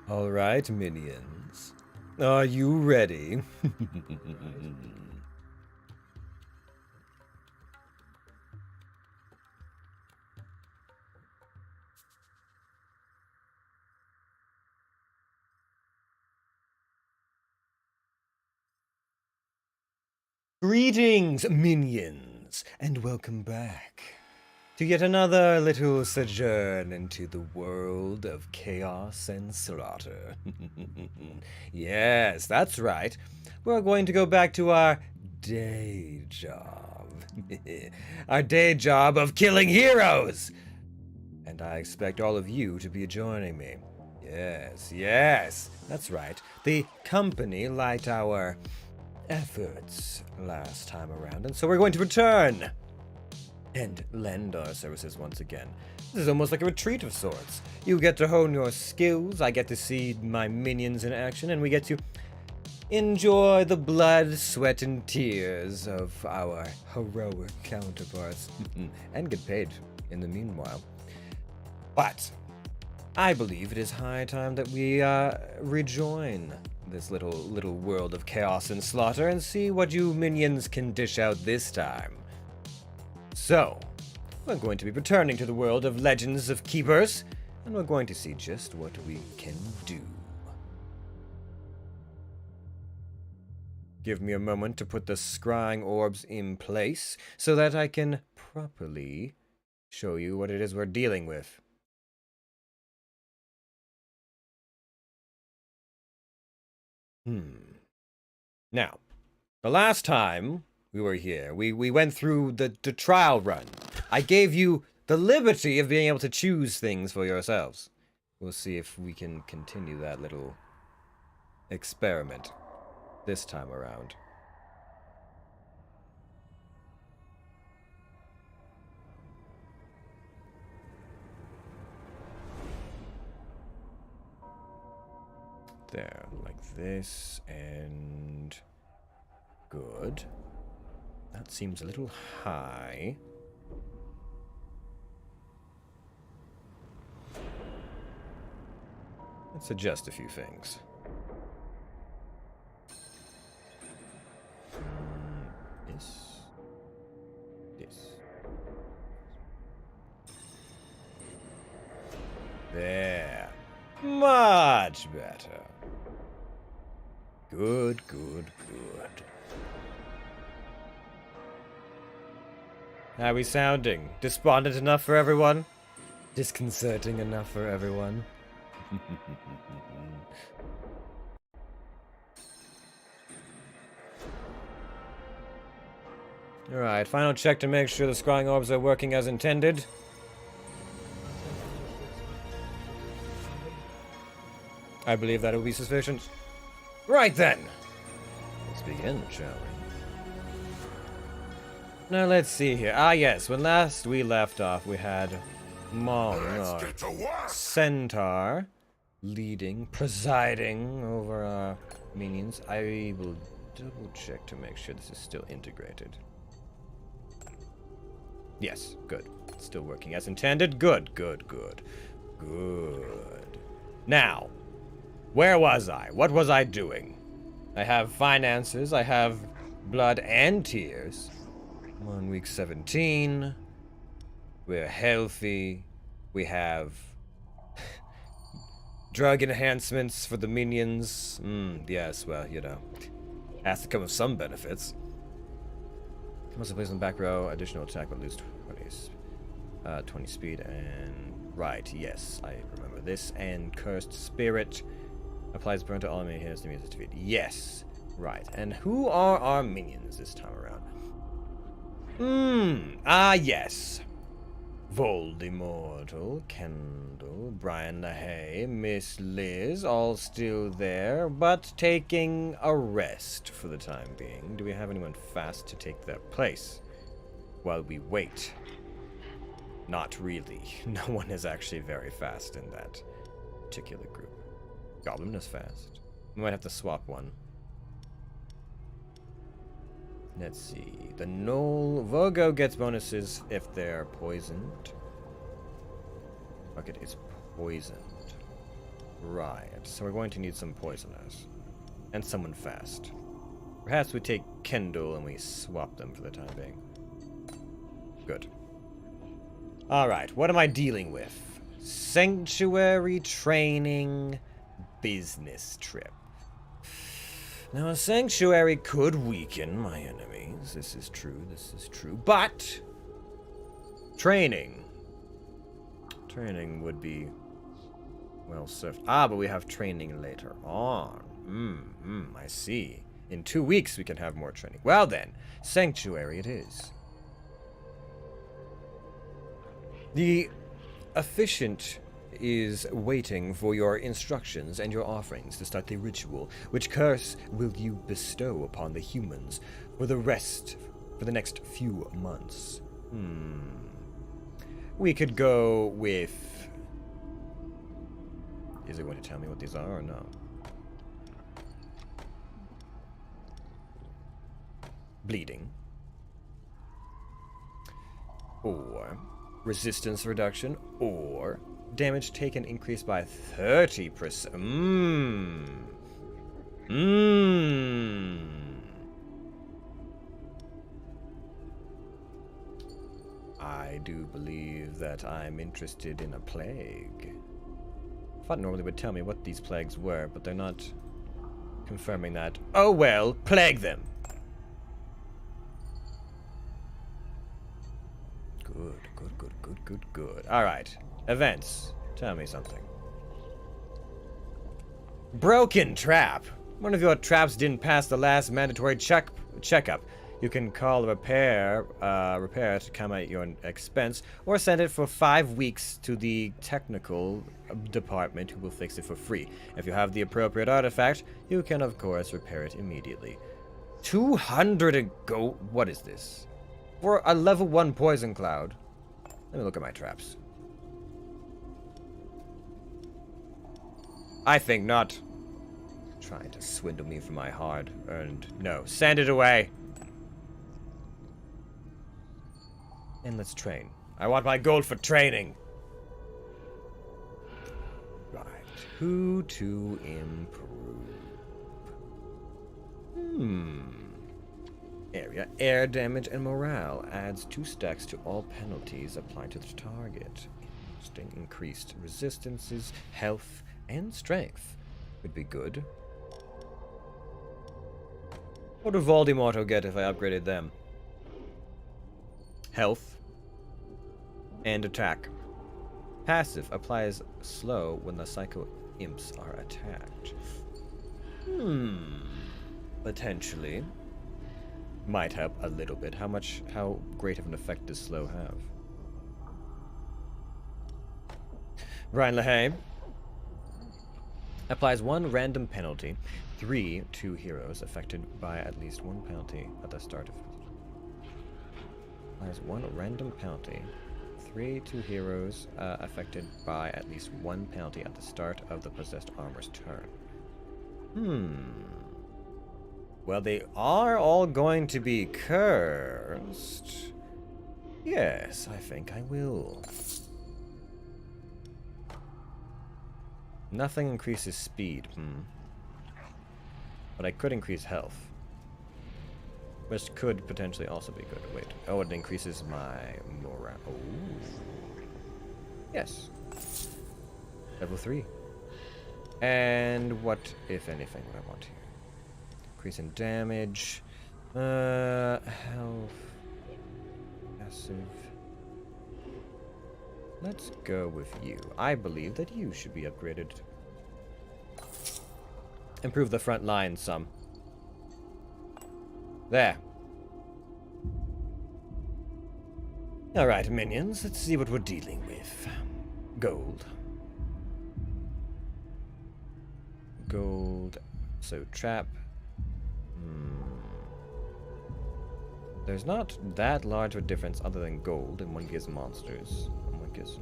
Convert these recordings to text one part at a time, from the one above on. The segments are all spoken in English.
All right, minions. Are you ready? Greetings, minions, and welcome back to yet another little sojourn into the world of chaos and slaughter. Yes, that's right. We're going to go back to our day job. Our day job of killing heroes! And I expect all of you to be joining me. Yes, that's right. The company liked our efforts last time around, and so we're going to return and lend our services once again. This is almost like a retreat of sorts. You get to hone your skills, I get to see my minions in action, and we get to enjoy the blood, sweat, and tears of our heroic counterparts, and get paid in the meanwhile. But I believe it is high time that we rejoin this little world of chaos and slaughter and see what you minions can dish out this time. So, we're going to be returning to the world of Legends of Keepers, and we're going to see just what we can do. Give me a moment to put the scrying orbs in place so that I can properly show you what it is we're dealing with. Now, the last time we were here, we went through the trial run. I gave you the liberty of being able to choose things for yourselves. We'll see if we can continue that little experiment this time around. There, like this, and good. That seems a little high. Let's adjust a few things. This. There. Much better. Good. How are we sounding? Despondent enough for everyone? Disconcerting enough for everyone? Alright, final check to make sure the scrying orbs are working as intended. I believe that will be sufficient. Right then! Let's begin, shall we? Now let's see here. Ah yes, when last we left off we had Mong, Centaur, leading, presiding over our minions. I will double check to make sure this is still integrated. Yes, good. It's still working as intended. Good. Now, where was I? What was I doing? I have finances, I have blood and tears. I'm on week 17. We're healthy. We have drug enhancements for the minions. Yes, well, you know, has to come with some benefits. Must have placed in the back row. Additional attack but lose 20 speed and right. Yes, I remember this. And cursed spirit applies burn to all enemy hits to music defeat. Yes, right. And who are our minions this time around? Yes. Voldemortal, Kendall, Brian LaHaye, Miss Liz, all still there, but taking a rest for the time being. Do we have anyone fast to take their place while we wait? Not really. No one is actually very fast in that particular group. Goblin is fast. We might have to swap one. Let's see. The Knoll Virgo gets bonuses if they're poisoned. Bucket is poisoned. Right, so we're going to need some poisoners. And someone fast. Perhaps we take Kendall and we swap them for the time being. Good. Alright, what am I dealing with? Sanctuary training business trip. Now, a sanctuary could weaken my enemies. This is true, But training would be well served. Ah, but we have training later on. I see. In 2 weeks we can have more training. Well then, sanctuary it is. The efficient is waiting for your instructions and your offerings to start the ritual. Which curse will you bestow upon the humans for the next few months? We could go with... Is it going to tell me what these are or no? Bleeding. Or resistance reduction. Or damage taken increased by 30%. I do believe that I'm interested in a plague. I thought normally would tell me what these plagues were, but they're not confirming that. Oh well, plague them! Good. Alright. Events. Tell me something. Broken trap. One of your traps didn't pass the last mandatory checkup. You can call a repair to come at your expense, or send it for 5 weeks to the technical department who will fix it for free. If you have the appropriate artifact, you can of course repair it immediately. 200 gold. What is this? For a level 1 poison cloud. Let me look at my traps. I think not. Trying to swindle me for my hard-earned... No, send it away. And let's train. I want my gold for training. Right. Who to improve? Area. Air damage and morale. Adds 2 stacks to all penalties applied to the target. Interesting. Increased resistances, health, and strength. Would be good. What do Voldemort get if I upgraded them? Health. And attack. Passive. Applies slow when the psycho imps are attacked. Potentially. Might help a little bit. How great of an effect does slow have? Ryan LaHaye. Applies 1 random penalty. 3 to heroes affected by at least 1 penalty at the start of... Applies 1 random penalty. 3 to heroes affected by at least 1 penalty at the start of the possessed armor's turn. Well, they are all going to be cursed. Yes, I think I will. Nothing increases speed. But I could increase health. Which could potentially also be good. Wait. Oh, it increases my morale. Oh. Yes. Level 3. And what, if anything, would I want here? Increase in damage. Health. Passive. Let's go with you. I believe that you should be upgraded. Improve the front line some. There. Alright, minions. Let's see what we're dealing with. Gold. Gold. So, trap. There's not that large of a difference other than gold, and one gives monsters. And one gives...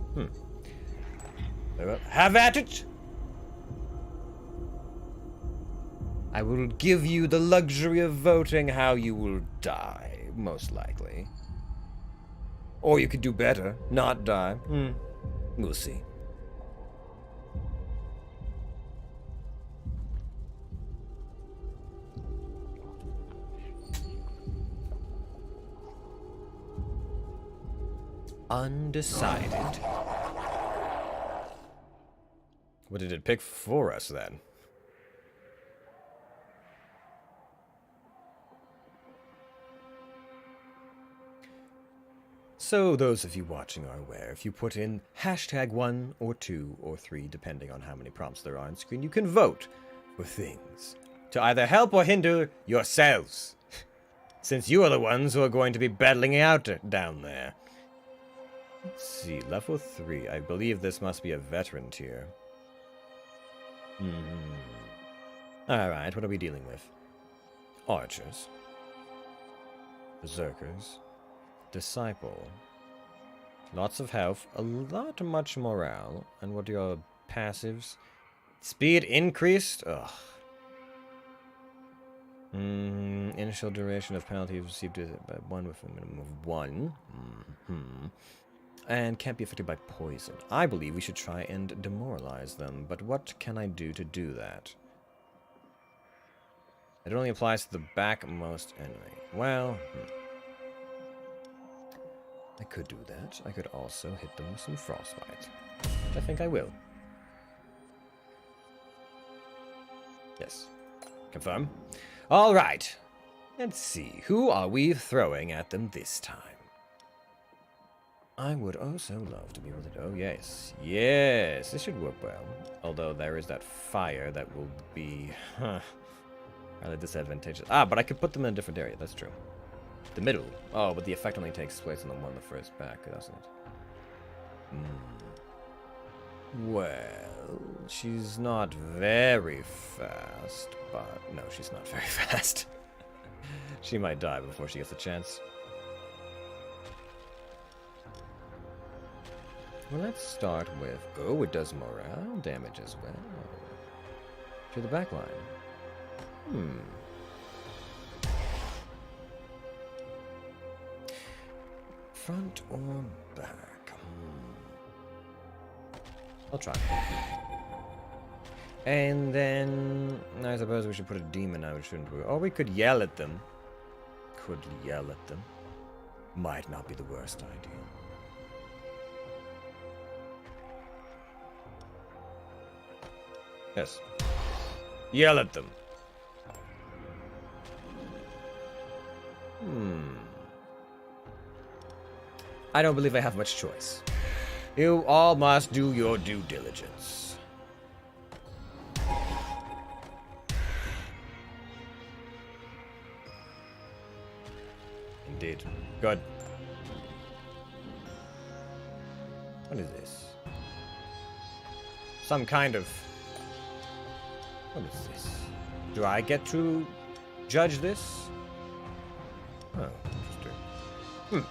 Have at it! I will give you the luxury of voting how you will die, most likely. Or you could do better, not die. We'll see. undecided. What did it pick for us then? So those of you watching are aware, if you put in #1 or 2 or 3, depending on how many prompts there are on screen, you can vote for things to either help or hinder yourselves, since you are the ones who are going to be battling it out down there. Let's see, level 3. I believe this must be a veteran tier. Alright, what are we dealing with? Archers. Berserkers. Disciple. Lots of health, a lot much morale. And what are your passives? Speed increased? Ugh. Initial duration of penalty received by 1 with a minimum of 1. And can't be affected by poison. I believe we should try and demoralize them, but what can I do to do that? It only applies to the backmost enemy. Well, I could do that. I could also hit them with some frostbite. I think I will. Yes. Confirm. All right. Let's see. Who are we throwing at them this time? I would also love to be able to... Oh, yes. Yes. This should work well. Although there is that fire that will be... rather disadvantageous. Ah, but I could put them in a different area. That's true. The middle. Oh, but the effect only takes place on the one the first back, doesn't it? Well, she's not very fast, but... No, she's not very fast. She might die before she gets a chance. Well, let's start with... Oh, it does morale damage as well. To the back line. Front or back? I'll try. And then... I suppose we should put a demon out, shouldn't we? Or we could yell at them. Might not be the worst idea. Yes. Yell at them. I don't believe I have much choice. You all must do your due diligence. Indeed. Good. What is this? Some kind of... What is this? Do I get to judge this? Oh, interesting.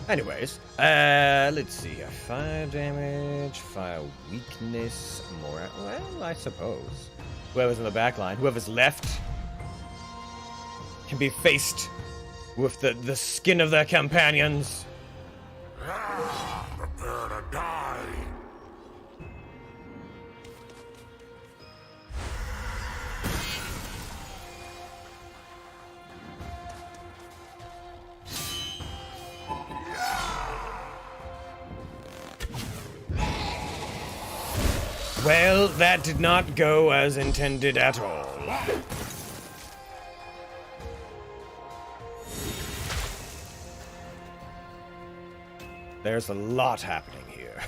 Anyways, let's see. Fire damage, fire weakness, morale. Well, I suppose. Whoever's in the back line, whoever's left, can be faced with the skin of their companions. Prepare to die. Well, that did not go as intended at all. There's a lot happening here.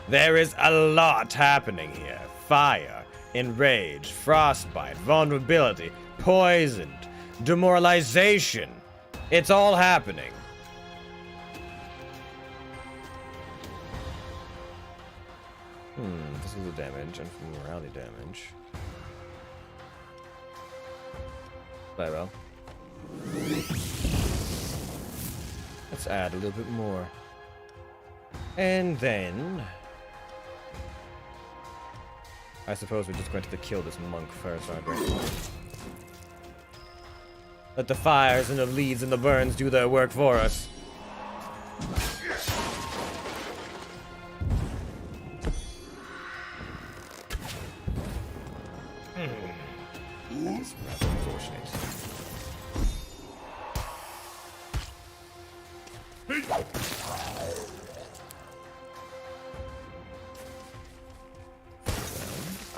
There is a lot happening here. Fire, enrage, frostbite, vulnerability, poisoned, demoralization. It's all happening. Physical damage and morality damage. Very well. Let's add a little bit more. And then... I suppose we're just going to kill this monk first, aren't we? Let the fires and the leads and the burns do their work for us. That is rather unfortunate.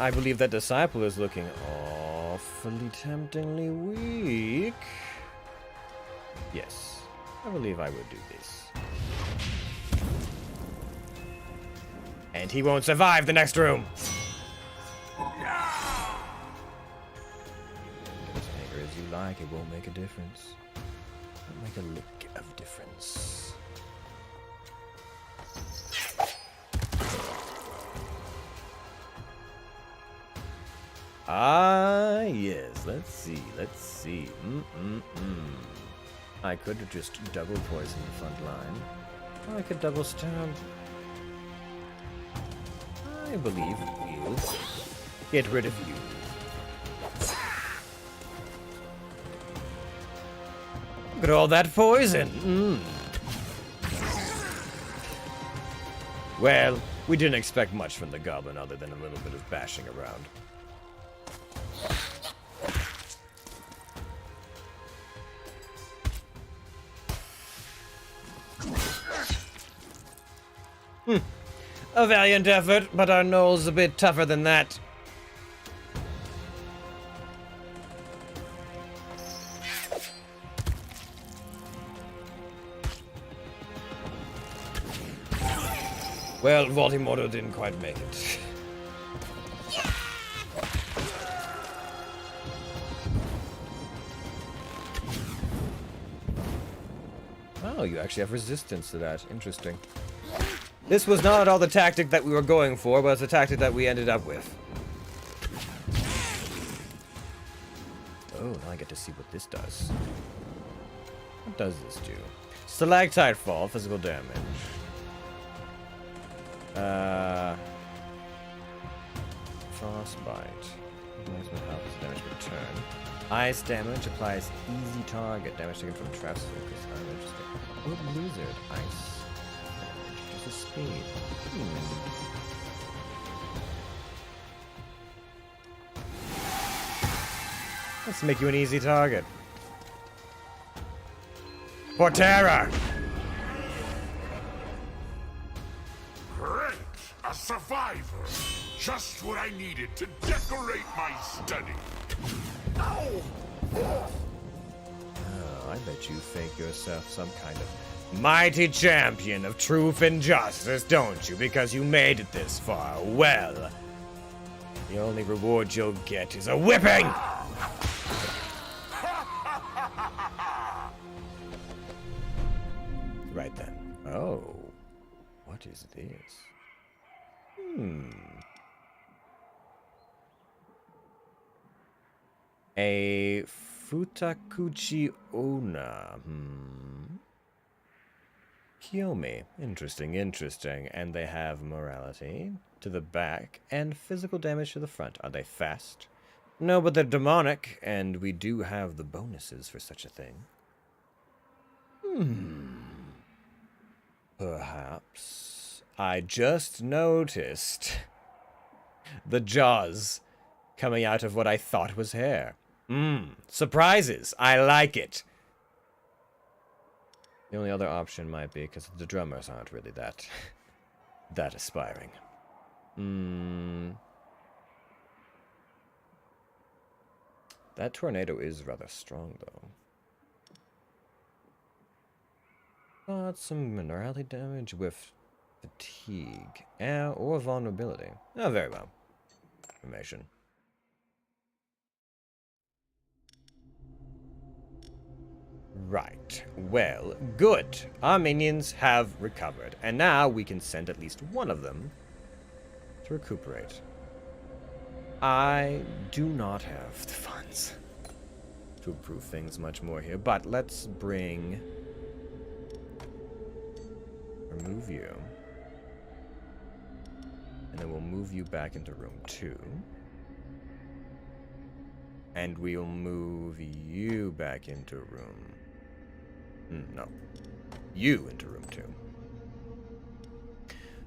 I believe that disciple is looking awfully temptingly weak. Yes, I believe I would do this. And he won't survive the next room. Get as angry as you like, it won't make a difference. It won't make a lick of difference. Ah, yes. Let's see. I could have just double poisoned the front line. Or I could double stab. I believe we'll get rid of you. Look at all that poison. Well, we didn't expect much from the goblin other than a little bit of bashing around. A valiant effort, but our knoll's a bit tougher than that. Well, Voltimodo didn't quite make it. Oh, you actually have resistance to that. Interesting. This was not at all the tactic that we were going for, but it's the tactic that we ended up with. Oh, now I get to see what this does. What does this do? Stalactite fall, physical damage. Frostbite. Damage return. Ice damage applies easy target. Damage taken from traps. Oh, blizzard. Ice. Speed. Let's make you an easy target. For terror! Great! A survivor! Just what I needed to decorate my study. Ow! Oh, I bet you fake yourself some kind of mighty champion of truth and justice, don't you? Because you made it this far. Well, the only reward you'll get is a whipping! Right then. Oh. What is this? A Futakuchi Ona. Kiyomi. Interesting. And they have morality to the back and physical damage to the front. Are they fast? No, but they're demonic, and we do have the bonuses for such a thing. Perhaps. I just noticed the jaws coming out of what I thought was hair. Surprises. I like it. The only other option might be because the drummers aren't really that aspiring. That tornado is rather strong, though. Got some minerality damage with fatigue, or vulnerability. Oh, very well. Information. Right. Well, good. Our minions have recovered, and now we can send at least one of them to recuperate. I do not have the funds to improve things much more here, but let's remove you. And then we'll move you back into room 2. And we'll move you back into room... no. You into room 2.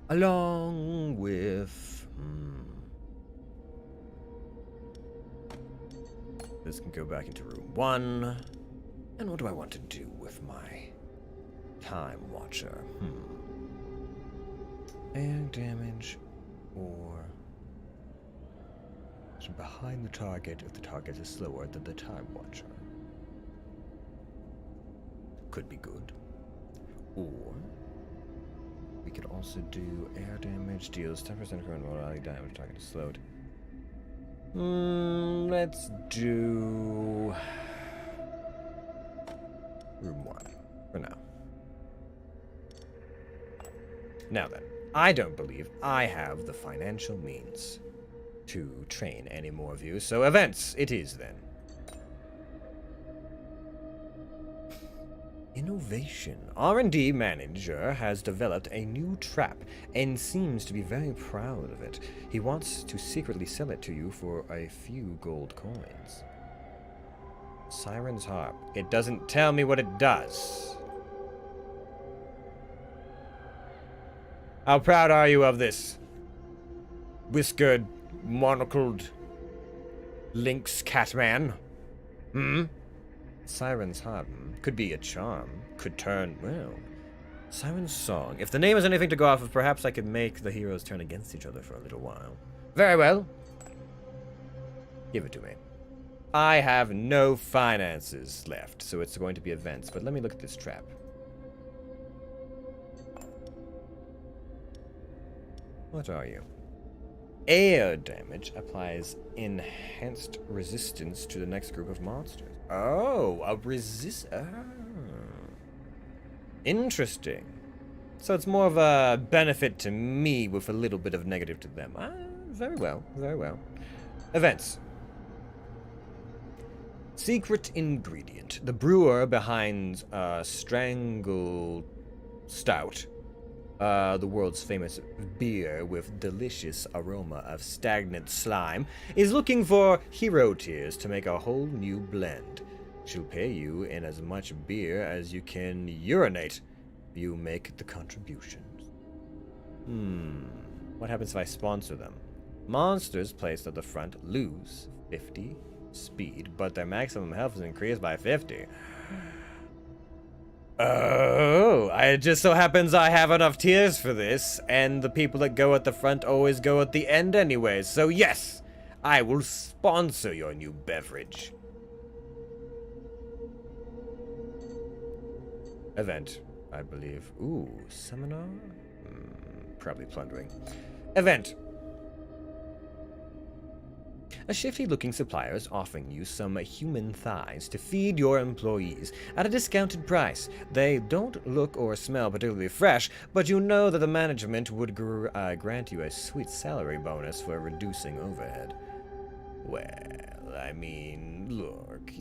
Along with... This can go back into room 1. And what do I want to do with my Time Watcher? Air damage or damage behind the target if the target is slower than the Time Watcher. Could be good. Or we could also do air damage, deals 10% current mortality damage, target is slowed. Let's do room 1 for now. Now then, I don't believe I have the financial means to train any more of you, so events it is then. Innovation. R&D manager has developed a new trap and seems to be very proud of it. He wants to secretly sell it to you for a few gold coins. Siren's Harp. It doesn't tell me what it does. How proud are you of this? Whiskered, monocled lynx catman? Siren's Harp. Could be a charm. Could turn, well... Siren's Song. If the name is anything to go off of, perhaps I could make the heroes turn against each other for a little while. Very well. Give it to me. I have no finances left, so it's going to be events. But let me look at this trap. What are you? Air damage applies enhanced resistance to the next group of monsters. Oh, a resist. Oh. Interesting. So it's more of a benefit to me with a little bit of negative to them. Very well, very well. Events. Secret ingredient. The brewer behind Strangle Stout. The world's famous beer with delicious aroma of stagnant slime, is looking for hero tears to make a whole new blend. She'll pay you in as much beer as you can urinate. You make the contributions. What happens if I sponsor them? Monsters placed at the front lose 50 speed, but their maximum health is increased by 50. Oh, it just so happens I have enough tiers for this, and the people that go at the front always go at the end anyways, so yes, I will sponsor your new beverage. Event, I believe. Ooh, seminar? Probably plundering. Event. A shifty-looking supplier is offering you some human thighs to feed your employees at a discounted price. They don't look or smell particularly fresh, but you know that the management would grant you a sweet salary bonus for reducing overhead. Well, I mean, look,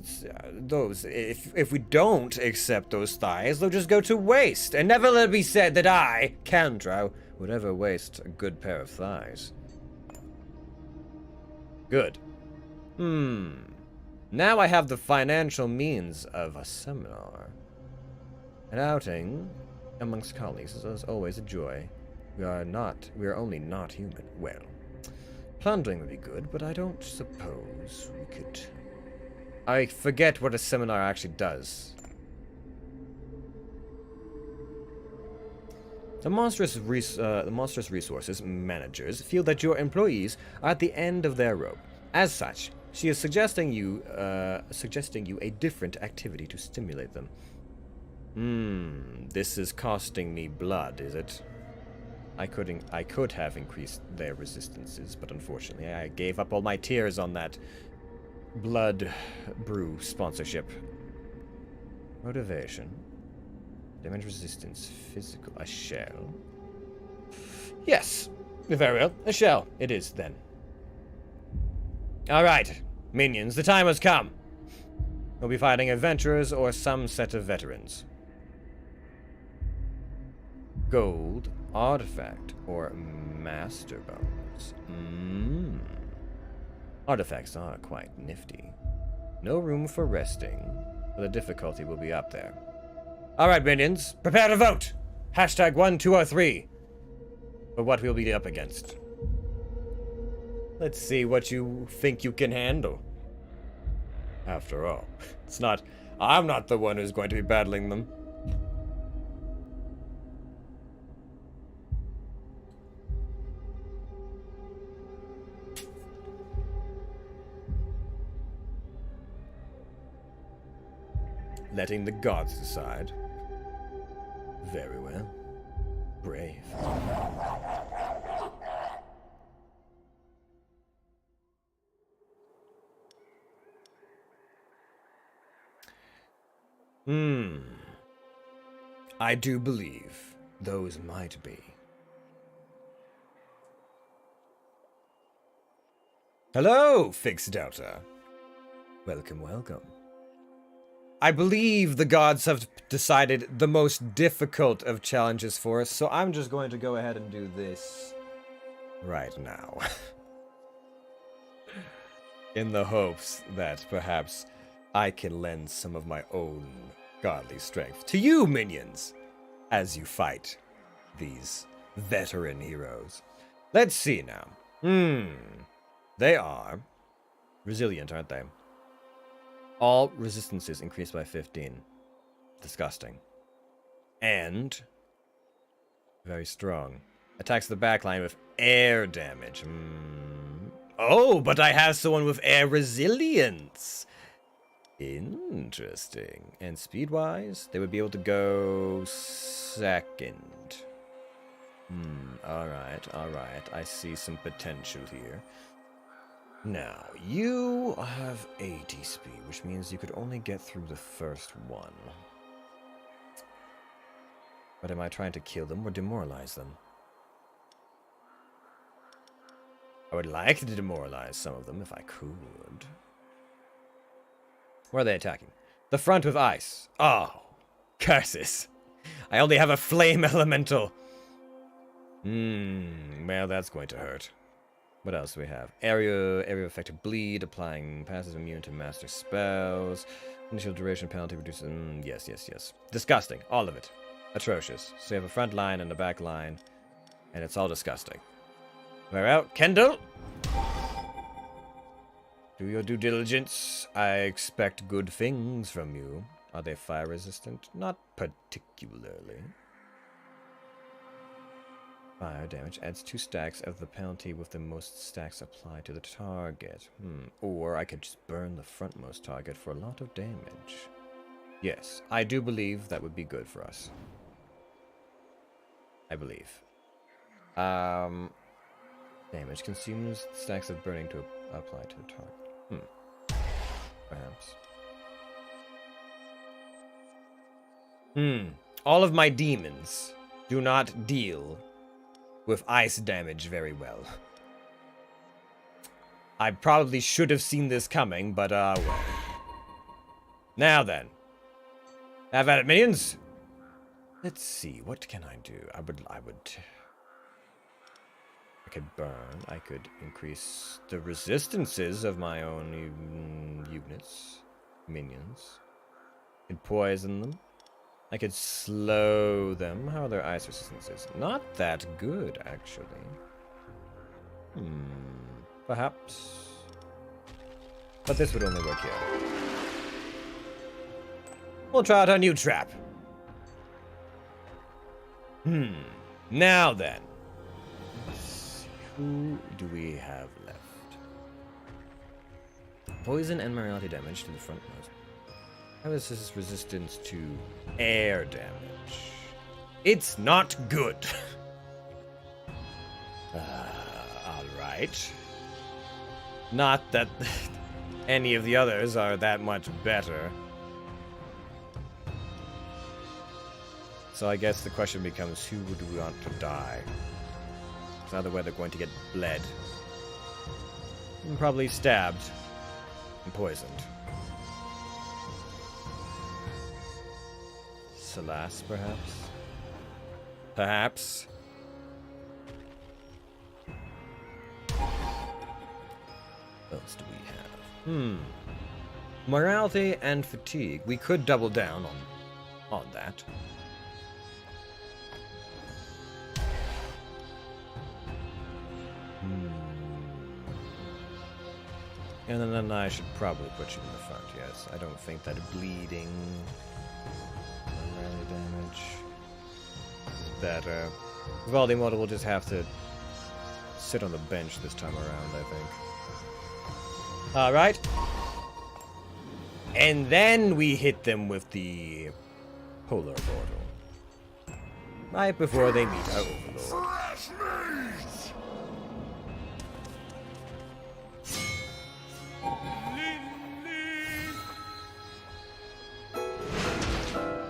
those if we don't accept those thighs, they'll just go to waste, and never let it be said that I, Kandra, would ever waste a good pair of thighs. Good. Now I have the financial means of a seminar. An outing amongst colleagues is always a joy. We are only not human. Well, plundering would be good, but I don't suppose we could... I forget what a seminar actually does. The monstrous resources managers feel that your employees are at the end of their rope. As such, she is suggesting you a different activity to stimulate them. This is costing me blood, is it? I could have increased their resistances, but unfortunately I gave up all my tears on that blood brew sponsorship. Motivation. Damage resistance, physical, a shell. Yes, very well, a shell it is then. Alright, minions, the time has come. We'll be fighting adventurers or some set of veterans. Gold, artifact, or master bones. Artifacts are quite nifty. No room for resting, but the difficulty will be up there. Alright, minions, prepare to vote! Hashtag 1, 2, or 3. For what we'll be up against. Let's see what you think you can handle. After all, I'm not the one who's going to be battling them. letting the gods decide. Very well. Brave. I do believe those might be. Hello, Fixed Delta. Welcome, welcome. I believe the gods have decided the most difficult of challenges for us, so I'm just going to go ahead and do this right now. In the hopes that perhaps I can lend some of my own godly strength to you, minions, as you fight these veteran heroes. Let's see now. They are resilient, aren't they? All resistances increased by 15. Disgusting. And very strong. Attacks the backline with air damage. Oh, but I have someone with air resilience. Interesting. And speed-wise, they would be able to go second. Alright. I see some potential here. Now, you have 80 speed, which means you could only get through the first one. But am I trying to kill them or demoralize them? I would like to demoralize some of them if I could. Where are they attacking? The front with ice. Oh, curses. I only have a flame elemental. Well, that's going to hurt. What else do we have? Area effective bleed, applying passive immune to master spells. Initial duration penalty reduces. Yes. Disgusting. All of it. Atrocious. So you have a front line and a back line, and it's all disgusting. Very well. Kendall! Do your due diligence. I expect good things from you. Are they fire resistant? Not particularly. Fire damage adds 2 stacks of the penalty with the most stacks applied to the target. Or I could just burn the frontmost target for a lot of damage. Yes, I do believe that would be good for us. I believe. Damage consumes stacks of burning to apply to the target. Perhaps. All of my demons do not deal with ice damage very well. I probably should have seen this coming, but well. Now then. Have at it, minions! Let's see, what can I do? I could burn. I could increase the resistances of my own units. Minions. I could poison them. I could slow them. How are their ice resistances? Not that good, actually. Perhaps. But this would only work here. We'll try out our new trap. Now then. Let's see, who do we have left? Poison and morality damage to the frontmost. How is this resistance to air damage? It's not good. Alright. Not that any of the others are that much better. So I guess the question becomes, who would we want to die? It's either way they're going to get bled. And probably stabbed. And poisoned. Salas, perhaps? Perhaps. What else do we have? Morality and fatigue. We could double down on that. And then I should probably put you in the front, yes. I don't think that bleeding rally damage is better. Voldemort will just have to sit on the bench this time around, I think. Alright. And then we hit them with the polar portal. Right before they meet our overlord. Fresh meat!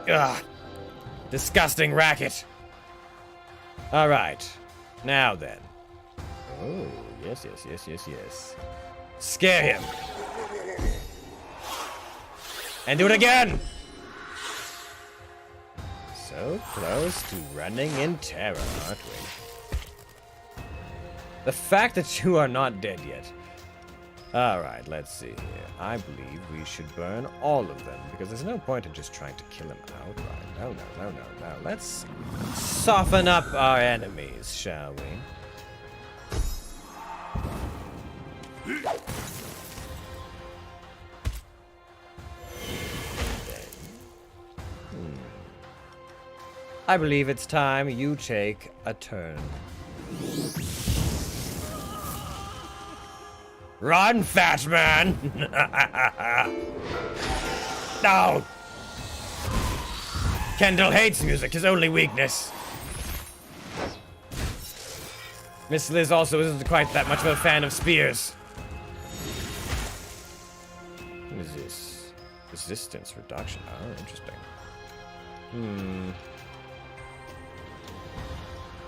Ugh. Disgusting racket. Alright. Now then. Oh, yes. Scare him. And do it again! So close to running in terror, aren't we? The fact that you are not dead yet. Alright, let's see here. I believe we should burn all of them, because there's no point in just trying to kill him outright. No. Let's soften up our enemies, shall we? I believe it's time you take a turn. Run, fat man! No! Kendall hates music, his only weakness. Miss Liz also isn't quite that much of a fan of spears. What is this? Resistance reduction. Oh, interesting.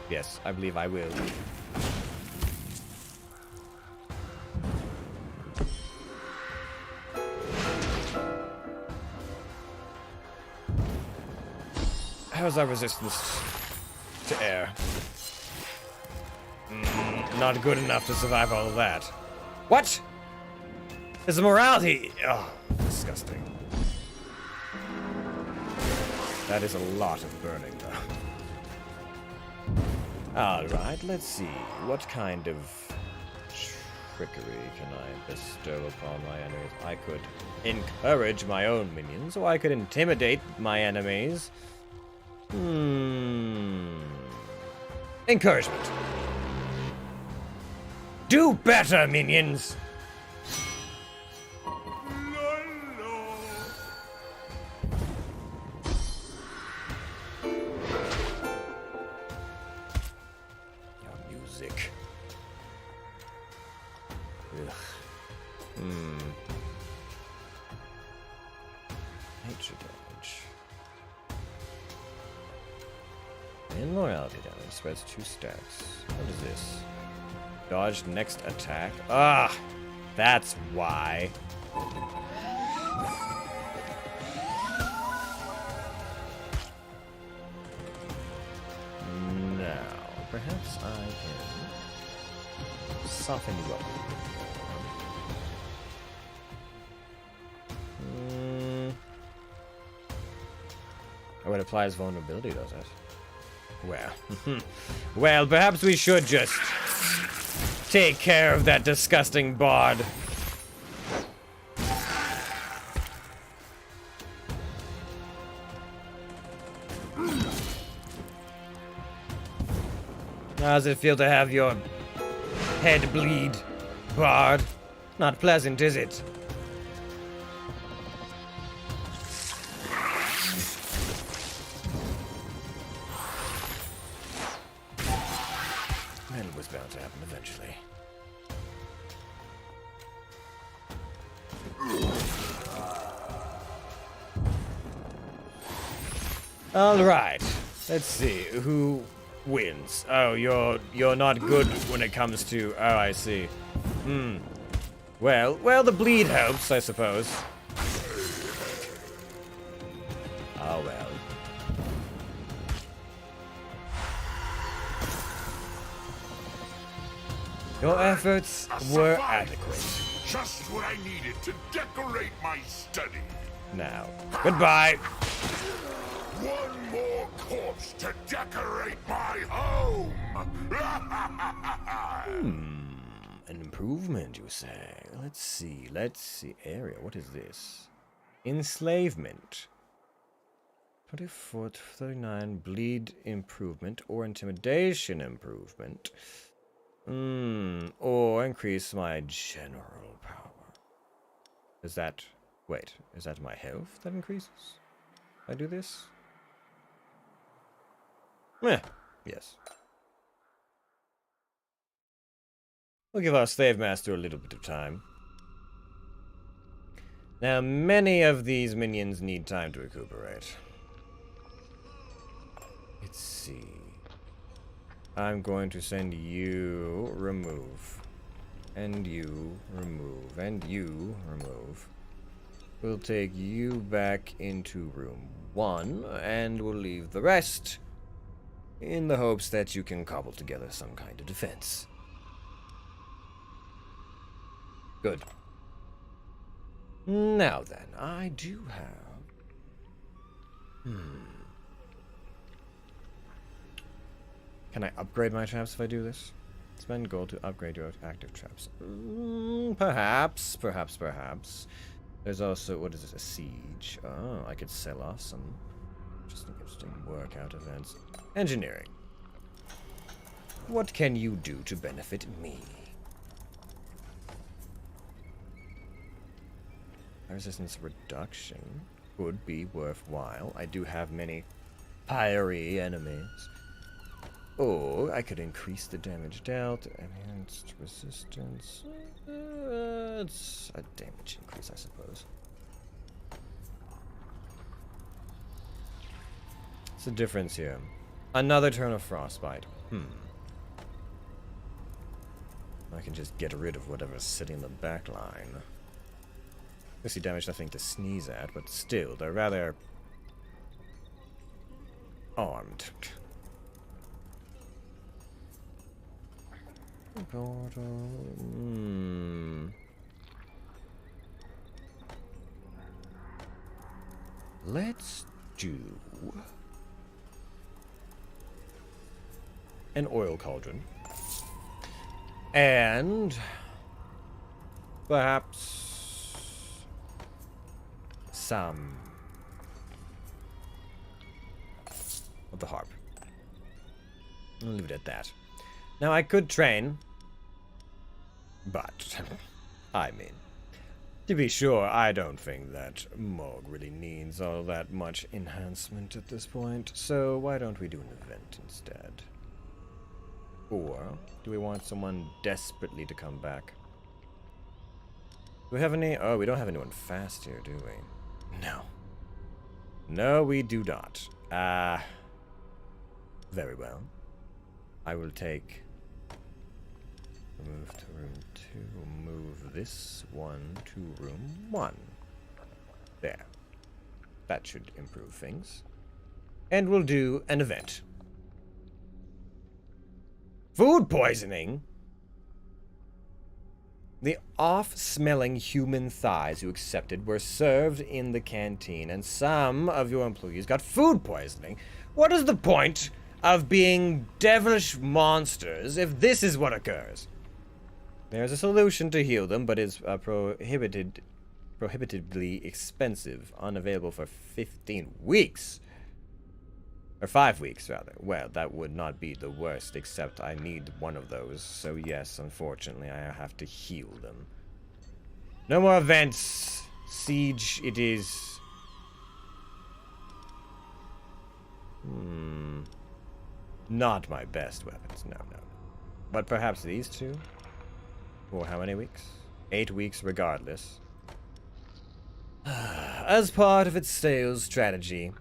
Yes, I believe I will. How's our resistance to air? Not good enough to survive all of that. What? There's a morality. Oh, disgusting. That is a lot of burning, though. Alright, let's see. What kind of trickery can I bestow upon my enemies? I could encourage my own minions, or I could intimidate my enemies. Encouragement. Do better, minions! Nature damage. And morality damage spreads 2 stacks. What is this? Dodge next attack. Ah! That's why. Now, perhaps I can soften you up a little bit more. Oh, it applies vulnerability, does it? Well, well, perhaps we should just take care of that disgusting bard. How does it feel to have your head bleed, bard? Not pleasant, is it? It was bound to happen eventually. All right. Let's see who wins. Oh, you're not good when it comes to. Oh, I see. Well, the bleed helps, I suppose. Oh well. Your efforts were adequate. Just what I needed to decorate my study. Now, goodbye. One more corpse to decorate my home. An improvement, you say? Let's see. Area, what is this? Enslavement. 24 to 39, bleed improvement, or intimidation improvement. Or increase my general power. Is that Wait, is that my health that increases? I do this? Yes. We'll give our slave master a little bit of time. Now, many of these minions need time to recuperate. Let's see. I'm going to send you remove. And you remove. And you remove. We'll take you back into room 1, and we'll leave the rest in the hopes that you can cobble together some kind of defense. Good. Now then, I do have... Can I upgrade my traps if I do this? Spend gold to upgrade your active traps. Perhaps. There's also, what is this, a siege? Oh, I could sell off some interesting workout events. Engineering. What can you do to benefit me? Resistance reduction would be worthwhile. I do have many fiery enemies. Or I could increase the damage dealt. Enhanced resistance. It's a damage increase, I suppose. What's the difference here? Another turn of frostbite. I can just get rid of whatever's sitting in the back line. Obviously damage nothing to sneeze at, but still, they're rather armed. Portal. Let's do an oil cauldron. And perhaps some of the harp. I'll leave it at that. Now I could train, but I mean, to be sure, I don't think that Morg really needs all that much enhancement at this point, so why don't we do an event instead? Or do we want someone desperately to come back? Do we have any? Oh, we don't have anyone fast here, do we? No. No, we do not. Very well. I will take... Move to room 2. Move this one to room 1. There. That should improve things. And we'll do an event. Food poisoning? The off-smelling human thighs you accepted were served in the canteen, and some of your employees got food poisoning. What is the point of being devilish monsters if this is what occurs? There's a solution to heal them, but it's prohibitively expensive, unavailable for 15 weeks. Or 5 weeks, rather. Well, that would not be the worst, except I need one of those. So yes, unfortunately, I have to heal them. No more events. Siege it is. Not my best weapons, no. But perhaps these two? For how many weeks? 8 weeks regardless. As part of its sales strategy,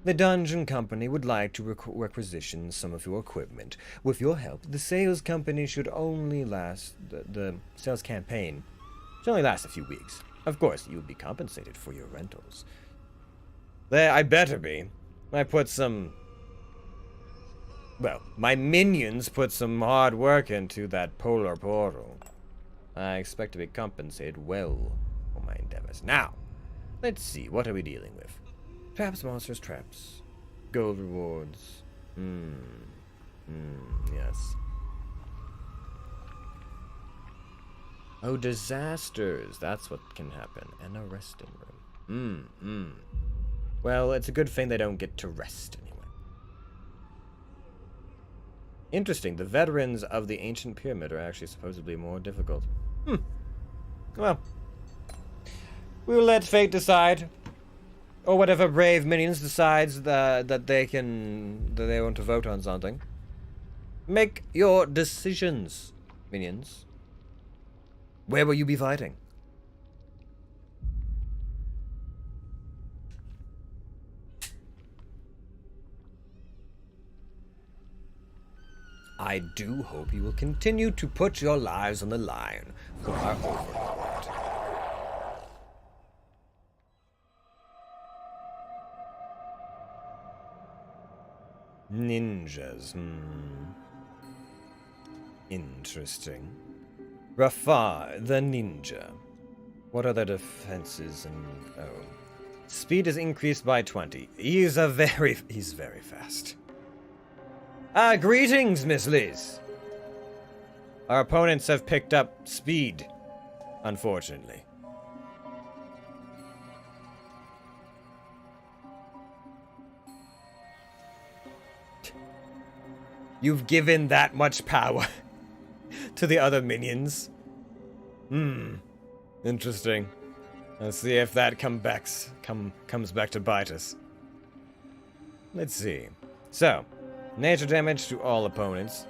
the Dungeon Company would like to requisition some of your equipment. With your help, the sales company should only last... The sales campaign should only last a few weeks. Of course, you will be compensated for your rentals. There, I better be. I put some... Well, my minions put some hard work into that polar portal. I expect to be compensated well for my endeavors. Now, let's see, what are we dealing with? Traps, monsters, traps. Gold rewards. Yes. Oh, disasters. That's what can happen. And a resting room. Well, it's a good thing they don't get to rest anyway. Interesting. The veterans of the ancient pyramid are actually supposedly more difficult. Well. We will let fate decide. Or whatever brave minions decides that they want to vote on something. Make your decisions, minions. Where will you be fighting? I do hope you will continue to put your lives on the line for our overlord. Ninjas, Interesting. Rafar, the ninja. What are their defenses and... oh. Speed is increased by 20. He's very fast. Greetings, Miss Liz. Our opponents have picked up speed, unfortunately. You've given that much power to the other minions. Interesting. Let's see if that comes back to bite us. Let's see. So, nature damage to all opponents.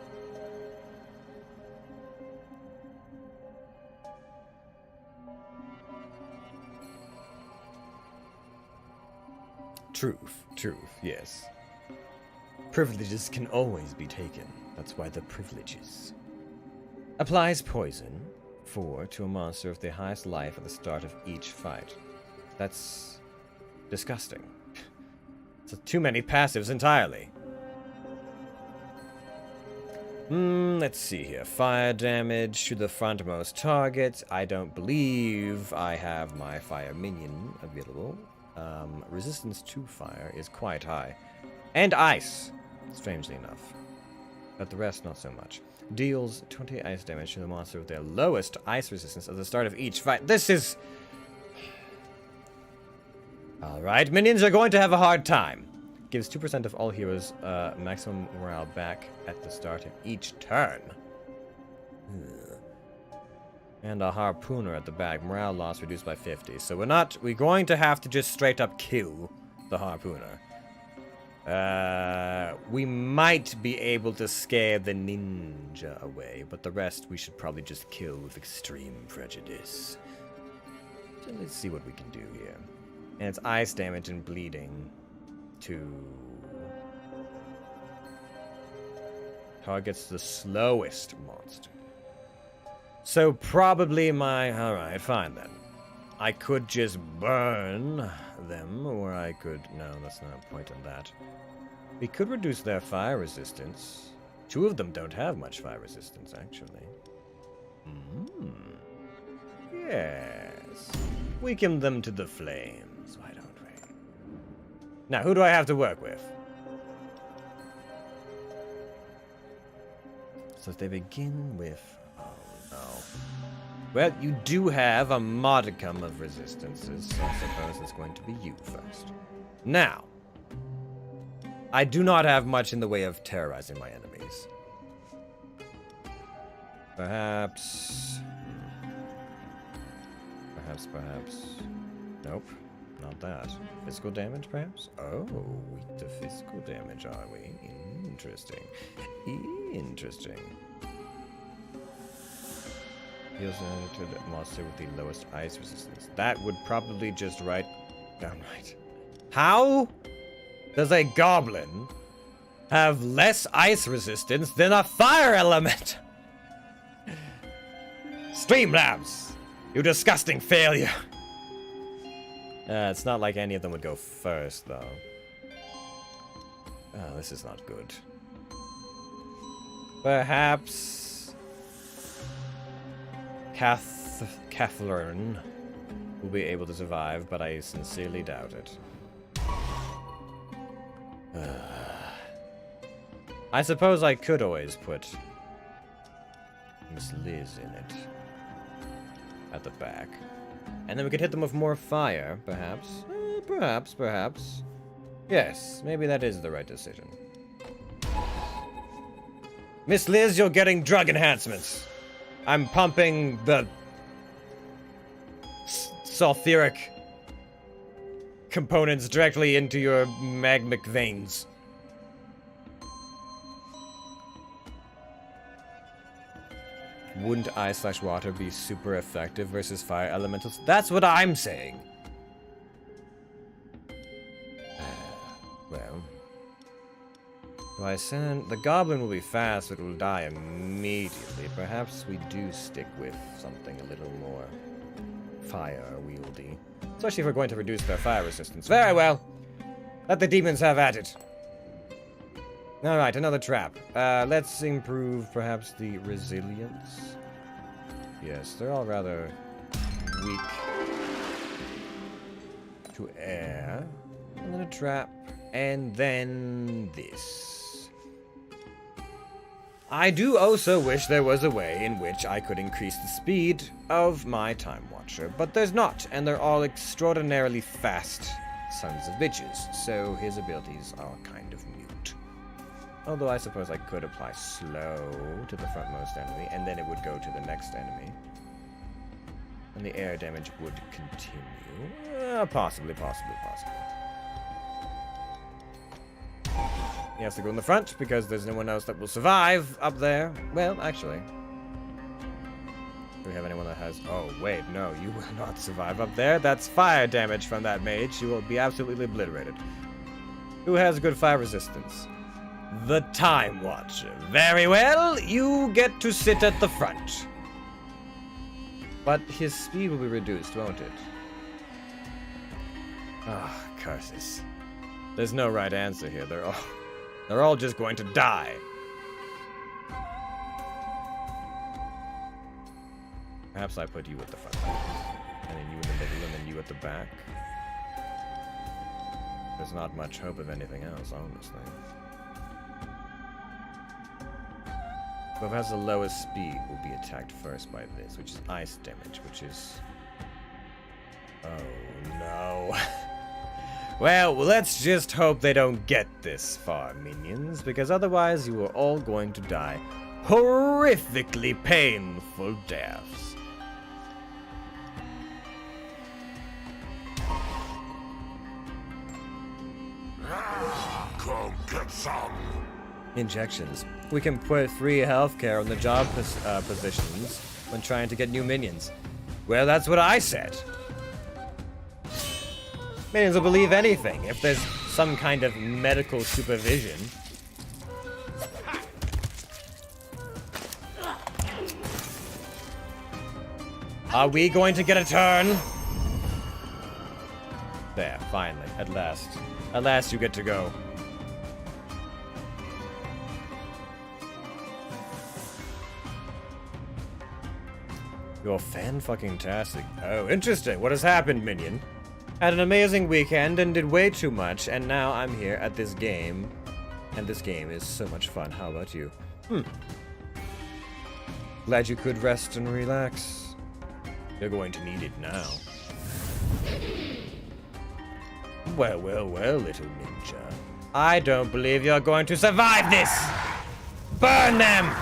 Truth, yes. Privileges can always be taken. That's why the privileges. Applies poison 4 to a monster of the highest life at the start of each fight. That's disgusting. It's too many passives entirely. Let's see here. Fire damage to the frontmost target. I don't believe I have my fire minion available. Resistance to fire is quite high. And ice, strangely enough. But the rest, not so much. Deals 20 ice damage to the monster with their lowest ice resistance at the start of each fight. This is... Alright, minions are going to have a hard time. Gives 2% of all heroes maximum morale back at the start of each turn. And a harpooner at the back. Morale loss reduced by 50. So we're going to have to just straight up kill the harpooner. We might be able to scare the ninja away, but the rest we should probably just kill with extreme prejudice. So let's see what we can do here. And it's ice damage and bleeding to... targets the slowest monster. So probably alright, fine then. I could just burn them, or I could... no, that's not a point in that. We could reduce their fire resistance. 2 of them don't have much fire resistance, actually. Yes. Weaken them to the flames, why don't we? Now, who do I have to work with? So if they begin with... oh, no. Well, you do have a modicum of resistances, so I suppose it's going to be you first. Now, I do not have much in the way of terrorizing my enemies. Perhaps... Perhaps... nope, not that. Physical damage, perhaps? Oh, weak to physical damage, are we? Interesting. Interesting. Heals to the monster with the lowest ice resistance. That would probably just downright. How does a goblin have less ice resistance than a fire element? Streamlabs, you disgusting failure. It's not like any of them would go first, though. Oh, this is not good. Perhaps... Cathlern will be able to survive, but I sincerely doubt it. I suppose I could always put Miss Liz in it. At the back. And then we could hit them with more fire, perhaps. Perhaps. Yes, maybe that is the right decision. Miss Liz, you're getting drug enhancements. I'm pumping the sulfuric components directly into your magmic veins. Wouldn't ice/water be super effective versus fire elementals? That's what I'm saying. Well, do I send... The goblin will be fast, but it will die immediately. Perhaps we do stick with something a little more fire-wieldy. Especially if we're going to reduce their fire resistance. Very well. Let the demons have at it. Alright, another trap. Let's improve perhaps the resilience. Yes, they're all rather weak to air. And then a trap. And then this. I do also wish there was a way in which I could increase the speed of my Time Watcher, but there's not, and they're all extraordinarily fast sons of bitches, so his abilities are kind of mute. Although I suppose I could apply slow to the frontmost enemy, and then it would go to the next enemy. And the air damage would continue. Possibly. He has to go in the front because there's no one else that will survive up there. Well, actually. Do we have anyone that has... Oh, wait, no, you will not survive up there. That's fire damage from that mage. You will be absolutely obliterated. Who has good fire resistance? The Time Watcher. Very well, you get to sit at the front. But his speed will be reduced, won't it? Ah, curses. There's no right answer here. They're all just going to die. Perhaps I put you at the front. And then you in the middle, and then you at the back. There's not much hope of anything else, honestly. Whoever has the lowest speed will be attacked first by this, which is ice damage, which is... Oh, no. Well, let's just hope they don't get this far, minions, because otherwise you are all going to die horrifically painful deaths. Come get some. Injections. We can put free healthcare on the job positions when trying to get new minions. Well, that's what I said. Minions will believe anything if there's some kind of medical supervision. Are we going to get a turn? There, finally, at last. At last you get to go. You're fan-fucking-tastic. Oh, interesting. What has happened, minion? Had an amazing weekend and did way too much, and now I'm here at this game. And this game is so much fun. How about you? Glad you could rest and relax. You're going to need it now. Well, little ninja. I don't believe you're going to survive this! Burn them!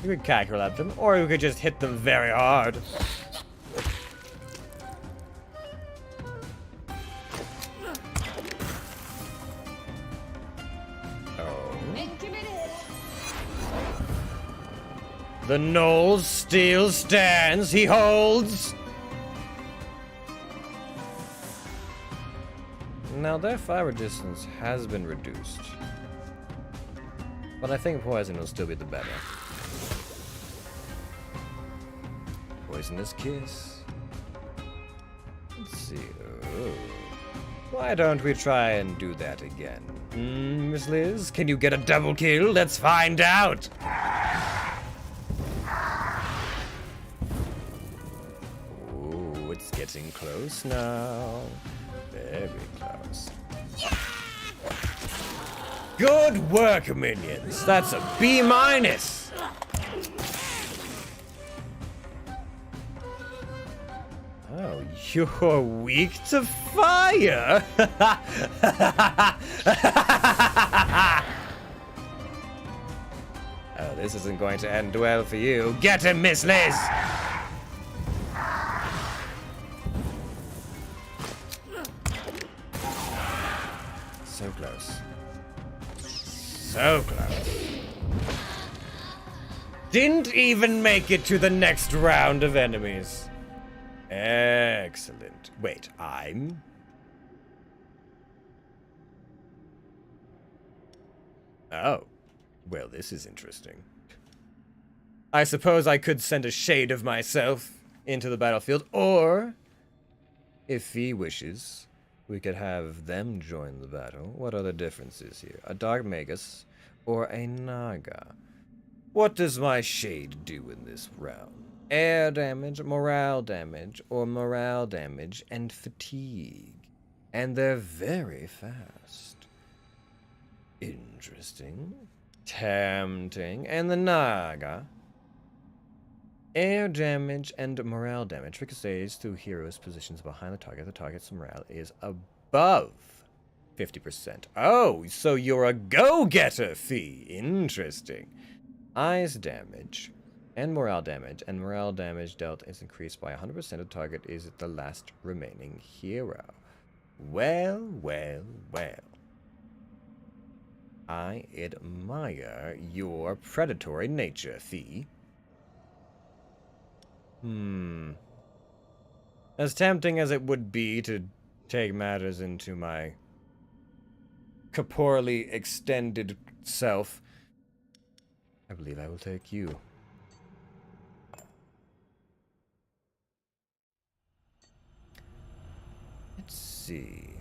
You could cackle at them, or you could just hit them very hard. Oh. The gnoll still stands. He holds. Now their fire resistance has been reduced, but I think poison will still be the better. Poisonous kiss. Let's see. Oh. Why don't we try and do that again? Miss Liz, can you get a double kill? Let's find out. Ooh, it's getting close now. Very close. Good work, minions. That's a B-. Oh, you're weak to fire! Oh, this isn't going to end well for you. Get him, Miss Liz! So close. So close. Didn't even make it to the next round of enemies. Excellent. Wait, I'm... Oh. Well, this is interesting. I suppose I could send a shade of myself into the battlefield, or, if he wishes, we could have them join the battle. What are the differences here? A Dark Magus or a Naga? What does my shade do in this round? Air damage, morale damage, or morale damage and fatigue. And they're very fast. Interesting. Tempting. And the Naga. Air damage and morale damage ricochets through heroes' positions behind the target. The target's morale is above 50%. Oh, so you're a go-getter, Fee. Interesting. Eyes damage and morale damage dealt is increased by 100%. The target is the last remaining hero. Well, well, well. I admire your predatory nature, Fee. As tempting as it would be to take matters into my corporally extended self, I believe I will take you. Let's see.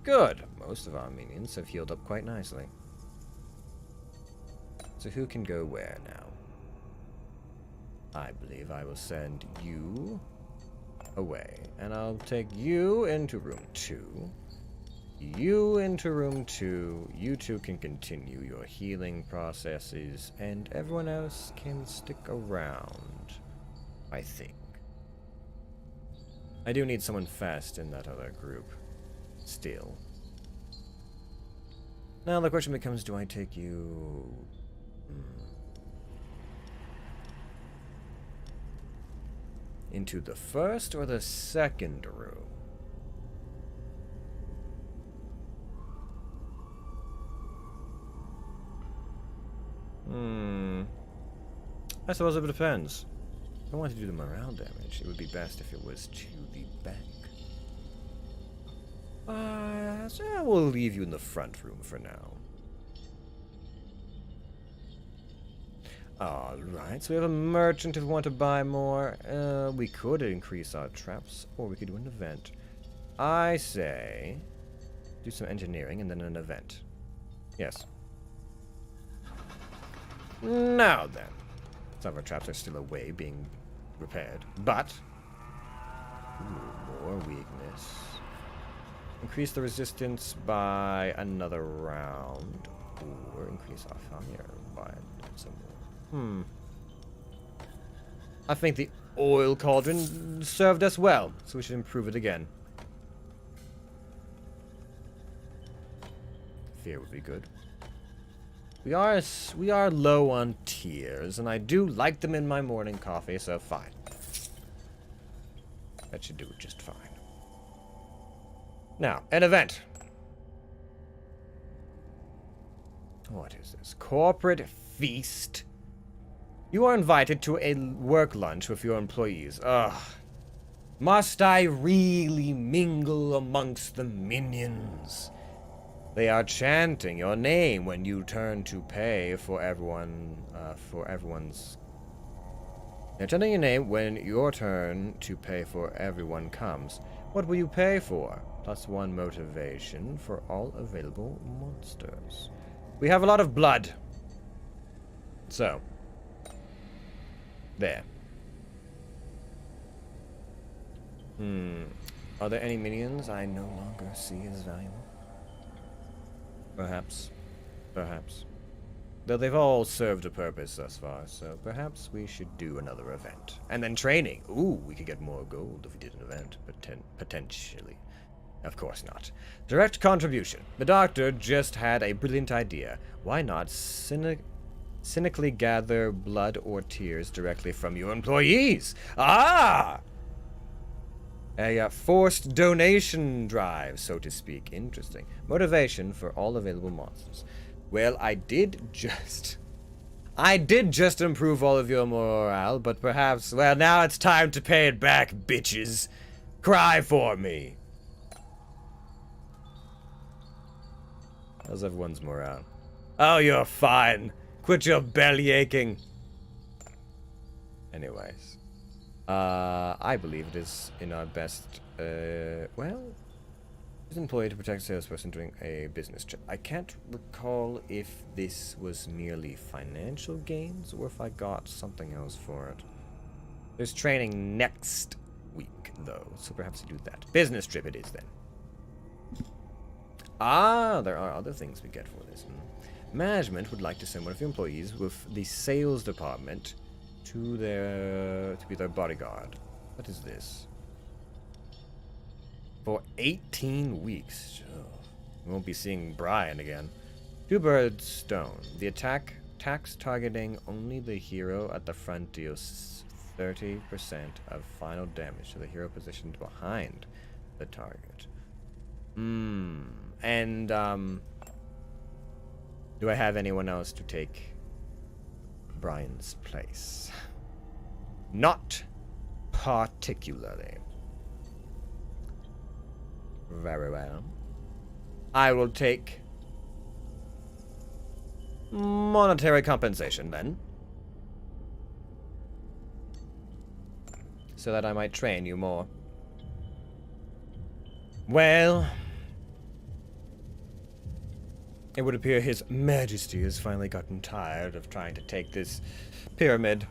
Good. Most of our minions have healed up quite nicely. So who can go where now? I believe I will send you away. And I'll take you into room 2. You into room 2. You two can continue your healing processes. And everyone else can stick around, I think. I do need someone fast in that other group. Still. Now the question becomes, do I take you... into the first or the second room? I suppose it depends. If I want to do the morale damage, it would be best if it was to the back. So we'll leave you in the front room for now. Alright, so we have a merchant if we want to buy more. We could increase our traps, or we could do an event. I say, do some engineering and then an event. Yes. Now then. Some of our traps are still away being repaired, but... Ooh, more weakness. Increase the resistance by another round, or increase our fire by some more. I think the oil cauldron served us well, so we should improve it again. Fear would be good. We are low on tears, and I do like them in my morning coffee, so fine. That should do it just fine. Now, an event. What is this? Corporate feast. You are invited to a work lunch with your employees. Ugh. Must I really mingle amongst the minions? They are chanting your name when you turn to pay for everyone's... They're chanting your name when your turn to pay for everyone comes. What will you pay for? +1 motivation for all available monsters. We have a lot of blood. So. There. Are there any minions I no longer see as valuable? Perhaps. Perhaps. Though they've all served a purpose thus far, so perhaps we should do another event. And then training. Ooh, we could get more gold if we did an event, potentially. Of course not. Direct contribution. The doctor just had a brilliant idea. Why not cynically gather blood or tears directly from your employees? Ah! A forced donation drive, so to speak. Interesting. Motivation for all available monsters. Well, I did just improve all of your morale, but perhaps, well, now it's time to pay it back, bitches. Cry for me. How's everyone's morale? Oh, you're fine. Quit your belly aching. Anyways. I believe it is in our best, well, is employed to protect a salesperson during a business trip. I can't recall if this was merely financial gains or if I got something else for it. There's training next week, though, so perhaps I do that. Business trip it is, then. Ah, there are other things we get for this. Management would like to send one of your employees with the sales department to be their bodyguard. What is this? For 18 weeks. We won't be seeing Brian again. Two birds stone. The attacks targeting only the hero at the front deals 30% of final damage to the hero positioned behind the target. And do I have anyone else to take Brian's place? Not particularly. Very well. I will take monetary compensation then, so that I might train you more. Well, it would appear His Majesty has finally gotten tired of trying to take this pyramid.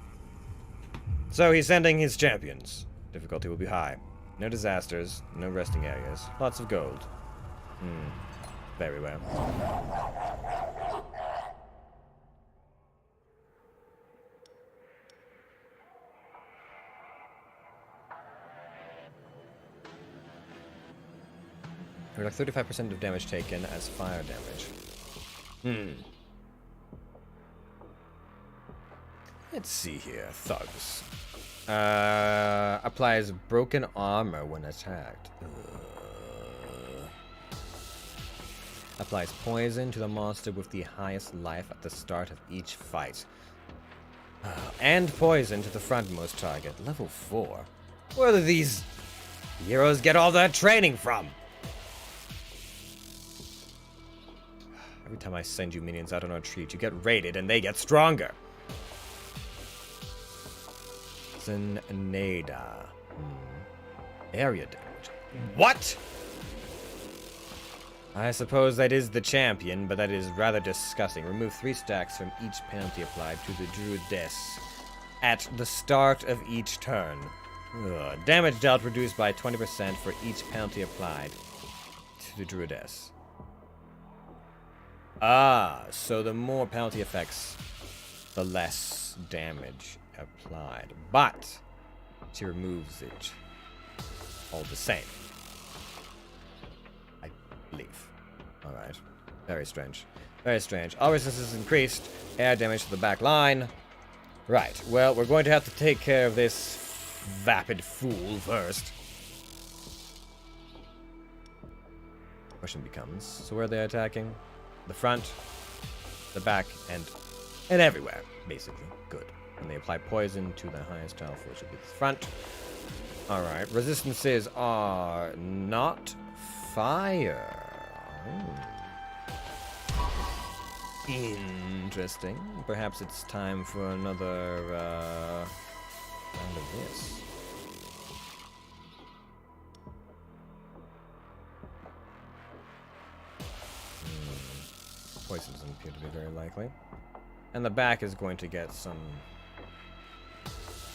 So he's sending his champions. Difficulty will be high. No disasters, no resting areas. Lots of gold. Very well. We're like 35% of damage taken as fire damage. Let's see here. Thugs. Applies broken armor when attacked. Applies poison to the monster with the highest life at the start of each fight. And poison to the frontmost target. Level 4. Where do these heroes get all that training from? Every time I send you minions out on a retreat, you get raided and they get stronger. Nada. Area damage. What? I suppose that is the champion, but that is rather disgusting. Remove 3 stacks from each penalty applied to the druidess at the start of each turn. Damage dealt reduced by 20% for each penalty applied to the druidess. Ah, so the more penalty effects, the less damage applied, but she removes it all the same, I believe. Alright. Very strange. Very strange. All resistance is increased. Air damage to the back line. Right. Well, we're going to have to take care of this vapid fool first. Question becomes, so where are they attacking? The front, the back, and everywhere, basically. Good. And they apply poison to the highest health, which will be the front. Alright, resistances are not fire. Interesting. Perhaps it's time for another round of this. Poison doesn't appear to be very likely. And the back is going to get some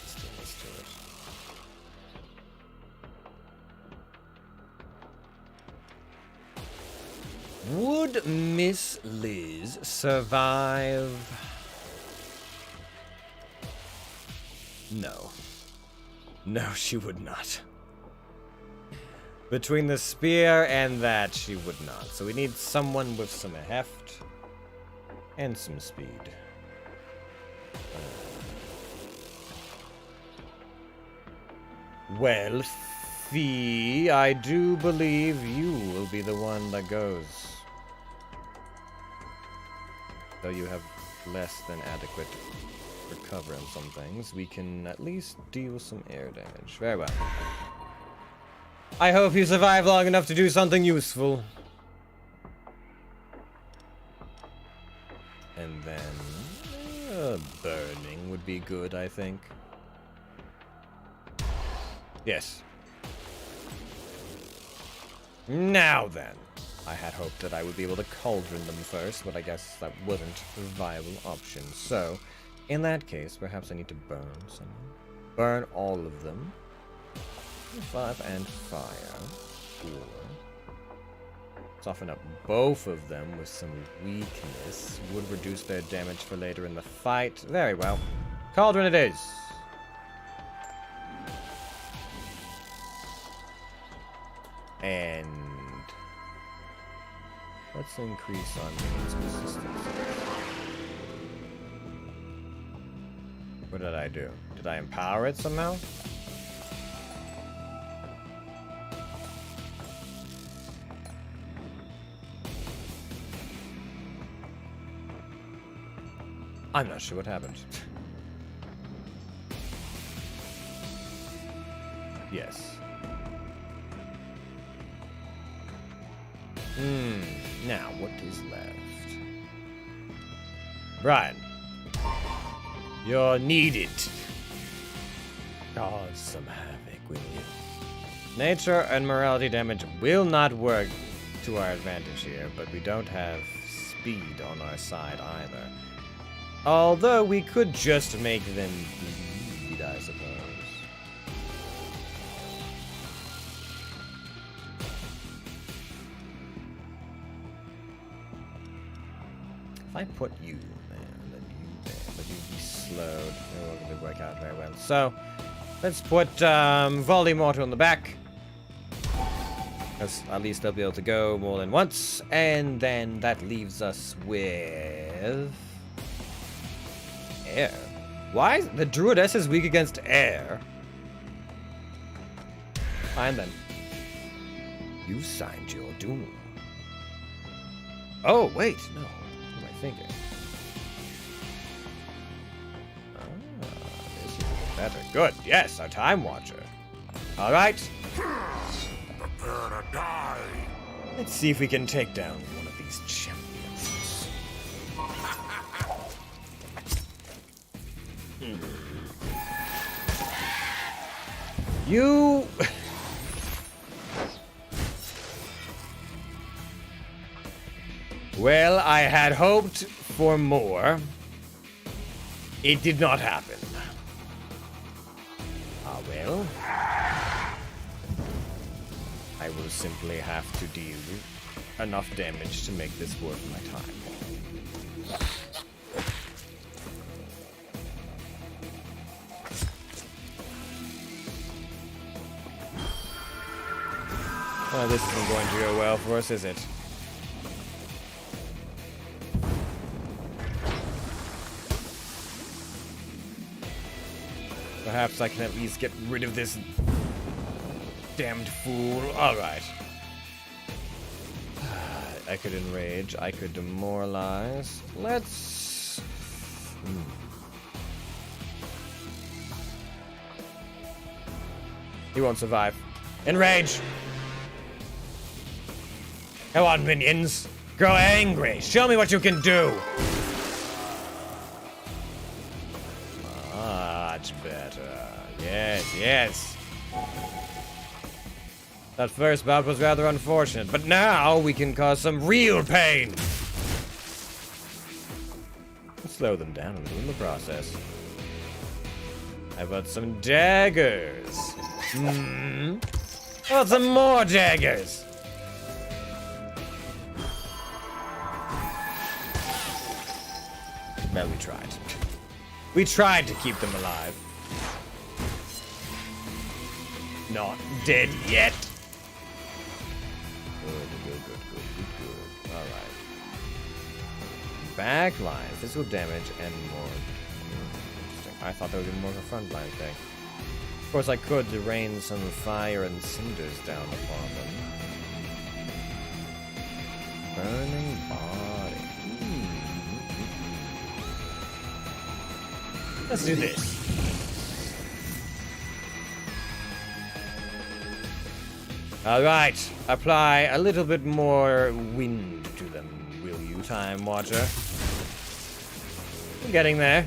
stimulus to it. Would Miss Liz survive? No. No, she would not. Between the spear and that, she would not. So we need someone with some heft and some speed. Well, Fee, I do believe you will be the one that goes. Though you have less than adequate recovery on some things, we can at least deal some air damage. Very well. I hope you survive long enough to do something useful. And then burning would be good, I think. Yes. Now then. I had hoped that I would be able to cauldron them first, but I guess that wasn't a viable option. So, in that case, perhaps I need to burn some. Burn all of them. 5 and fire. Or soften up both of them with some weakness. Would reduce their damage for later in the fight. Very well. Cauldron it is. And let's increase our minions' resistance. What did I do? Did I empower it somehow? I'm not sure what happened. Yes. Now, what is left? Brian. You're needed. Cause some havoc with you. Nature and morality damage will not work to our advantage here, but we don't have speed on our side either. Although we could just make them bleed, I suppose. If I put you there, and then you there, but you'd be slowed, it won't really work out very well. So, let's put Voldemort on the back. Because at least they'll be able to go more than once. And then that leaves us with air. Why? The Druidess is weak against air. Fine then. You signed your doom. Oh, wait, no. What am I thinking? Ah, this is better. Good. Yes, our Time Watcher. All right. Prepare to die. Let's see if we can take down one of these champions. You... Well, I had hoped for more. It did not happen. Ah, well. I will simply have to deal enough damage to make this worth my time. Well, this isn't going to go well for us, is it? Perhaps I can at least get rid of this damned fool. Alright. I could enrage. I could demoralize. Let's... He won't survive. Enrage! Come on, minions. Grow angry. Show me what you can do. Much better. Yes, yes. That first bout was rather unfortunate, but now we can cause some real pain. Slow them down a little in the process. How about some daggers? How about some more daggers? Well, we tried. We tried to keep them alive. Not dead yet. Good. Alright. Backline, physical damage, and more. Interesting. I thought that would be more of a frontline thing. Of course, I could rain some fire and cinders down upon them. Burning body. Let's do this. Alright, apply a little bit more wind to them, will you, Time Watcher? I'm getting there.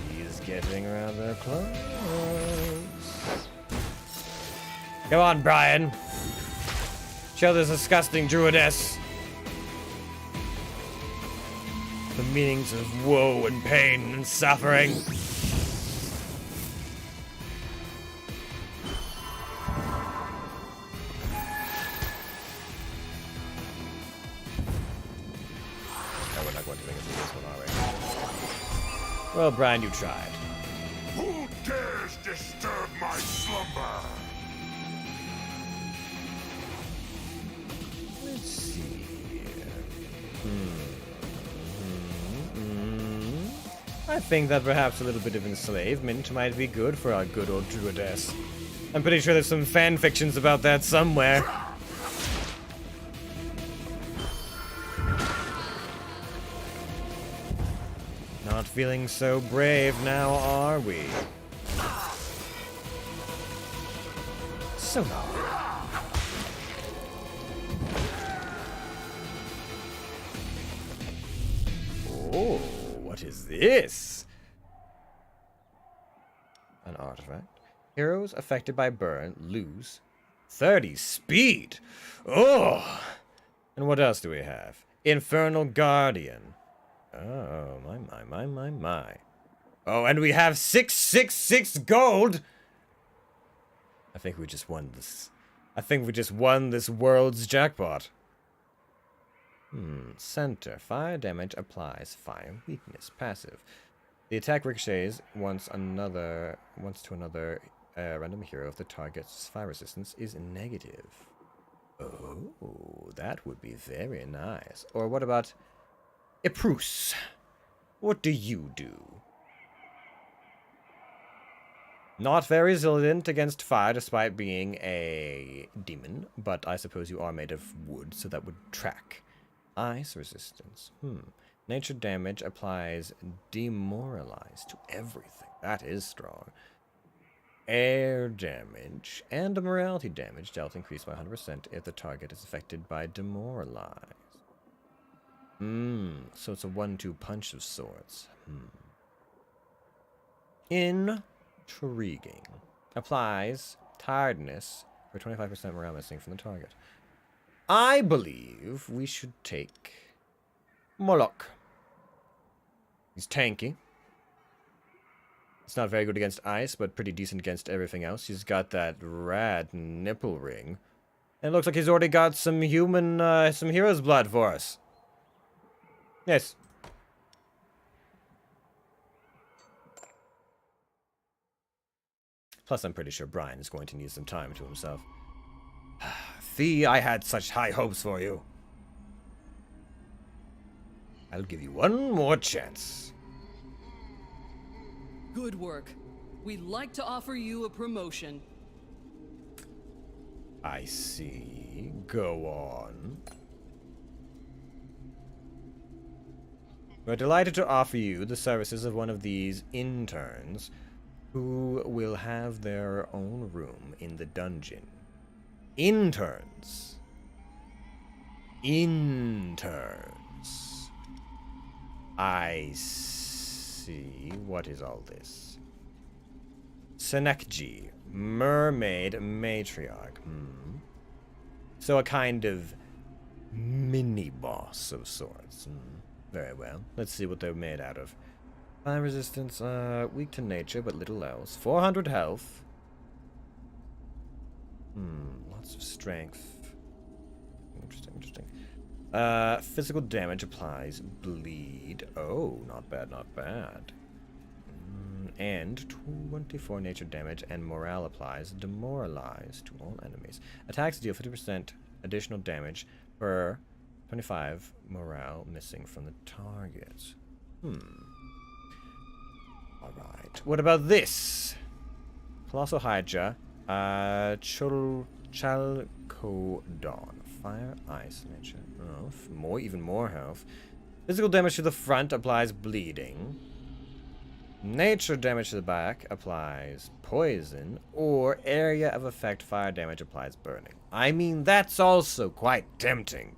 She's getting rather close. Come on, Brian. Show this disgusting druidess the meanings of woe and pain and suffering. Well, Brian, you tried. Who dares disturb my slumber? Let's see here. I think that perhaps a little bit of enslavement might be good for our good old druidess. I'm pretty sure there's some fan fictions about that somewhere. Not feeling so brave now, are we? So now. Oh, what is this? An artifact. Heroes affected by burn lose 30 speed. Oh! And what else do we have? Infernal Guardian. Oh, my. Oh, and we have 666 gold! I think we just won this. I think we just won this world's jackpot. Center. Fire damage applies fire weakness. Passive. The attack ricochets once to another random hero if the target's fire resistance is negative. Oh, that would be very nice. Or what about Eprus? What do you do? Not very resilient against fire despite being a demon, but I suppose you are made of wood, so that would track. Ice resistance. Nature damage applies demoralize to everything. That is strong. Air damage and morality damage dealt increased by 100% if the target is affected by demoralize. So it's a 1-2 punch of sorts. Intriguing. Applies tiredness for 25% morale missing from the target. I believe we should take Moloch. He's tanky. It's not very good against ice, but pretty decent against everything else. He's got that rad nipple ring. And it looks like he's already got some some hero's blood for us. Yes. Plus, I'm pretty sure Brian is going to need some time to himself. Fee, I had such high hopes for you. I'll give you one more chance. Good work. We'd like to offer you a promotion. I see. Go on. We're delighted to offer you the services of one of these interns who will have their own room in the dungeon. Interns. I see. What is all this? Senekji, mermaid matriarch. So a kind of mini-boss of sorts. Very well. Let's see what they're made out of. Fire resistance, weak to nature, but little else. 400 health. Lots of strength. Interesting. Physical damage applies bleed. Oh, not bad. and 24 nature damage, and morale applies demoralize to all enemies. Attacks deal 50% additional damage per 25 morale missing from the target. Alright. What about this? Colossal Hydra. Chalcodon. Fire, ice, nature. Oh, even more health. Physical damage to the front applies bleeding. Nature damage to the back applies poison. Or area of effect fire damage applies burning. I mean, that's also quite tempting.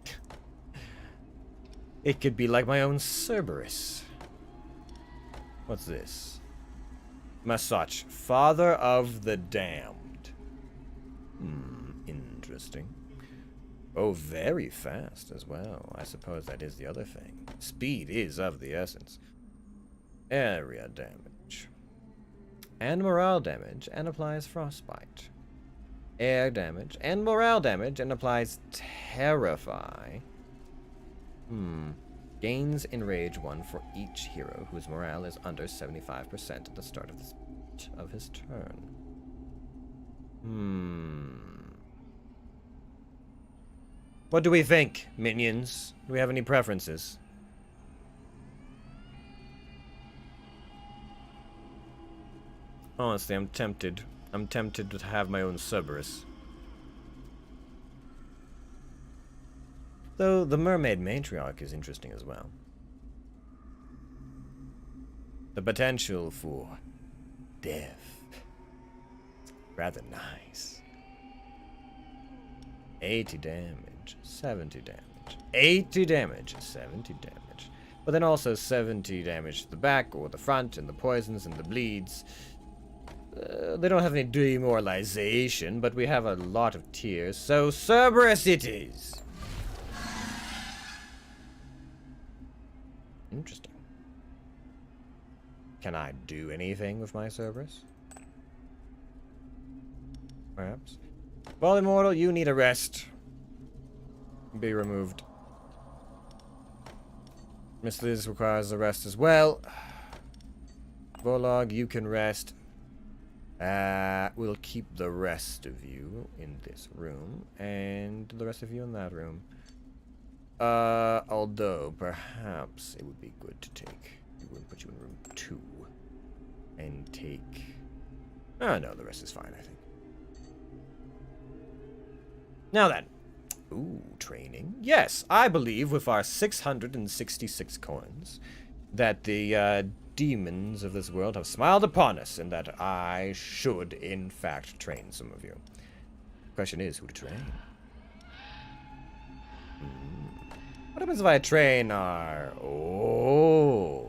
It could be like my own Cerberus. What's this? Massage. Father of the Damned. Interesting. Oh, very fast as well. I suppose that is the other thing. Speed is of the essence. Area damage. And morale damage, and applies frostbite. Air damage, and morale damage, and applies terrify. Gains enrage 1 for each hero whose morale is under 75% at the start of his turn. What do we think, minions? Do we have any preferences? Honestly, I'm tempted. I'm tempted to have my own Cerberus. Though the mermaid matriarch is interesting as well. The potential for death. Rather nice. 80 damage, 70 damage, 80 damage, 70 damage. But then also 70 damage to the back or the front, and the poisons and the bleeds. They don't have any demoralization, but we have a lot of tears, so Cerberus it is! Interesting. Can I do anything with my Cerberus? Perhaps. Well, Immortal, you need a rest. Be removed. Miss Liz requires a rest as well. Volog, you can rest. We'll keep the rest of you in this room, and the rest of you in that room. Although, perhaps it would be good to take... We would put you in room 2. And take... Oh, no, the rest is fine, I think. Now then. Ooh, training. Yes, I believe with our 666 coins that the demons of this world have smiled upon us, and that I should, in fact, train some of you. The question is, who to train? What happens if I train our... Oh,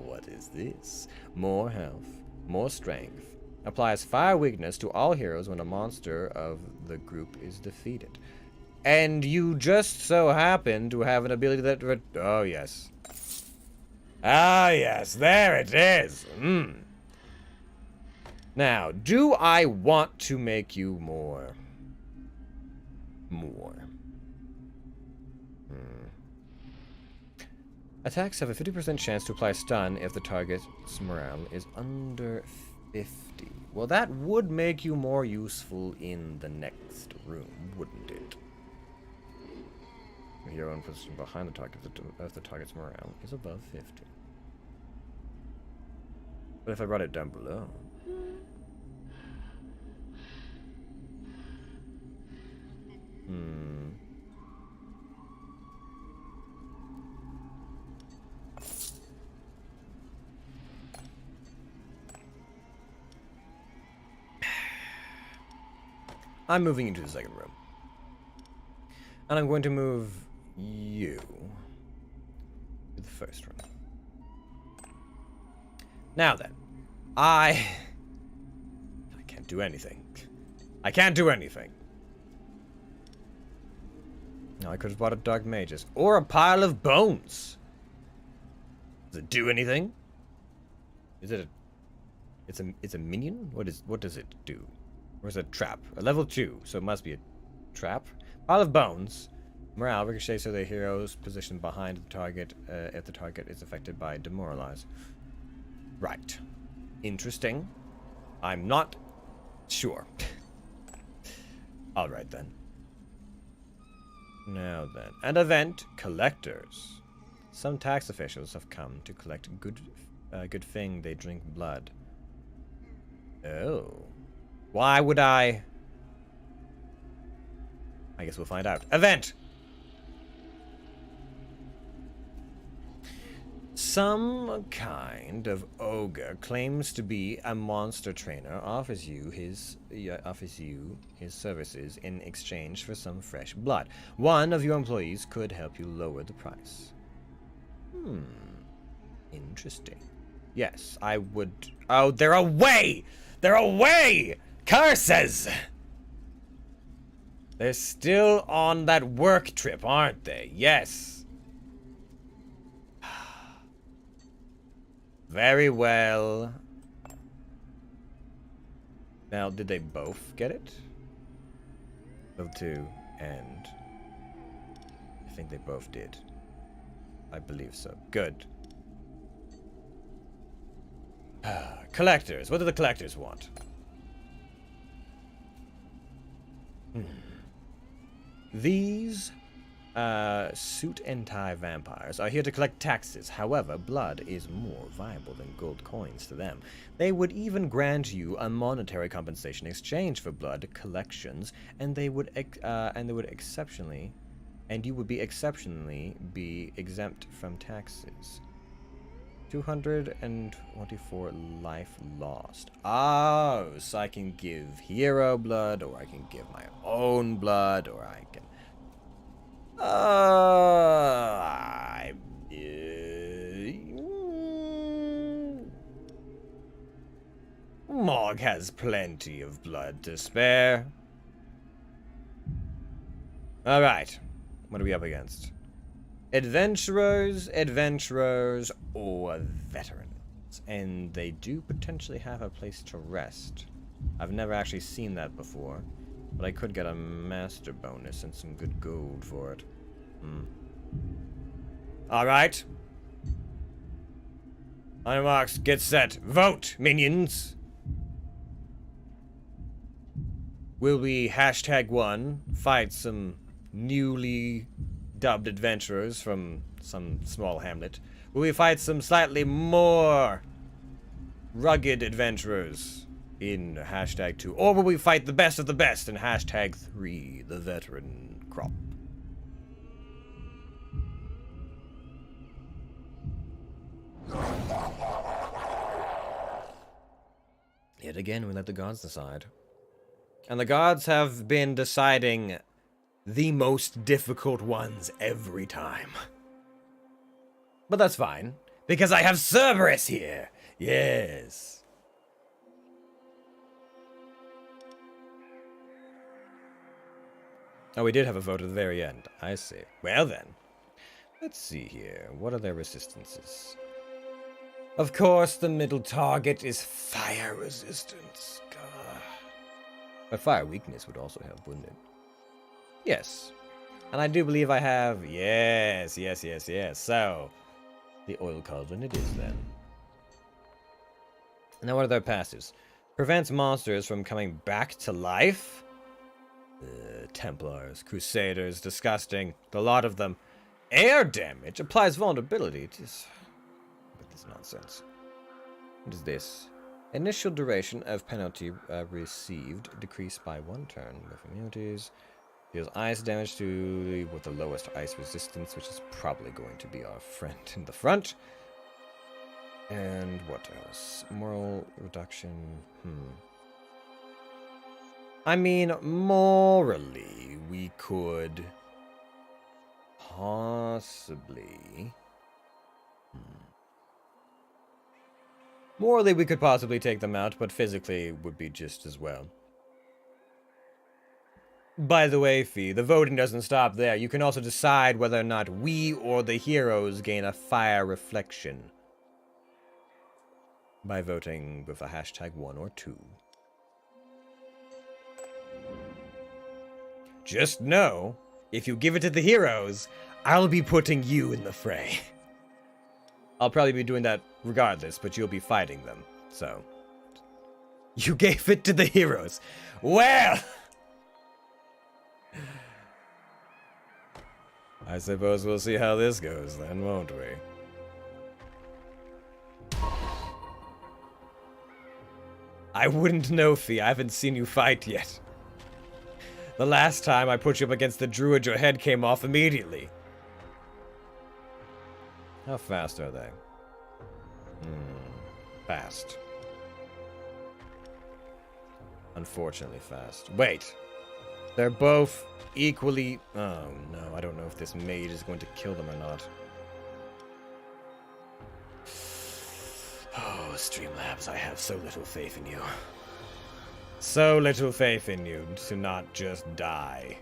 what is this? More health, more strength. Applies fire weakness to all heroes when a monster of the group is defeated. And you just so happen to have an ability that... Oh, yes. Ah, yes, there it is. Now, do I want to make you more? Attacks have a 50% chance to apply stun if the target's morale is under 50. Well, that would make you more useful in the next room, wouldn't it? Hero in position behind the target if the target's morale is above 50. But if I brought it down below... I'm moving into the second room. And I'm going to move you to the first room. Now then, I can't do anything. I can't do anything. No, I could have bought a Dark Magus. Or a pile of bones. Does it do anything? Is it a... It's a minion? What does it do? Or is it a trap? A level 2, so it must be a trap. Pile of bones. Morale ricochets so the hero's position behind the target if the target is affected by demoralize. Right. Interesting. I'm not sure. Alright then. Now then. An event, collectors. Some tax officials have come to collect good thing they drink blood. Oh. Why would I guess we'll find out. Event! Some kind of ogre claims to be a monster trainer, offers you his services in exchange for some fresh blood. One of your employees could help you lower the price. Interesting. Yes, I would. Oh, they're away! They're away! Curses! They're still on that work trip, aren't they? Yes. Very well. Now, did they both get it? Level 2, and I think they both did. I believe so. Good. Collectors. What do the collectors want? These suit and tie vampires are here to collect taxes. However, blood is more viable than gold coins to them. They would even grant you a monetary compensation in exchange for blood collections, and you would exceptionally be exempt from taxes. 224 life lost. Oh, so I can give hero blood, or I can give my own blood, or I can... Morg has plenty of blood to spare. Alright. What are we up against? Adventurers, or veterans. And they do potentially have a place to rest. I've never actually seen that before, but I could get a master bonus and some good gold for it. Alright. On your marks, get set. Vote, minions! Will we #1 fight some newly dubbed adventurers from some small hamlet? Will we fight some slightly more rugged adventurers in #2? Or will we fight the best of the best in #3, the veteran crop? Yet again, we let the gods decide. And the gods have been deciding the most difficult ones every time. But that's fine, because I have Cerberus here! Yes! Oh, we did have a vote at the very end. I see. Well then. Let's see here. What are their resistances? Of course, the middle target is fire resistance. God. But fire weakness would also help, wouldn't it? Yes. And I do believe I have... Yes. So, the oil cauldron it is then. Now what are their passives? Prevents monsters from coming back to life? Templars, Crusaders, disgusting. The lot of them. Air damage applies vulnerability. What is this nonsense? What is this? Initial duration of penalty received decreased by 1 turn with immunities. Deals ice damage to with the lowest ice resistance, which is probably going to be our friend in the front. And what else? Moral reduction. I mean, morally, we could possibly... Morally, we could possibly take them out, but physically would be just as well. By the way, Fee, the voting doesn't stop there. You can also decide whether or not we or the heroes gain a fire reflection by voting with a #1 or 2. Just know, if you give it to the heroes, I'll be putting you in the fray. I'll probably be doing that regardless, but you'll be fighting them. So, you gave it to the heroes. Well, I suppose we'll see how this goes then, won't we? I wouldn't know, Fee. I haven't seen you fight yet. The last time I put you up against the druid, your head came off immediately. How fast are they? Fast. Unfortunately fast. Wait. They're both equally... Oh, no. I don't know if this mage is going to kill them or not. Oh, Streamlabs, I have so little faith in you. So little faith in you to not just die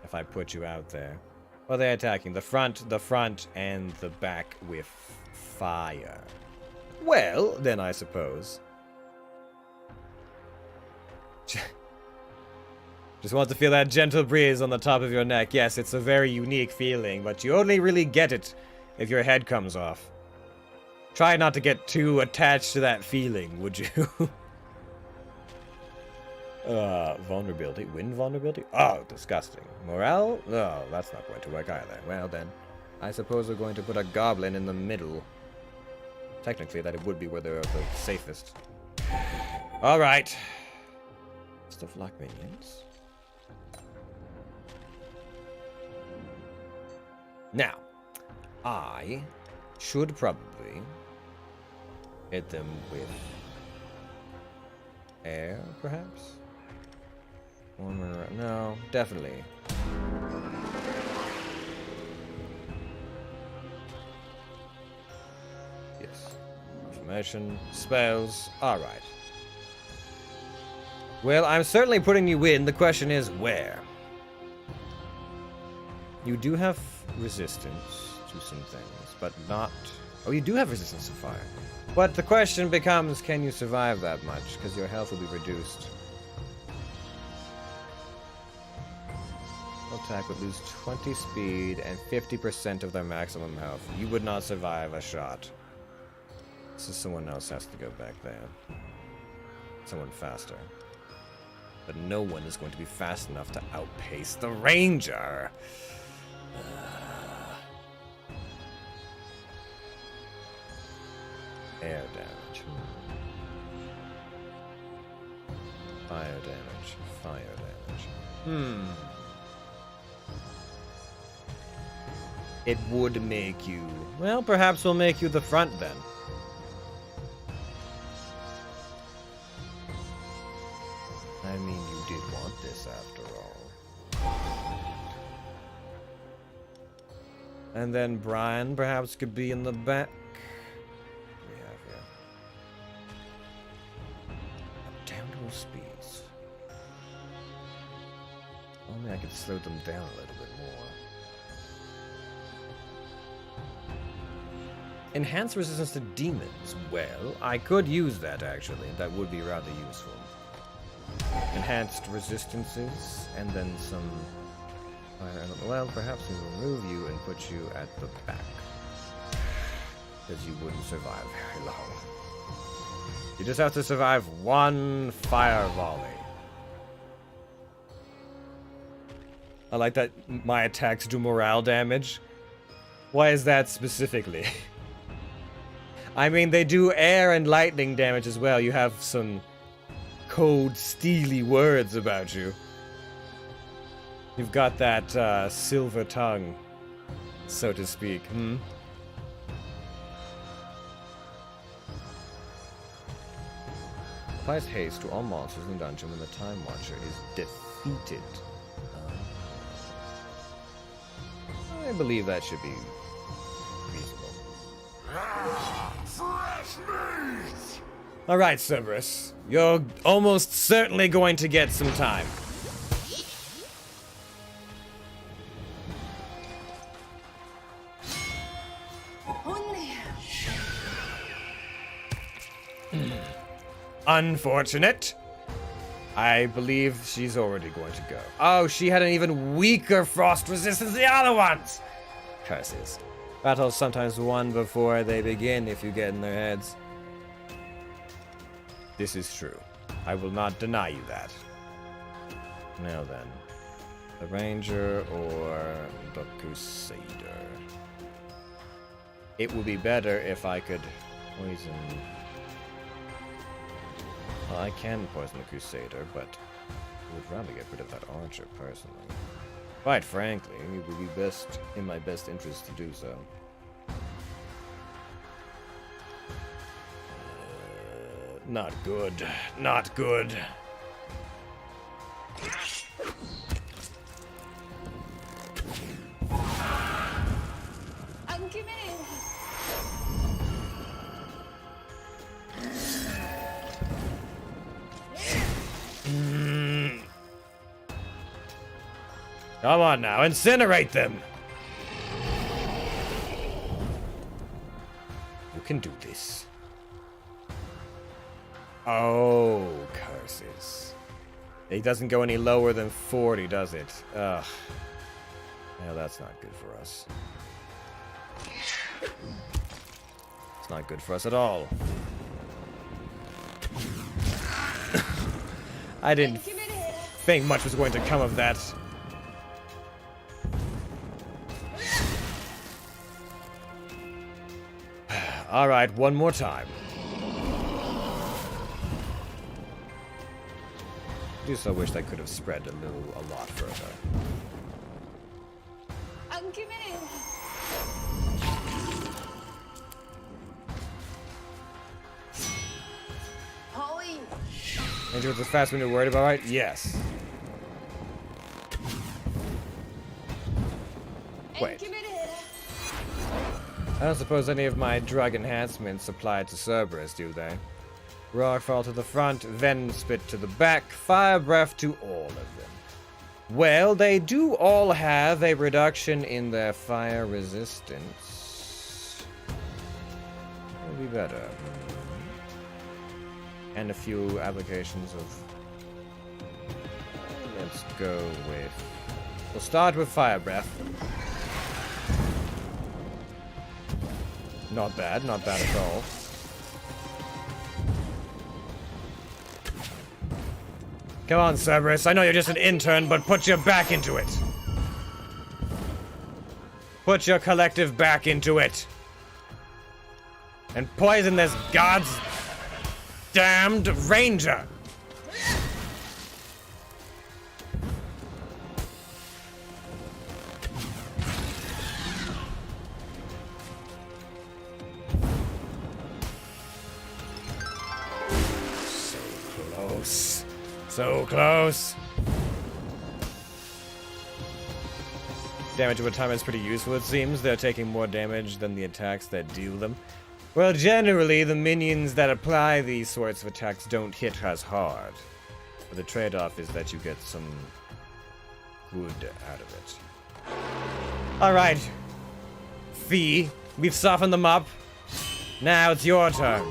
if I put you out there. What are they attacking? The front, and the back with fire. Well, then I suppose. Just want to feel that gentle breeze on the top of your neck. Yes, it's a very unique feeling, but you only really get it if your head comes off. Try not to get too attached to that feeling, would you? Vulnerability. Wind vulnerability? Oh, disgusting. Morale? No, that's not going to work either. Well then, I suppose we're going to put a goblin in the middle. Technically, that it would be where they're the safest. Alright. Stuff like minions. Now, I should probably hit them with air, perhaps? No, definitely. Yes. Information, spells, alright. Well, I'm certainly putting you in. The question is where? You do have resistance to some things, but not... Oh, you do have resistance to fire. But the question becomes, can you survive that much? Because your health will be reduced. Attack would lose 20 speed and 50% of their maximum health. You would not survive a shot. So someone else has to go back there. Someone faster. But no one is going to be fast enough to outpace the ranger. Air damage. Fire damage. Fire damage. It would make you... Well, perhaps we'll make you the front then. I mean, you did want this after all. And then Brian perhaps could be in the back. We have here. Down to speeds. Only I could slow them down a little bit more. Enhanced resistance to demons. Well, I could use that actually. That would be rather useful. Enhanced resistances, and then some fire element. Well, perhaps we will remove you and put you at the back. Because you wouldn't survive very long. You just have to survive one fire volley. I like that my attacks do morale damage. Why is that specifically? I mean, they do air and lightning damage as well. You have some cold, steely words about you. You've got that silver tongue, so to speak. Applies haste to all monsters in the dungeon when the Time Watcher is defeated. I believe that should be reasonable. Fresh meat! Alright, Cerberus. You're almost certainly going to get some time. Unfortunate. I believe she's already going to go. Oh, she had an even weaker frost resistance than the other ones! Curses. Battles sometimes won before they begin if you get in their heads. This is true. I will not deny you that. Now then, the Ranger or the Crusader? It would be better if I could poison... Well, I can poison the Crusader, but I would rather get rid of that Archer, personally. Quite frankly, it would be in my best interest to do so. Not good. Not good. I'm committed. Come on now, incinerate them! You can do this. Oh, curses. It doesn't go any lower than 40, does it? Ugh. Well, that's not good for us. It's not good for us at all. I didn't think much was going to come of that. Alright, one more time. I do so wish that could have spread a lot further. I'm committed. Holly. Angel with the fast one you're worried about, right? Yes. Wait. I don't suppose any of my drug enhancements apply to Cerberus, do they? Rockfall to the front, Venom Spit to the back, Fire Breath to all of them. Well, they do all have a reduction in their fire resistance. It'll be better. And a few applications of... Let's go with... We'll start with Fire Breath. Not bad at all. Come on, Cerberus, I know you're just an intern, but put your back into it. Put your collective back into it. And poison this god's damned ranger. So close. Damage over time is pretty useful, it seems. They're taking more damage than the attacks that deal them. Well, generally, the minions that apply these sorts of attacks don't hit as hard. But the trade-off is that you get some good out of it. Alright. Fee, we've softened them up. Now it's your turn.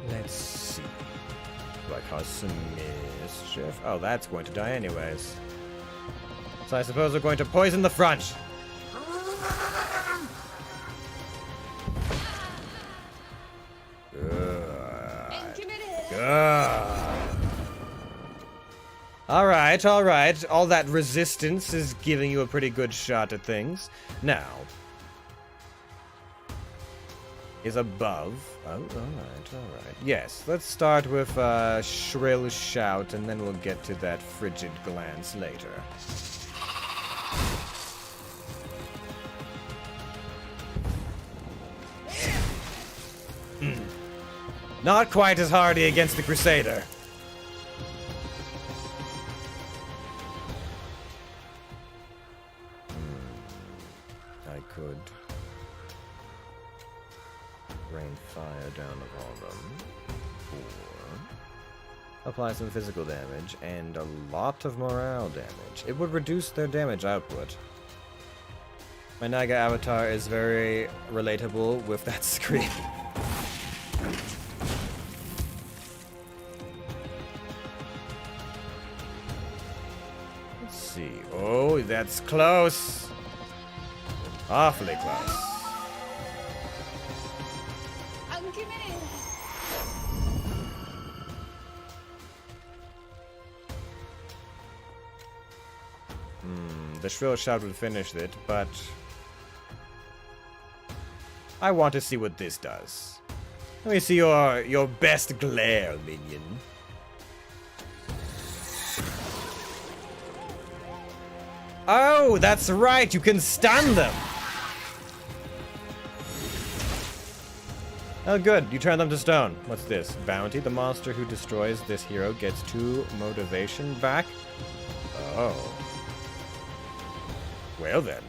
Let's see. Do I cause some mischief? Oh, that's going to die anyways. So I suppose we're going to poison the front. Good. Alright, alright. All that resistance is giving you a pretty good shot at things. Now, is above. Oh, alright. Yes, let's start with Shrill Shout, and then we'll get to that Frigid Glance later. Not quite as hardy against the Crusader. I could rain fire down upon them, or apply some physical damage and a lot of morale damage. It would reduce their damage output. My Naga avatar is very relatable with that scream. Let's see. Oh, that's close. Awfully close. The shrill shout would finish it, but I want to see what this does. Let me see your best glare, minion. Oh, that's right, you can stun them! Oh good, you turn them to stone. What's this? Bounty. The monster who destroys this hero gets 2 motivation back. Oh. Well then.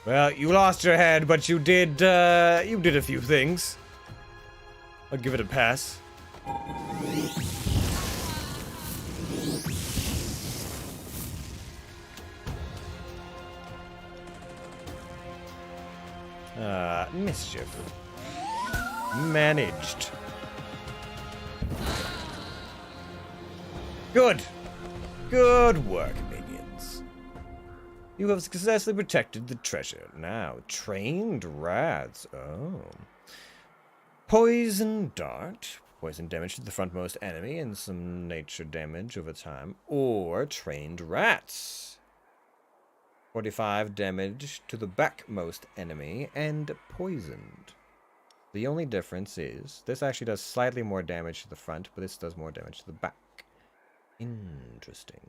Well, you lost your head, but you did a few things. I'll give it a pass. Mischief. Managed. Good. Good work, minions. You have successfully protected the treasure. Now, trained rats. Oh. Poison dart. Poison damage to the frontmost enemy and some nature damage over time. Or trained rats. 45 damage to the backmost enemy and poisoned. The only difference is this actually does slightly more damage to the front, but this does more damage to the back. Interesting.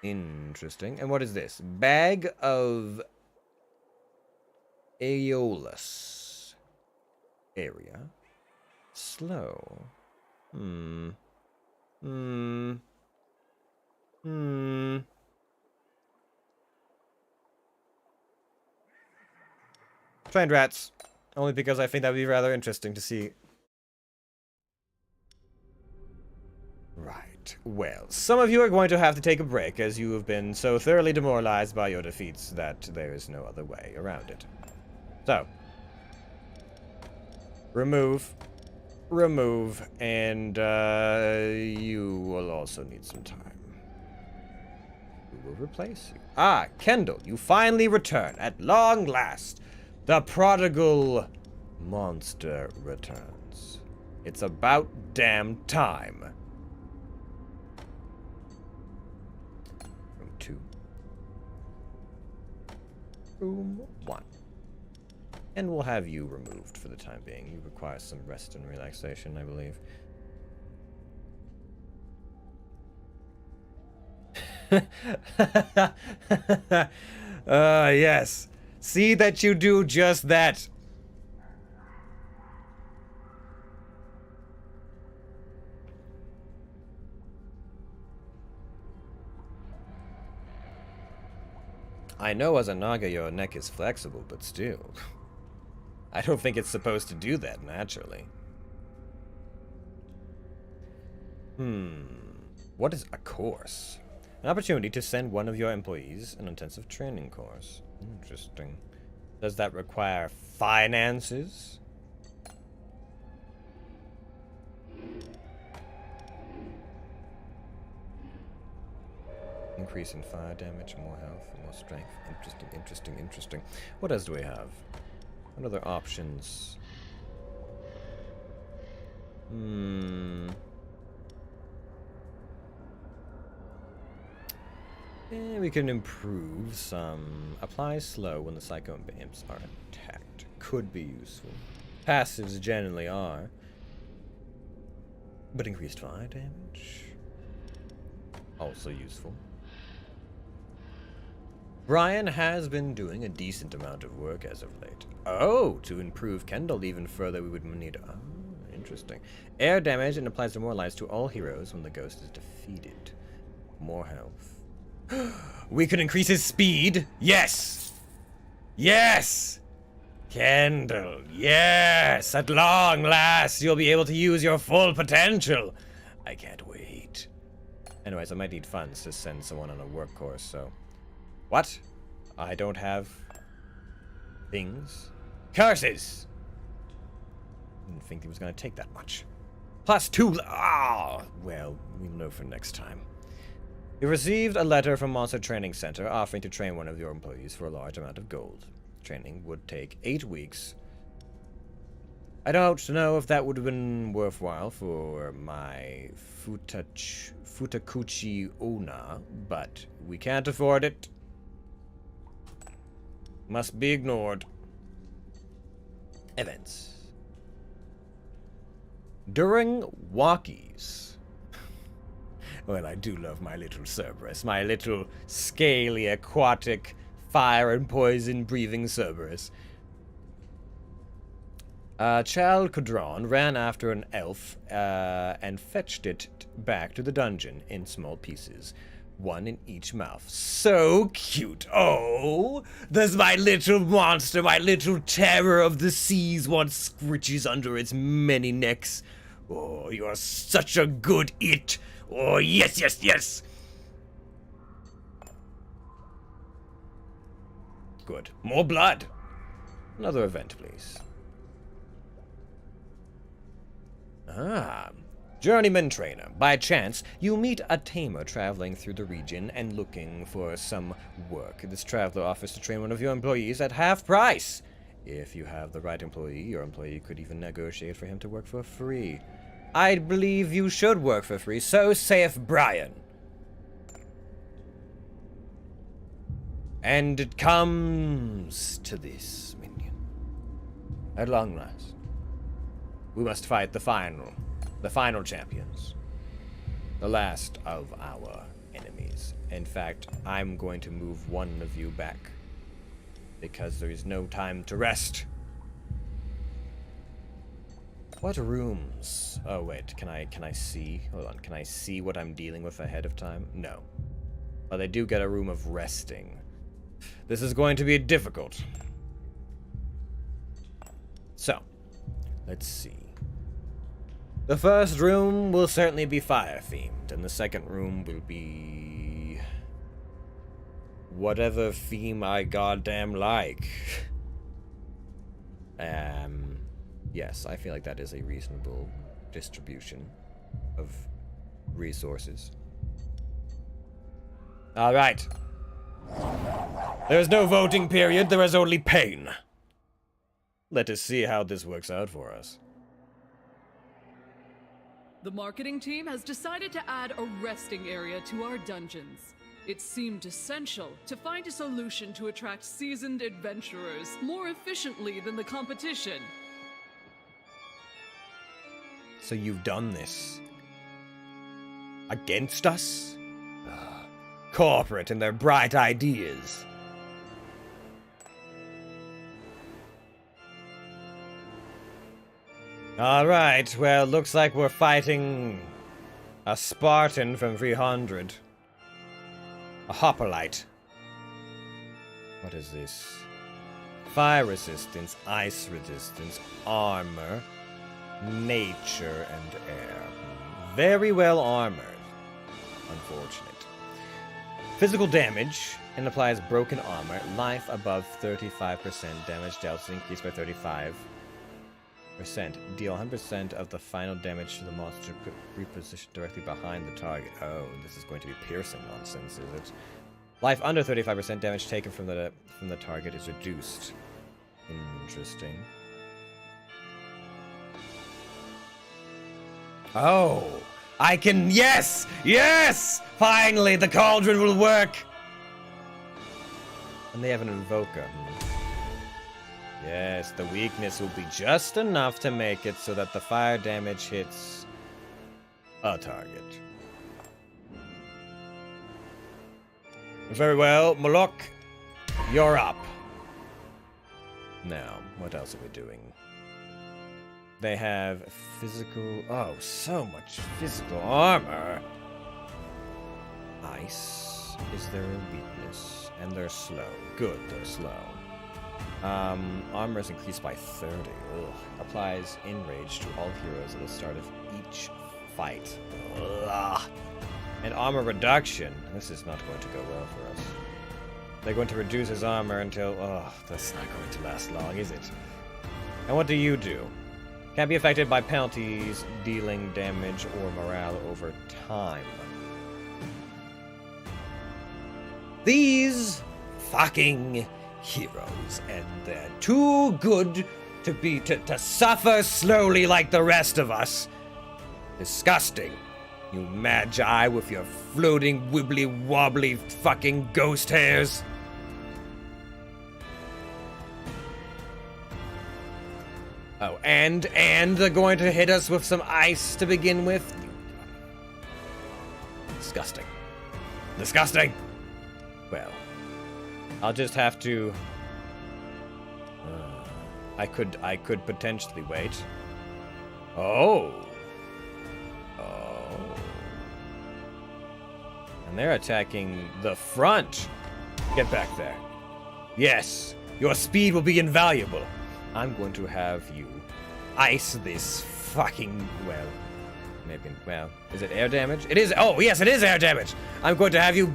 Interesting. And what is this? Bag of Aeolus. Area. Slow. Trained rats. Only because I think that would be rather interesting to see. Right. Well, some of you are going to have to take a break as you have been so thoroughly demoralized by your defeats that there is no other way around it. So. Remove. Remove. And, you will also need some time. Who will replace you? Ah, Kendall, you finally return at long last. The prodigal monster returns. It's about damn time. Room 2. Room 1. And we'll have you removed for the time being. You require some rest and relaxation, I believe. Yes. See that you do just that. I know as a Naga your neck is flexible, but still. I don't think it's supposed to do that naturally. What is a course? An opportunity to send one of your employees an intensive training course. Interesting. Does that require finances? Increase in fire damage, more health, more strength. Interesting, interesting, interesting. What else do we have? What other options? We can improve some. Apply slow when the psycho imps are attacked. Could be useful. Passives generally are. But increased fire damage. Also useful. Brian has been doing a decent amount of work as of late. Oh, to improve Kendall even further, we would need. Oh, interesting. Air damage and applies demoralize to all heroes when the ghost is defeated. More health. We could increase his speed. Yes! Yes! Kendall, yes! At long last, you'll be able to use your full potential. I can't wait. Anyways, I might need funds to send someone on a work course, so... What? I don't have... things? Curses! Didn't think he was gonna take that much. +2... Ah! Well, we'll know for next time. You received a letter from Monster Training Center offering to train one of your employees for a large amount of gold. Training would take 8 weeks. I don't know if that would have been worthwhile for my Futakuchi Ona, but we can't afford it. Must be ignored. Events. During walkies. Well, I do love my little Cerberus, my little scaly, aquatic, fire and poison breathing Cerberus. Chal Kadron ran after an elf and fetched it back to the dungeon in small pieces, one in each mouth. So cute! Oh, there's my little monster, my little terror of the seas, one scritches under its many necks. Oh, you are such a good it! Oh, yes, yes, yes! Good. More blood! Another event, please. Ah, journeyman trainer. By chance, you meet a tamer traveling through the region and looking for some work. This traveler offers to train one of your employees at half price. If you have the right employee, your employee could even negotiate for him to work for free. I believe you should work for free, so saith Brian. And it comes to this, minion. At long last. We must fight the final champions. The last of our enemies. In fact, I'm going to move one of you back. Because there is no time to rest. What rooms? Oh wait, can I see? Hold on, can I see what I'm dealing with ahead of time? No. But they do get a room of resting. This is going to be difficult. So, let's see. The first room will certainly be fire-themed, and the second room will be... whatever theme I goddamn like. Yes, I feel like that is a reasonable distribution of resources. Alright. There is no voting period, there is only pain. Let us see how this works out for us. The marketing team has decided to add a resting area to our dungeons. It seemed essential to find a solution to attract seasoned adventurers more efficiently than the competition. So you've done this against us? Corporate and their bright ideas. Alright, well, looks like we're fighting a Spartan from 300. A hoplite. What is this? Fire resistance, ice resistance, armor, nature, and air. Very well armored. Unfortunate. Physical damage and applies broken armor. Life above 35%. Damage dealt is increased by 35%. Deal 100% of the final damage to the monster repositioned directly behind the target. Oh, this is going to be piercing nonsense, is it? Life under 35%. Damage taken from the target is reduced. Interesting. Oh, I can, yes! Yes! Finally, the cauldron will work! And they have an invoker. Yes, the weakness will be just enough to make it so that the fire damage hits a target. Very well, Malok, you're up. Now, what else are we doing? They have physical... Oh, so much physical armor. Ice is their weakness, and they're slow. Good, they're slow. Armor is increased by 30. Ugh. Applies enrage to all heroes at the start of each fight. Ugh. And armor reduction. This is not going to go well for us. They're going to reduce his armor until... Oh, that's not going to last long, is it? And what do you do? Can be affected by penalties, dealing damage, or morale over time. These fucking heroes, and they're too good to suffer slowly like the rest of us. Disgusting. You magi with your floating, wibbly wobbly fucking ghost hairs. Oh, and they're going to hit us with some ice to begin with? Disgusting. Disgusting! Well, I'll just have to... I could potentially wait. Oh! And they're attacking the front. Get back there. Yes, your speed will be invaluable. I'm going to have you ice this fucking, well, maybe, well, is it air damage? It is, oh yes, it is air damage. I'm going to have you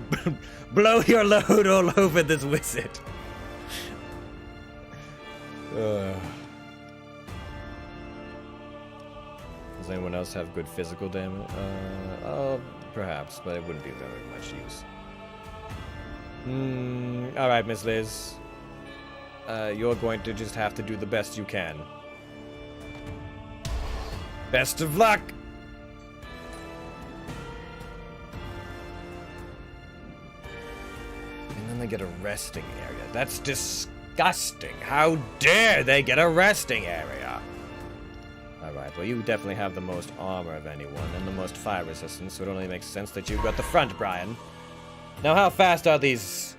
blow your load all over this wizard. Does anyone else have good physical damage? Oh, perhaps, but it wouldn't be very much use. Alright, Miss Liz. You're going to just have to do the best you can. Best of luck! And then they get a resting area. That's disgusting. How dare they get a resting area? Alright, well you definitely have the most armor of anyone and the most fire resistance, so it only makes sense that you've got the front, Brian. Now how fast are these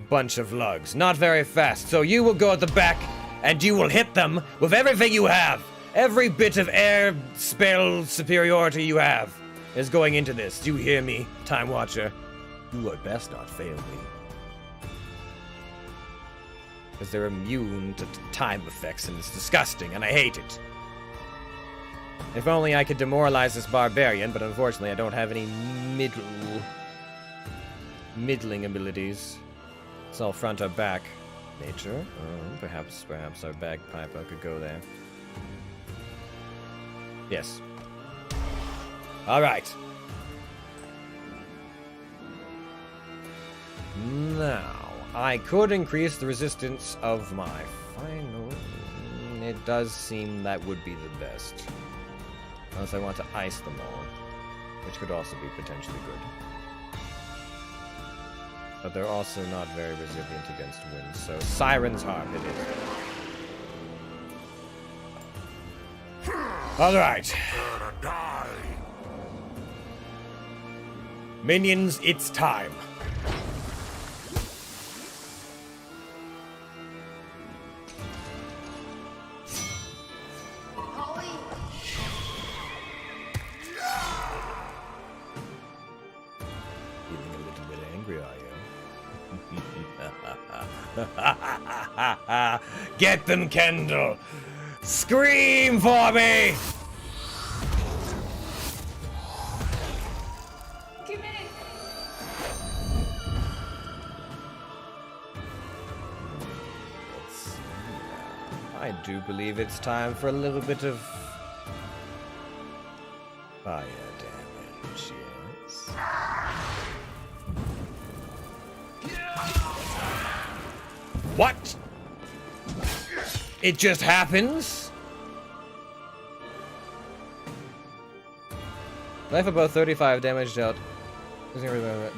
bunch of lugs? Not very fast, so you will go at the back and you will hit them with everything you have. Every bit of air spell superiority you have is going into this. Do you hear me, Time Watcher? You had best not fail me. Because they're immune to time effects and it's disgusting and I hate it. If only I could demoralize this barbarian, but unfortunately I don't have any middling abilities. It's all front or back. Nature? Oh, perhaps our bagpiper could go there. Yes. Alright. Now, I could increase the resistance of my final... It does seem that would be the best. Unless I want to ice them all, which could also be potentially good. But they're also not very resilient against wind, so Siren's Harp it is. Alright. Minions, it's time. Holly, Feeling a little bit angry, are you? Get them, Kendall! Scream for me! give it. I do believe it's time for a little bit of fire damage, yes. What? It just happens? Life above 35 damage dealt.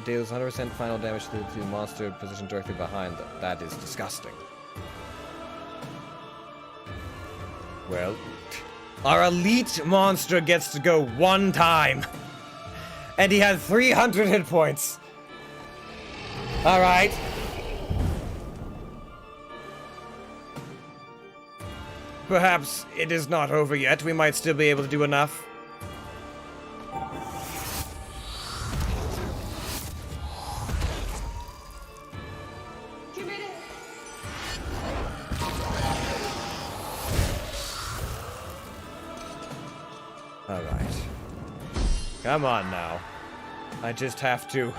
Deals 100% final damage to the monster positioned directly behind them. That is disgusting. Well, our elite monster gets to go one time. And he had 300 hit points. Alright. Perhaps it is not over yet. We might still be able to do enough. Give it. Alright. Come on now. I just have to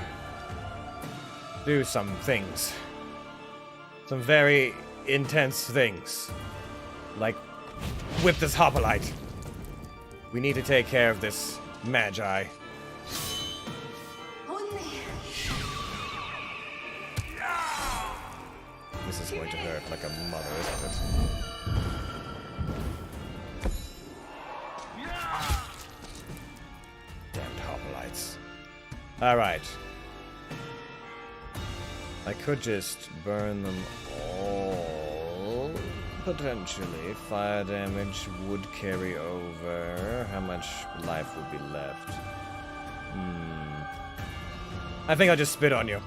do some things. Some very intense things. Like, whip this hoplite. We need to take care of this magi. Only. This is going to hurt like a mother, isn't it? Alright. I could just burn them all. Potentially. Fire damage would carry over. How much life would be left? I think I'll just spit on you.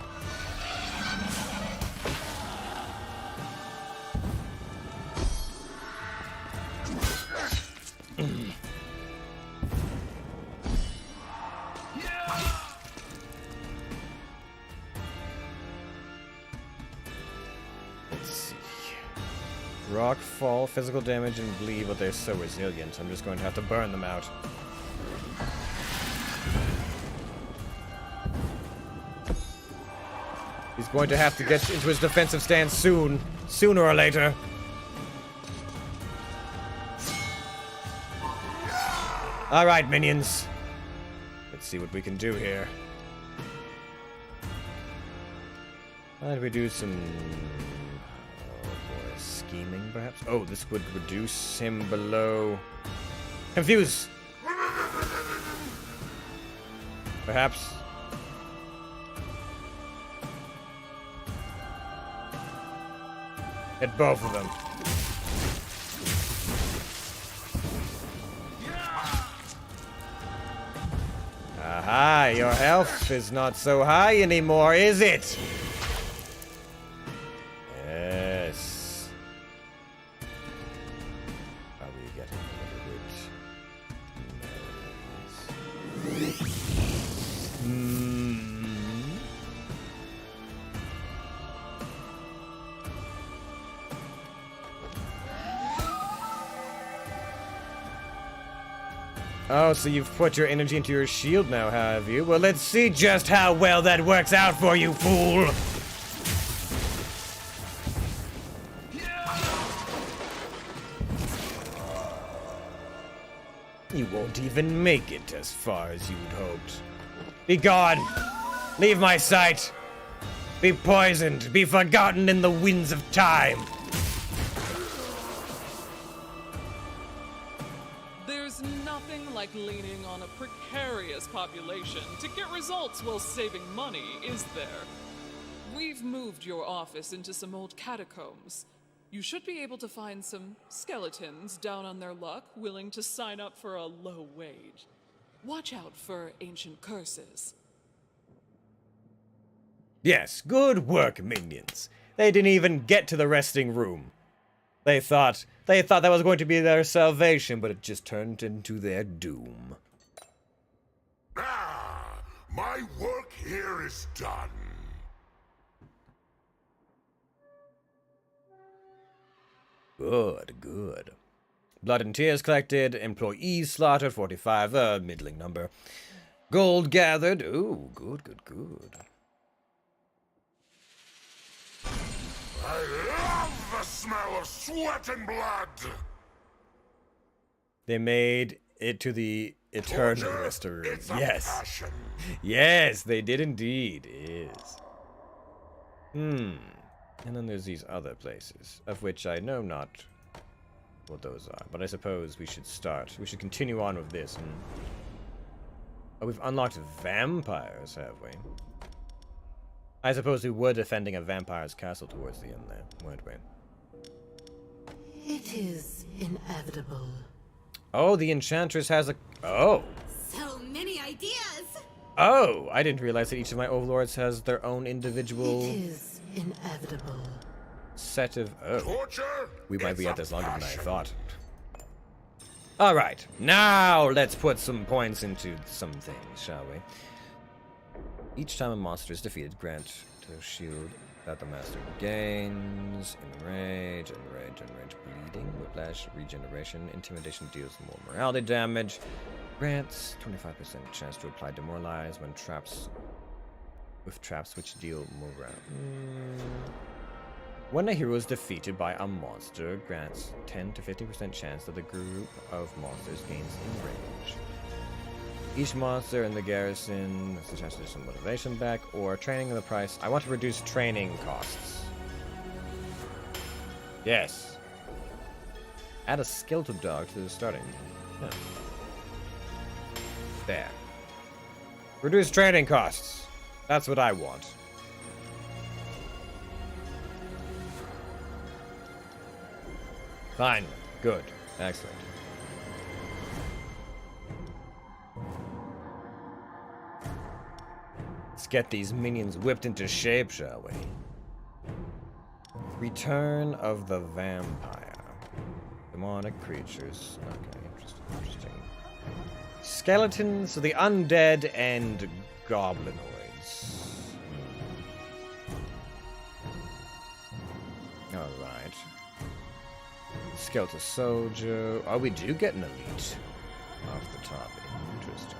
Let's see. Rock fall, physical damage, and bleed, but they're so resilient. I'm just going to have to burn them out. He's going to have to get into his defensive stance soon. Sooner or later. Alright, minions. Let's see what we can do here. Why don't we do some... oh boy, scheming perhaps? Oh, this would reduce him below... Confuse! Perhaps... hit both of them. Aha, your health is not so high anymore, is it? Yes. Are we getting a little bit nice? Oh, so you've put your energy into your shield now, have you? Well, let's see just how well that works out for you, fool! You won't even make it as far as you'd hoped. Be gone! Leave my sight! Be poisoned! Be forgotten in the winds of time! There's nothing like leaning on a precarious population to get results while saving money, is there? We've moved your office into some old catacombs. You should be able to find some skeletons down on their luck, willing to sign up for a low wage. Watch out for ancient curses. Yes, good work, minions. They didn't even get to the resting room. They thought that was going to be their salvation, but it just turned into their doom. Ah, my work here is done. Good, good. Blood and tears collected, employees slaughtered, 45, a middling number. Gold gathered, ooh, good, good, good. I love the smell of sweat and blood. They made it to the eternal Torture, resting room. it's a Yes. passion. Yes, they did indeed. Yes. And then there's these other places, of which I know not what those are. But I suppose we should start. We should continue on with this. Oh, we've unlocked vampires, have we? I suppose we were defending a vampire's castle towards the end there, weren't we? It is inevitable. Oh, the enchantress has a... oh! So many ideas! Oh! I didn't realize that each of my overlords has their own individual... It is inevitable. set of... oh. Torture, We might be it's at this a longer than I passion. thought. Alright, now let's put some points into some things, shall we? Each time a monster is defeated, grant to shield that the master gains. Enrage, bleeding, whiplash, regeneration, intimidation deals more morality damage. Grants 25% chance to apply demoralize when traps which deal morale. When a hero is defeated by a monster, grants 10 to 50% chance that the group of monsters gains enrage. Each monster in the garrison has the chance to do some motivation back or training in the price. I want to reduce training costs. Yes. Add a skeleton dog to the starting. Huh. There. Reduce training costs. That's what I want. Fine. Good. Excellent. Let's get these minions whipped into shape, shall we? Return of the Vampire. Demonic creatures. Okay, interesting. Skeletons, the undead, and goblinoids. Alright. Skeletal soldier. Oh, we do get an elite off the top. Interesting.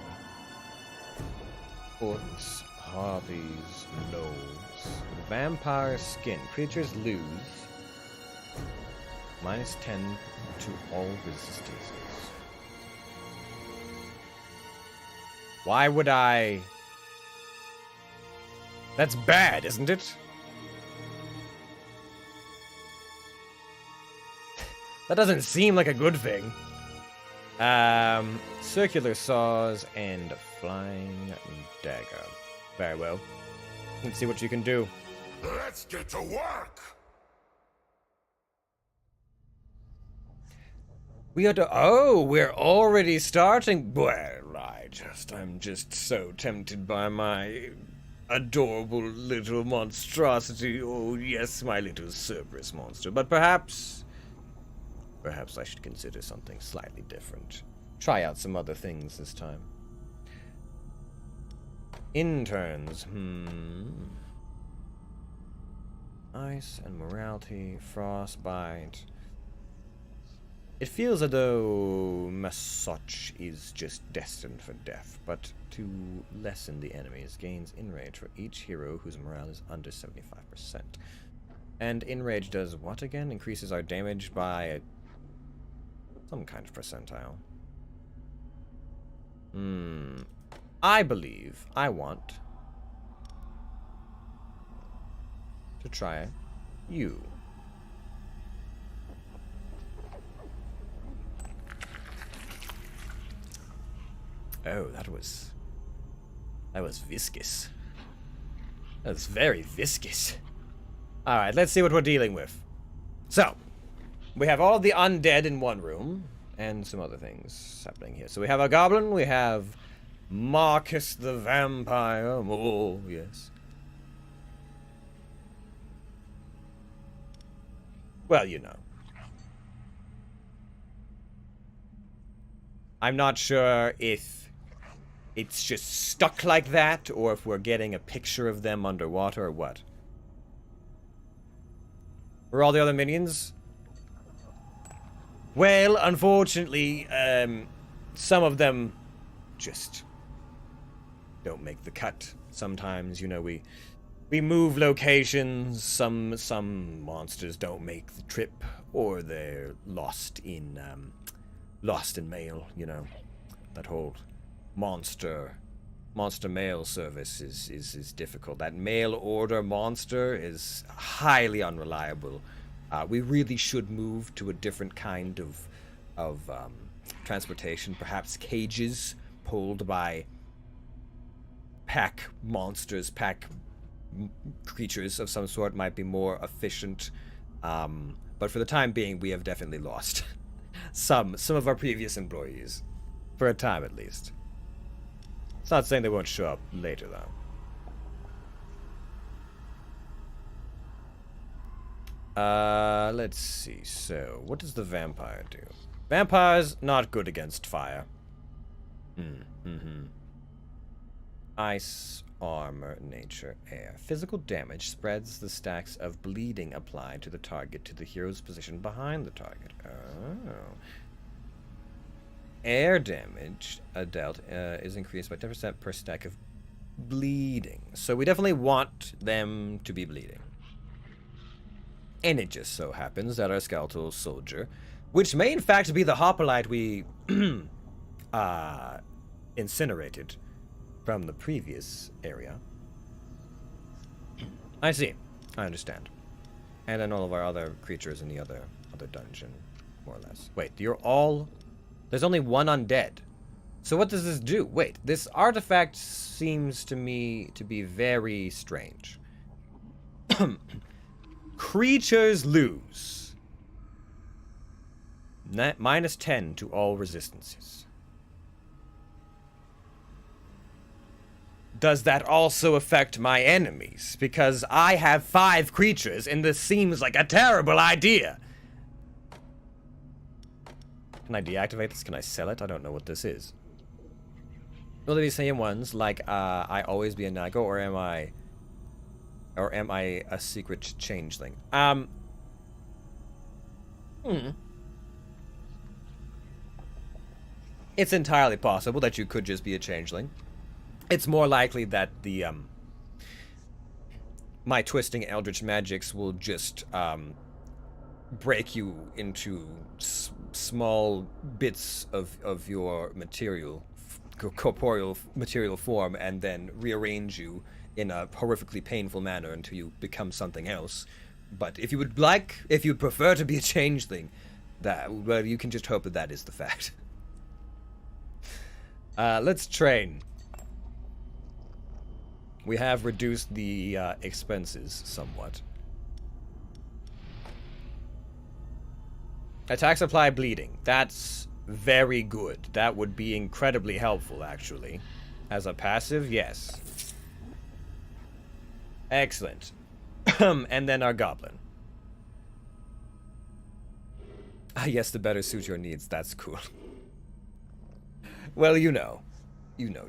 Orcs, harpies, gnolls. Vampire skin. Creatures lose -10 to all resistances. Why would I? That's bad, isn't it? That doesn't seem like a good thing. Circular saws and flying dagger. Very well. Let's see what you can do. Let's get to work! We're already starting. Well, I'm just so tempted by my adorable little monstrosity. Oh, yes, my little Cerberus monster. But perhaps I should consider something slightly different. Try out some other things this time. Interns, Ice and morality, frostbite. It feels as though Masoch is just destined for death, but to lessen the enemies gains Enrage for each hero whose morale is under 75%. And Enrage does what again? Increases our damage by some kind of percentile. I believe I want to try you. Oh, that was viscous. That was very viscous. Alright, let's see what we're dealing with. So, we have all the undead in one room, and some other things happening here. So we have a goblin, we have Marcus the Vampire. Oh, yes. Well, you know. I'm not sure if it's just stuck like that, or if we're getting a picture of them underwater, or what. Where are all the other minions? Well, unfortunately, some of them just don't make the cut. Sometimes, you know, we move locations. Some monsters don't make the trip, or they're lost in mail. You know, that whole monster mail service is difficult. That mail order monster is highly unreliable. We really should move to a different kind of transportation. Perhaps cages pulled by pack monsters, pack creatures of some sort might be more efficient. But for the time being, we have definitely lost some of our previous employees. For a time, at least. It's not saying they won't show up later, though. Let's see. So, what does the vampire do? Vampires, not good against fire. Ice, armor, nature, air. Physical damage spreads the stacks of bleeding applied to the target to the hero's position behind the target. Oh. Air damage dealt is increased by 10% per stack of bleeding. So we definitely want them to be bleeding. And it just so happens that our skeletal soldier, which may in fact be the hoplite we incinerated from the previous area. I see. I understand. And then all of our other creatures in the other dungeon, more or less. Wait, you're all... There's only one undead. So what does this do? Wait, this artifact seems to me to be very strange. Creatures lose. -10 to all resistances. Does that also affect my enemies? Because I have 5 creatures and this seems like a terrible idea. Can I deactivate this? Can I sell it? I don't know what this is. Will there be same ones like I always be a Nago, or am I a secret changeling? It's entirely possible that you could just be a changeling. It's more likely that the my twisting eldritch magics will just break you into small bits of your corporeal material form, and then rearrange you in a horrifically painful manner until you become something else. But if you prefer to be a changeling, well, you can just hope that that is the fact. Let's train. We have reduced the expenses somewhat. Attack supply bleeding. That's very good. That would be incredibly helpful, actually. As a passive, yes. Excellent. And then our goblin. Ah, yes, the better suit your needs. That's cool. Well, you know. You know.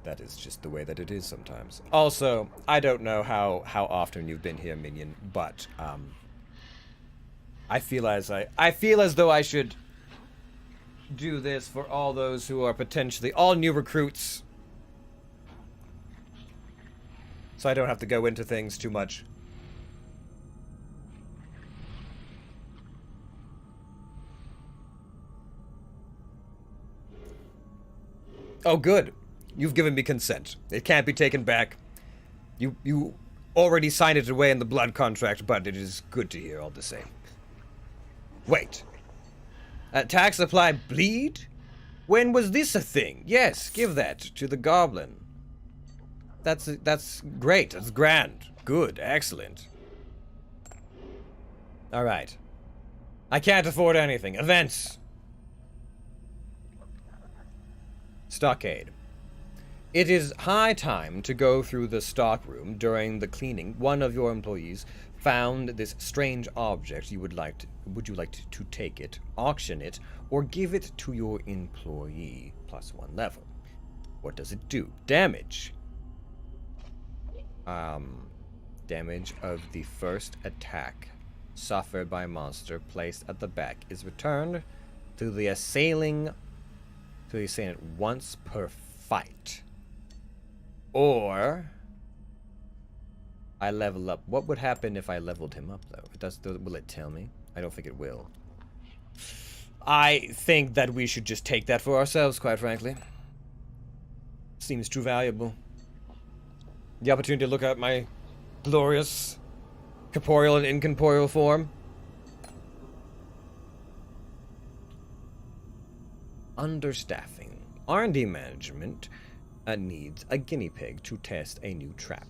That is just the way that it is sometimes. Also, I don't know how often you've been here, Minion, but I feel as though I should do this for all those who are potentially all new recruits, so I don't have to go into things too much. Oh, good. You've given me consent. It can't be taken back. You already signed it away in the blood contract, but it is good to hear all the same. Wait. Attack supply bleed? When was this a thing? Yes, give that to the goblin. That's great. That's grand. Good. Excellent. All right. I can't afford anything. Events. Stockade. It is high time to go through the stockroom. During the cleaning, one of your employees found this strange object. Would you like to take it, auction it, or give it to your employee? +1 level. What does it do? Damage. Damage of the first attack suffered by a monster placed at the back is returned to the assailant once per fight. Or I level up. What would happen if I leveled him up, though? Will it tell me? I don't think it will. I think that we should just take that for ourselves, quite frankly. Seems too valuable. The opportunity to look at my glorious corporeal and incorporeal form. Understaffing. R&D management needs a guinea pig to test a new trap.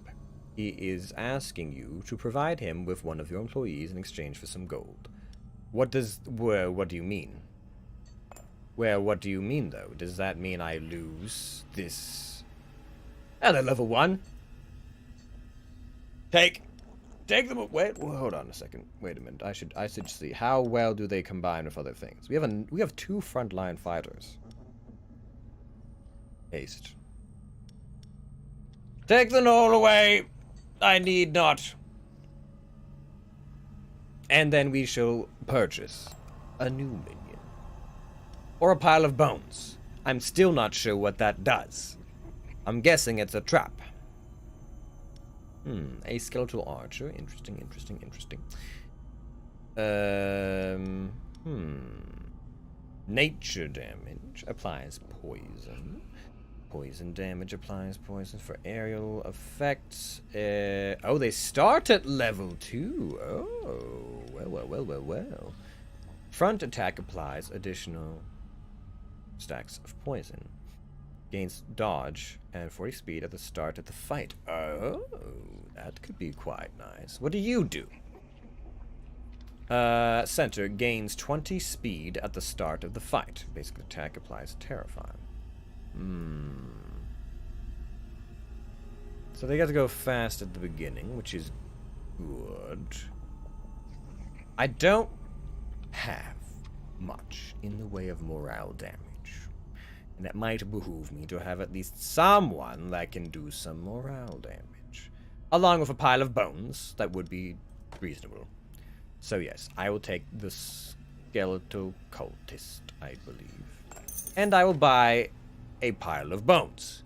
He is asking you to provide him with one of your employees in exchange for some gold. What do you mean? What do you mean, though? Does that mean I lose this? Oh, they're level 1. Take them. Wait, hold on a second. Wait a minute. I should see how well do they combine with other things. We have 2 frontline fighters. Haste. Take them all away. I need not. And then we shall purchase a new minion. Or a pile of bones. I'm still not sure what that does. I'm guessing it's a trap. A skeletal archer. Interesting. Nature damage applies poison. Poison damage applies poison for aerial effects. Oh, they start at level 2. Oh, well. Front attack applies additional stacks of poison. Gains dodge and 40 speed at the start of the fight. Oh, that could be quite nice. What do you do? Center gains 20 speed at the start of the fight. Basic attack applies Terrify. So they got to go fast at the beginning, which is good. I don't have much in the way of morale damage. And that might behoove me to have at least someone that can do some morale damage. Along with a pile of bones, that would be reasonable. So yes, I will take the skeletal cultist, I believe. And I will buy a pile of bones.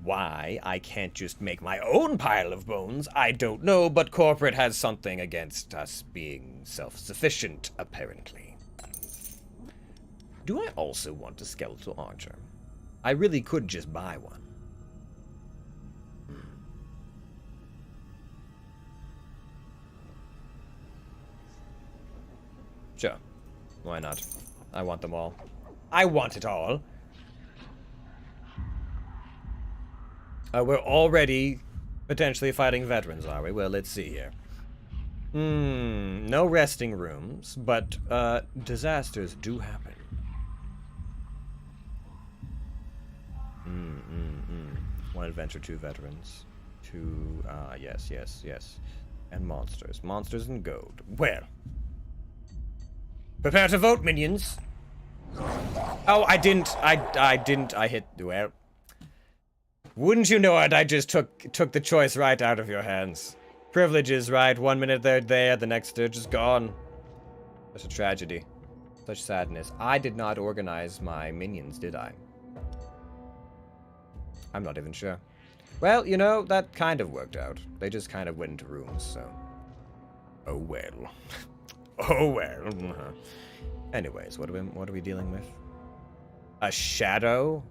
Why I can't just make my own pile of bones, I don't know, but corporate has something against us being self-sufficient, apparently. Do I also want a skeletal archer? I really could just buy one. Sure. Why not? I want them all. I want it all. We're already potentially fighting veterans, are we? Well, let's see here. No resting rooms, but disasters do happen. One adventure, 2 veterans. 2, yes. And monsters. Monsters and gold. Well. Prepare to vote, minions! Oh, I hit, well. Wouldn't you know it, I just took the choice right out of your hands. Privileges, right? 1 minute they're there, the next they're just gone. Such a tragedy. Such sadness. I did not organize my minions, did I? I'm not even sure. Well, you know, that kind of worked out. They just kind of went into rooms, so... Oh well. Oh well. Anyways, what are we dealing with? A shadow?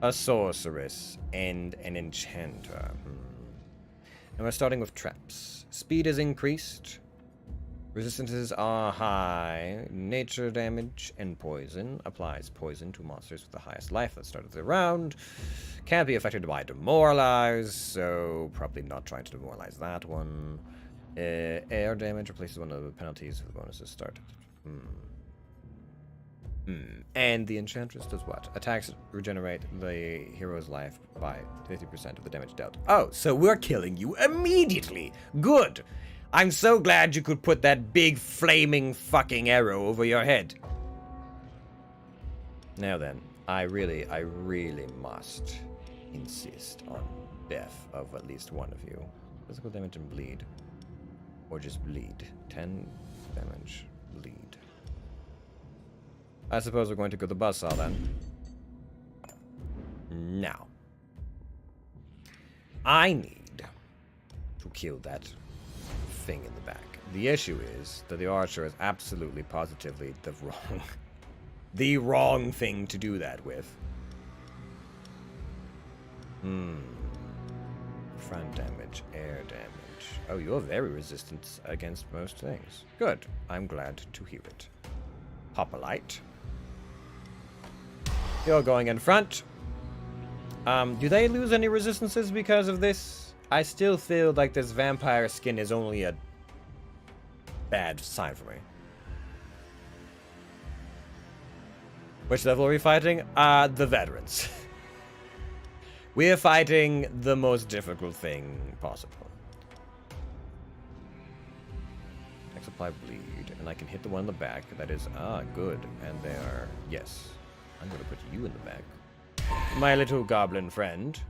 A sorceress, and an enchanter. And we're starting with traps. Speed is increased. Resistances are high. Nature damage and poison. Applies poison to monsters with the highest life at the start of the round. Can't be affected by demoralize, so probably not trying to demoralize that one. Air damage replaces one of the penalties with bonuses started. And the Enchantress does what? Attacks regenerate the hero's life by 50% of the damage dealt. Oh, so we're killing you immediately. Good. I'm so glad you could put that big flaming fucking arrow over your head. Now then, I really must insist on death of at least one of you. Physical damage and bleed. Or just bleed. 10 damage, bleed. I suppose we're going to go the buzzsaw then. Now. I need to kill that thing in the back. The issue is that the archer is absolutely positively the wrong thing to do that with. Front damage, air damage. Oh, you're very resistant against most things. Good. I'm glad to hear it. Pop a light. You're going in front. Do they lose any resistances because of this? I still feel like this vampire skin is only a bad sign for me. Which level are we fighting? The veterans. We are fighting the most difficult thing possible. Next, apply bleed, and I can hit the one in the back. That is, good. And they are, yes. I'm gonna put you in the back. My little goblin friend.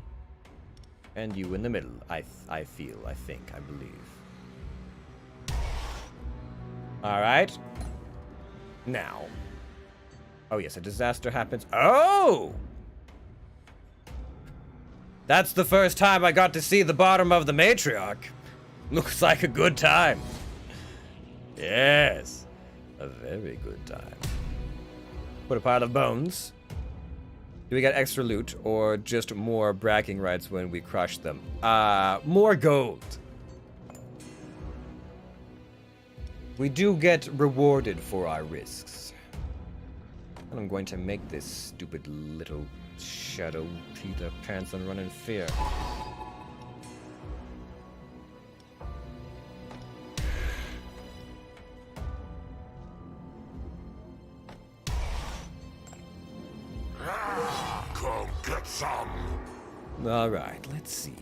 And you in the middle, I think, I believe. Alright. Now. Oh yes, a disaster happens. Oh! That's the first time I got to see the bottom of the matriarch. Looks like a good time. Yes. A very good time. Put a pile of bones. Do we get extra loot or just more bragging rights when we crush them? More gold. We do get rewarded for our risks. And I'm going to make this stupid little shadow Peter Pants and run in fear. Come get some. Alright, let's see.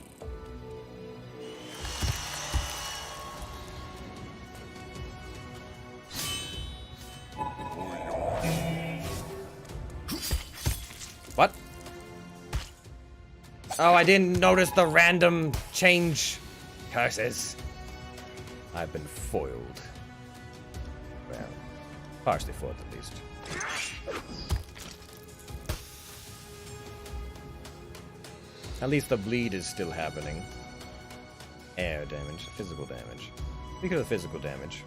What? Oh, I didn't notice the random change. Curses. I've been foiled. Well, partially foiled at least. At least the bleed is still happening. Air damage, physical damage. Speaking of physical damage.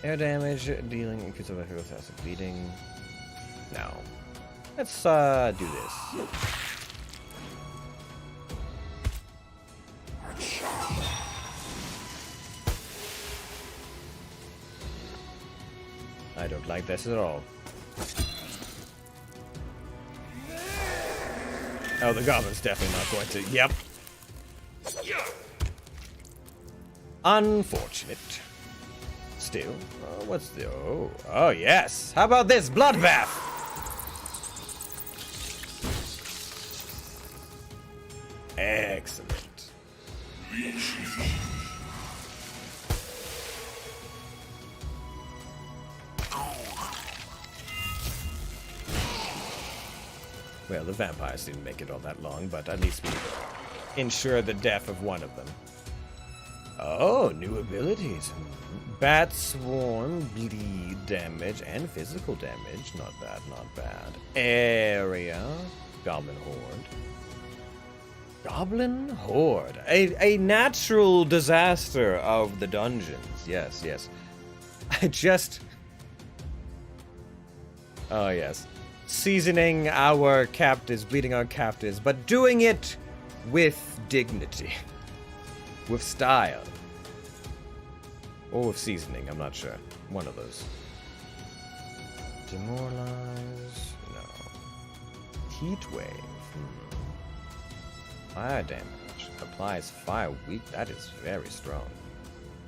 Air damage, dealing increase of excessive bleeding. No. Let's do this. I don't like this at all. Oh, the goblin's definitely not going to. Yep. Unfortunate. Still, what's the... Oh, yes. How about this? Bloodbath! Excellent. Well, the vampires didn't make it all that long, but at least we ensure the death of one of them. Oh, new abilities. Bat Swarm, bleed damage, and physical damage. Not bad, not bad. Area. Goblin Horde. Goblin Horde. A natural disaster of the dungeons. Yes, yes. I just... Oh, yes. Seasoning our captives, bleeding our captives, but doing it with dignity. With style. Or with seasoning, I'm not sure. One of those. Demoralize? No. Heat wave. Fire damage. Applies fire weak. That is very strong.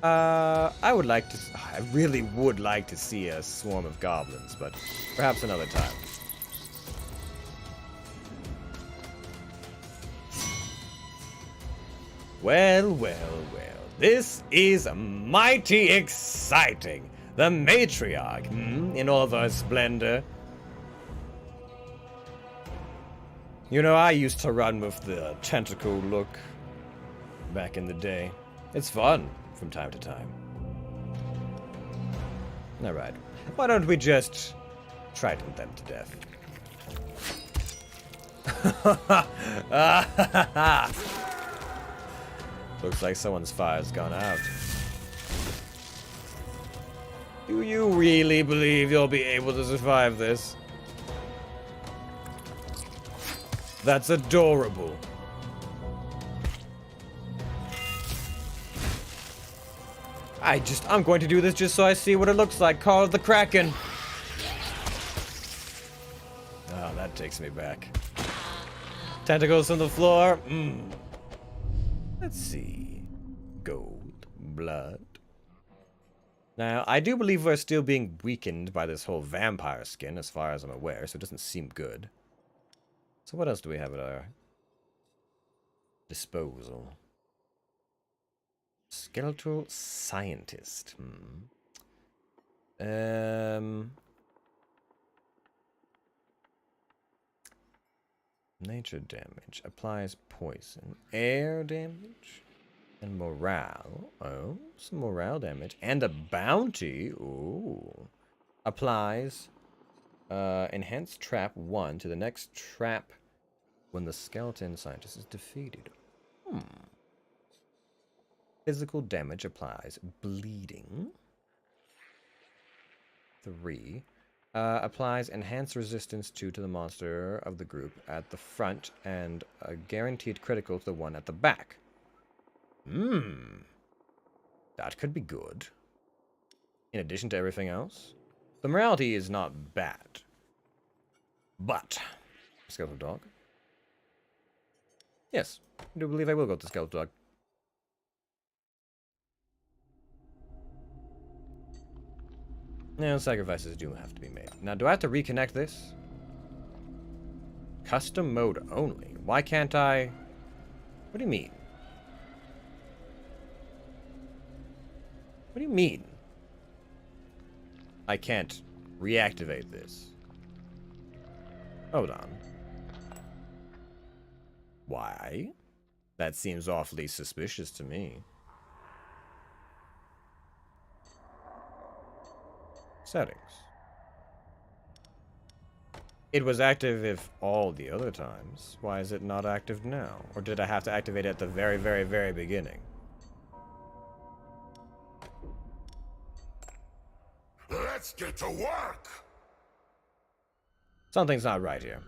I would like to... I really would like to see a swarm of goblins, but perhaps another time. Well, well, well. This is mighty exciting. The matriarch, in all of her splendor. You know, I used to run with the tentacle look back in the day. It's fun from time to time. Alright. Why don't we just trident them to death? Looks like someone's fire's gone out. Do you really believe you'll be able to survive this? That's adorable. I'm going to do this just so I see what it looks like. Call it the Kraken. Oh, that takes me back. Tentacles on the floor. Let's see. Gold. Blood. Now, I do believe we're still being weakened by this whole vampire skin, as far as I'm aware, so it doesn't seem good. So what else do we have at our disposal? Skeletal scientist. Nature damage. Applies poison. Air damage. And morale. Oh, some morale damage. And a bounty. Ooh. Applies enhanced trap 1 to the next trap when the skeleton scientist is defeated. Physical damage applies. Bleeding. 3. Applies enhanced resistance 2 to the monster of the group at the front and a guaranteed critical to the one at the back. That could be good. in addition to everything else. The morality is not bad. But, skeletal dog. Yes, I do believe I will go to skeletal dog. No, sacrifices do have to be made. Now, do I have to reconnect this? Custom mode only. Why can't I... What do you mean? What do you mean? I can't reactivate this. Hold on. Why? That seems awfully suspicious to me. Settings. It was active if all the other times. Why is it not active now? Or did I have to activate it at the very, very, very beginning? Let's get to work! Something's not right here.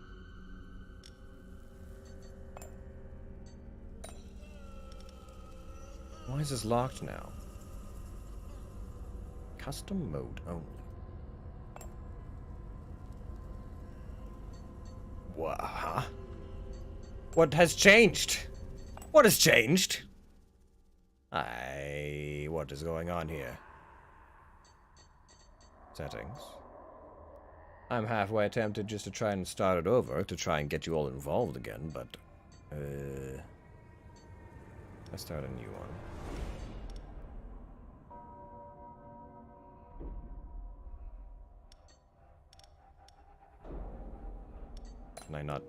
Why is this locked now? Custom mode only. What? What has changed? What has changed? What is going on here? Settings. I'm halfway tempted just to try and start it over, to try and get you all involved again, but... let's start a new one. Can I not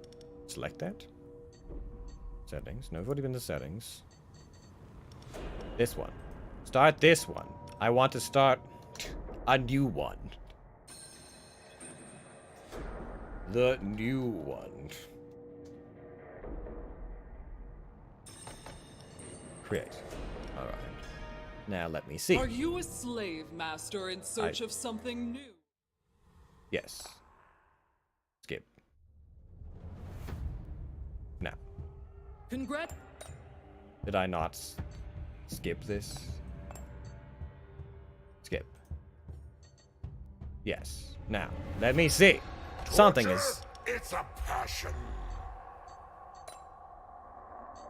select that? Settings. No, I've already been to settings. This one. Start this one. I want to start a new one. The new one. Create. Alright. Now let me see. Are you a slave master in search of something new? Yes. Skip. Now. Congrat. Did I not skip this? Skip. Yes. Now, let me see. Something Torture? is... It's a passion.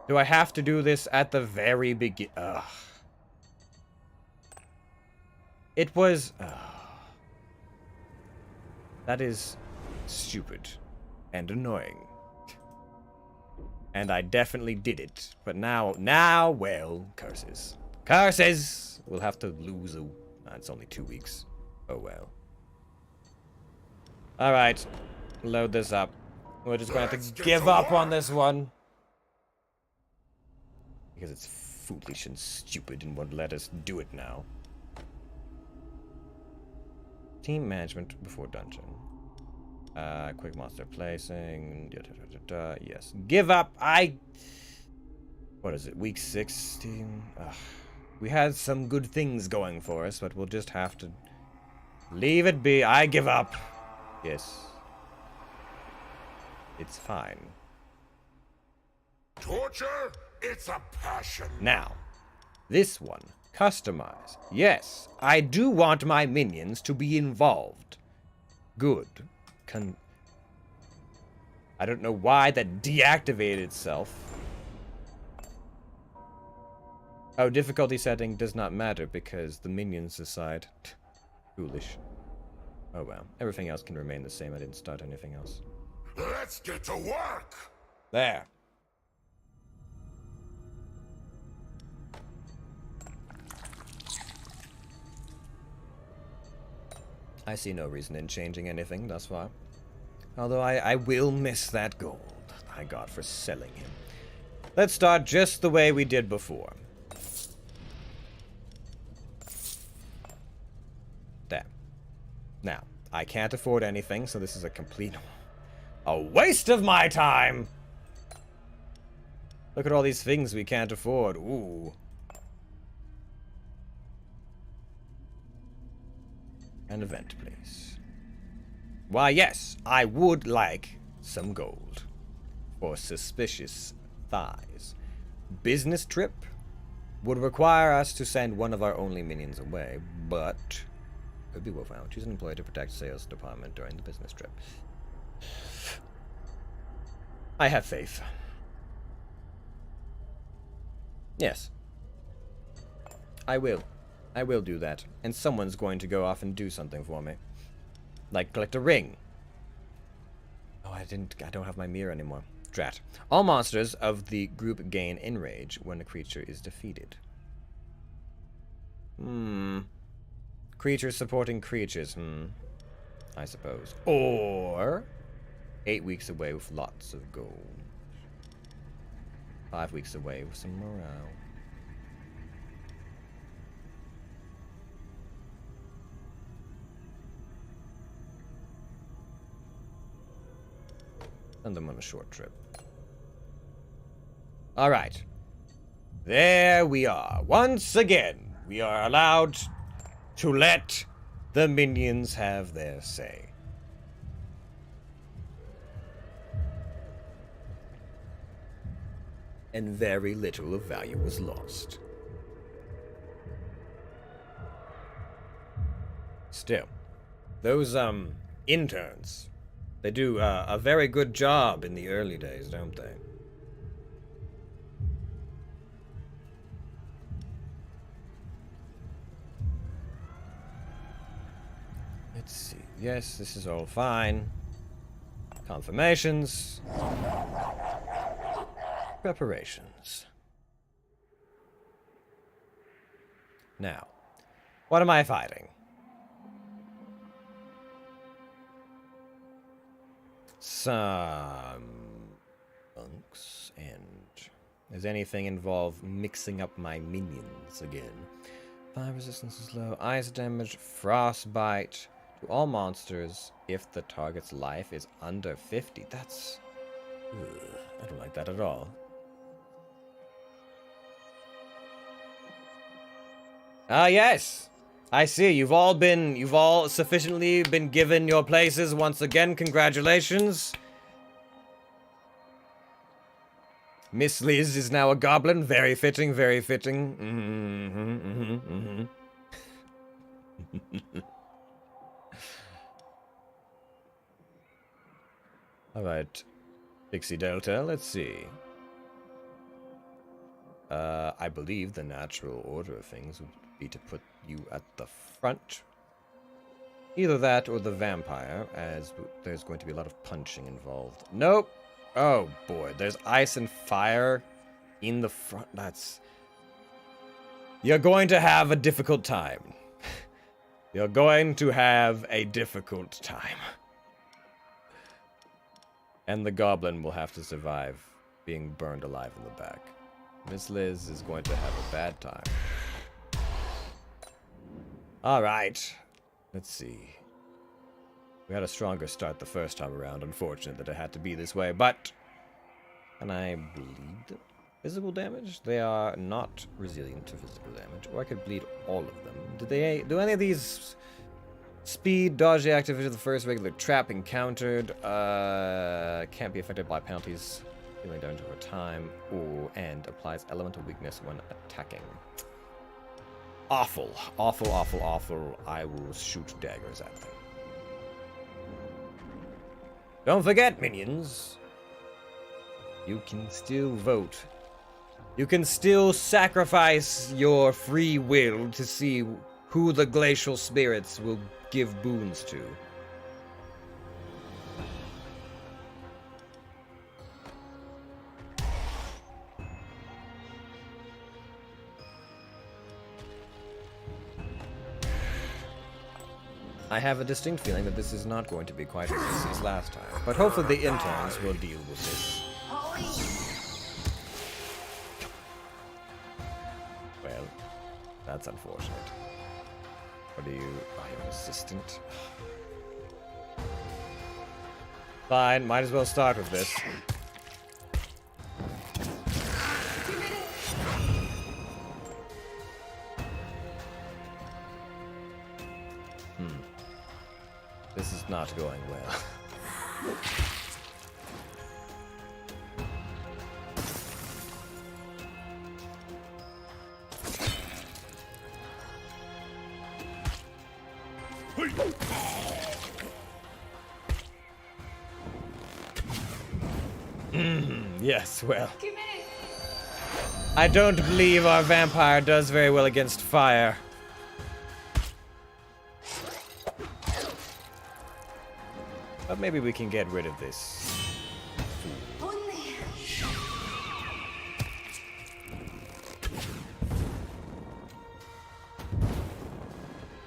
Do I have to do this at the very begin? Ugh. It was... That is stupid and annoying. And I definitely did it. But now, well, curses. Curses! We'll have to lose a... it's only 2 weeks. Oh well. Alright. Load this up. We're just going to have to give up on this one. Because it's foolish and stupid and won't let us do it now. Team management before dungeon. Quick monster placing. Yes. Give up. What is it? Week 16? Ugh. We had some good things going for us, but we'll just have to leave it be. I give up. Yes. It's fine. Torture? It's a passion. Now, this one. Customize. Yes, I do want my minions to be involved. Good. I don't know why that deactivated itself. Oh, difficulty setting does not matter because the minions decide. Foolish. Oh well. Everything else can remain the same. I didn't start anything else. Let's get to work. There. I see no reason in changing anything thus far. Although I will miss that gold I got for selling him. Let's start just the way we did before. There. Now, I can't afford anything, so this is a waste of my time! Look at all these things we can't afford. Ooh. An event, please. Why, yes, I would like some gold for suspicious thighs. Business trip would require us to send one of our only minions away, but Could be Wolfhound. Choose an employee to protect sales department during the business trip. I have faith. Yes. I will. I will do that. And someone's going to go off and do something for me. Like collect a ring. Oh, I don't have my mirror anymore. Drat. All monsters of the group gain enrage when a creature is defeated. Creatures supporting creatures, I suppose. Or 8 weeks away with lots of gold. 5 weeks away with some morale. Send them on a short trip. Alright. There we are. Once again, we are allowed to let the minions have their say. And very little of value was lost. Still, those, interns, they do a very good job in the early days, don't they? Let's see. Yes, this is all fine. Confirmations. Preparations. Now, what am I fighting? Some monks, and does anything involve mixing up my minions again? Fire resistance is low, ice damage, frostbite to all monsters if the target's life is under 50. That's... I don't like that at all. Ah, yes! I see, you've all sufficiently been given your places once again. Congratulations. Miss Liz is now a goblin. Very fitting, very fitting. Alright. Pixie Delta, let's see. I believe the natural order of things would be to put you at the front. Either that or the vampire, as there's going to be a lot of punching involved. Nope. Oh boy, there's ice and fire in the front. That's... You're going to have a difficult time. You're going to have a difficult time. And the goblin will have to survive being burned alive in the back. Miss Liz is going to have a bad time. Alright. Let's see. We had a stronger start the first time around. Unfortunate that it had to be this way, but... Can I bleed physical damage? They are not resilient to physical damage. Or I could bleed all of them. Do any of these... Speed, dodge the activity of the first regular trap encountered. Can't be affected by penalties. Healing damage over time. And applies elemental weakness when attacking. Awful. Awful, awful, awful. I will shoot daggers at them. Don't forget, minions. You can still vote. You can still sacrifice your free will to see who the glacial spirits will give boons to. I have a distinct feeling that this is not going to be quite as easy as last time, but hopefully the interns will deal with this. Well, that's unfortunate. What are you? Are you an assistant? Fine, might as well start with this. This is not going well. Yes, well, Give it. I don't believe our vampire does very well against fire. But maybe we can get rid of this. Only.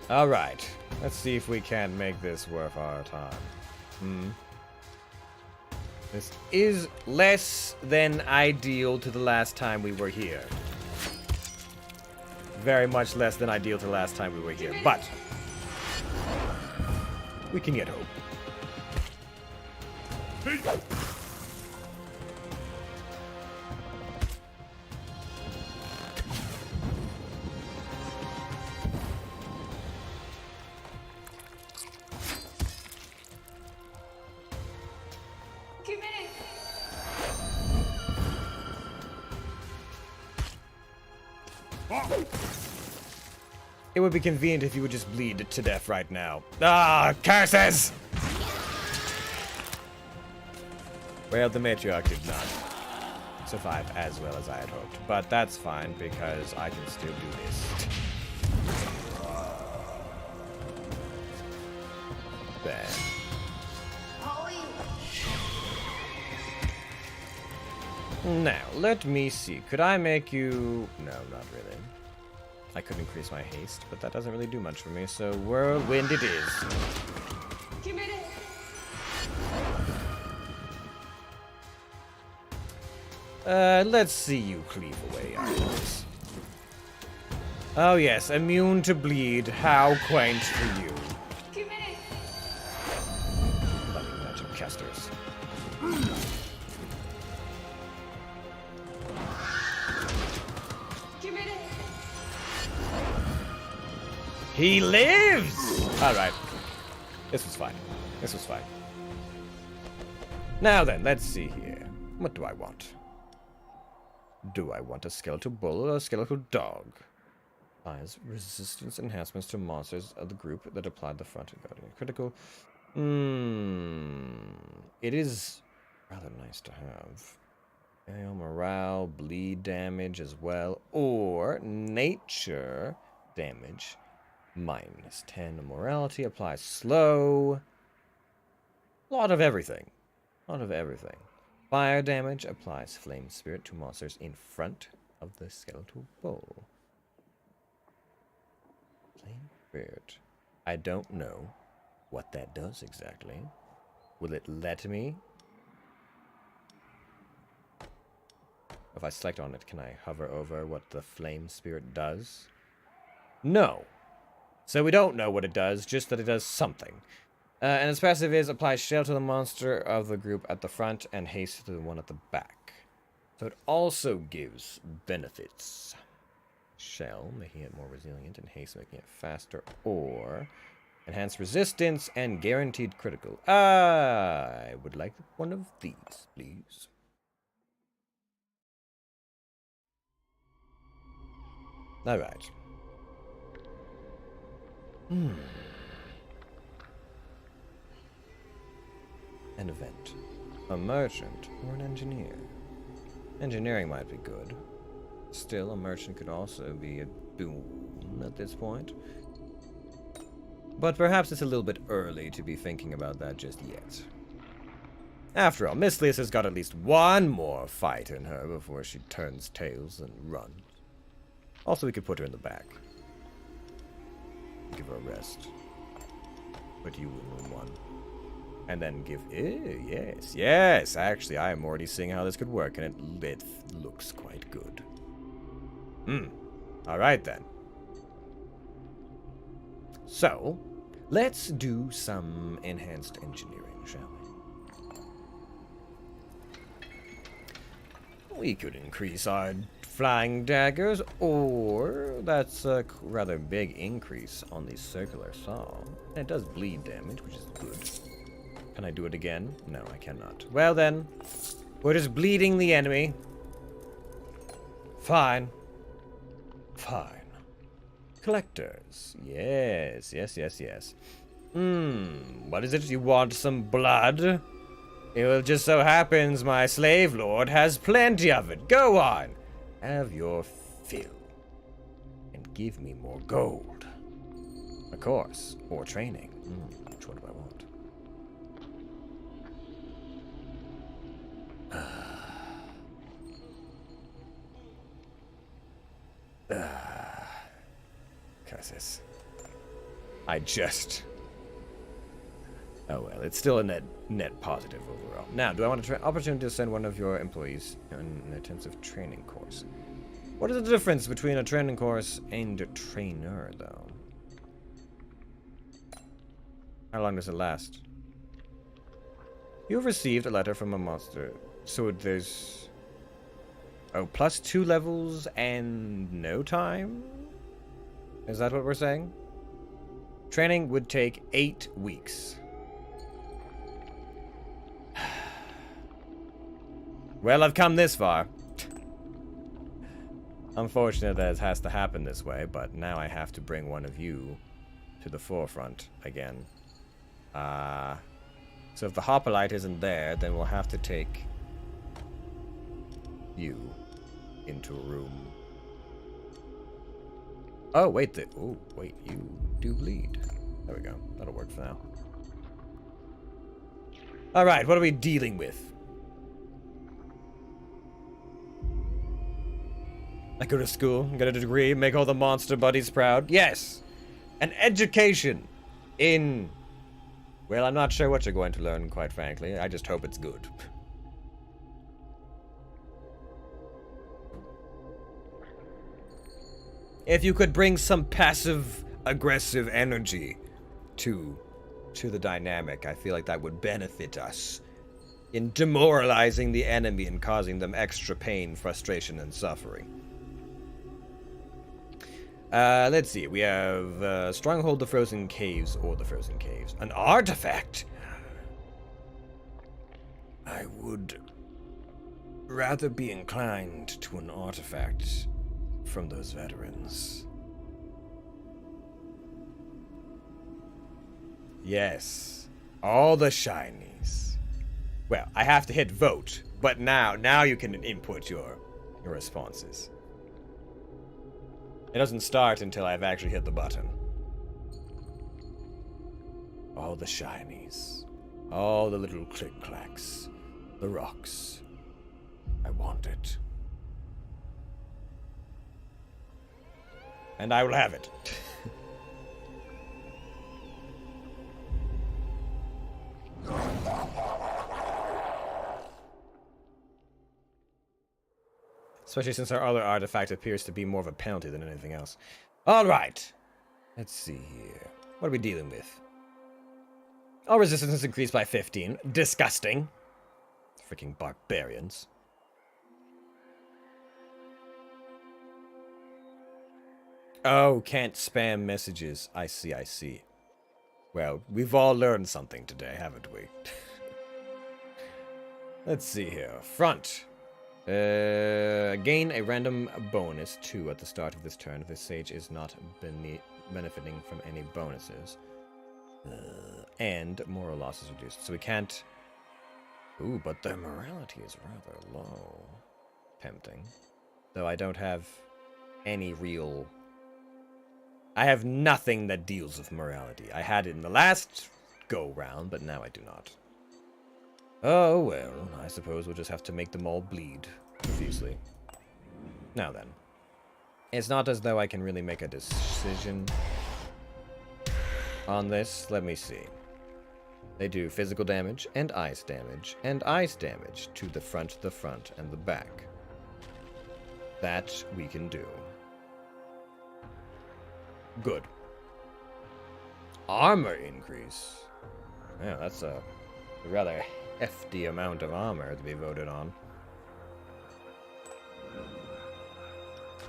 Alright, let's see if we can't make this worth our time. This is less than ideal to the last time we were here. Very much less than ideal to the last time we were here, but we can get hope. Give it. It would be convenient if you would just bleed to death right now. Ah, curses! Well, the matriarch did not survive as well as I had hoped, but that's fine because I can still do this. Bam. Now, let me see. Could I make you... No, not really. I could increase my haste, but that doesn't really do much for me, so whirlwind it is. Give it. Let's see you cleave away at this. Oh yes, immune to bleed. How quaint for you. Give it. Bloody magic casters. Give it. He lives! Alright. This was fine. This was fine. Now then, let's see here. What do I want? Do I want a skeletal bull or a skeletal dog? Applies resistance enhancements to monsters of the group that applied the front guardian. Critical. It is rather nice to have. Aerial morale, bleed damage as well, or nature damage. Minus 10 morality, applies slow. A lot of everything. A lot of everything. Fire damage applies flame spirit to monsters in front of the skeletal bull. Flame spirit. I don't know what that does exactly. Will it let me? If I select on it, can I hover over what the flame spirit does? No. So we don't know what it does, just that it does something. And its passive is apply shell to the monster of the group at the front and haste to the one at the back. So it also gives benefits. Shell, making it more resilient, and haste, making it faster, or enhanced resistance and guaranteed critical. I would like one of these, please. Alright. An event. A merchant or an engineer. Engineering might be good. Still, a merchant could also be a boon at this point. But perhaps it's a little bit early to be thinking about that just yet. After all, Miss Lisa's got at least one more fight in her before she turns tails and runs. Also, we could put her in the back. Give her a rest. Put you in room 1. And then give... yes, yes! Actually, I am already seeing how this could work, and it looks quite good. Alright then. So, let's do some enhanced engineering, shall we? We could increase our flying daggers, or that's a rather big increase on the circular saw. And it does bleed damage, which is good. Can I do it again? No, I cannot. Well then, we're just bleeding the enemy. Fine. Fine. Collectors. Yes, yes, yes, yes. What is it? You want some blood? It just so happens my slave lord has plenty of it. Go on. Have your fill. And give me more gold. Of course. Or training. Which one do I want? Curses. I just... Oh well, it's still a net positive overall. Now, do I want an opportunity to send one of your employees on an intensive training course? What is the difference between a training course and a trainer, though? How long does it last? You've received a letter from a monster. So there's... Oh, plus 2 levels and no time? Is that what we're saying? Training would take 8 weeks. Well, I've come this far. Unfortunate that it has to happen this way, but now I have to bring one of you to the forefront again. So if the hoplite isn't there, then we'll have to take you into a room. Oh, wait, wait, you do bleed. There we go. That'll work for now. Alright, what are we dealing with? I go to school, get a degree, make all the monster buddies proud. Yes! An education in... Well, I'm not sure what you're going to learn, quite frankly. I just hope it's good. If you could bring some passive-aggressive energy to the dynamic, I feel like that would benefit us in demoralizing the enemy and causing them extra pain, frustration, and suffering. Let's see. We have Stronghold, the Frozen Caves, or the Frozen Caves. An artifact! I would rather be inclined to an artifact from those veterans. Yes. All the shinies. Well, I have to hit vote, but now you can input your responses. It doesn't start until I've actually hit the button. All the shinies. All the little click-clacks. The rocks. I want it. And I will have it. Especially since our other artifact appears to be more of a penalty than anything else. Alright. Let's see here. What are we dealing with? All resistance is increased by 15. Disgusting. Freaking barbarians. Oh, can't spam messages. I see. Well, we've all learned something today, haven't we? Let's see here. Front. Gain a random bonus 2 at the start of this turn if this sage is not benefiting from any bonuses. And moral loss is reduced. So we can't... Ooh, but their morality is rather low. Tempting. Though I don't have any real... I have nothing that deals with morality. I had it in the last go-round, but now I do not. Oh, well, I suppose we'll just have to make them all bleed profusely. Now then. It's not as though I can really make a decision on this. Let me see. They do physical damage, and ice damage to the front, and the back. That we can do. Good. Armor increase. Yeah, that's a rather hefty amount of armor to be voted on.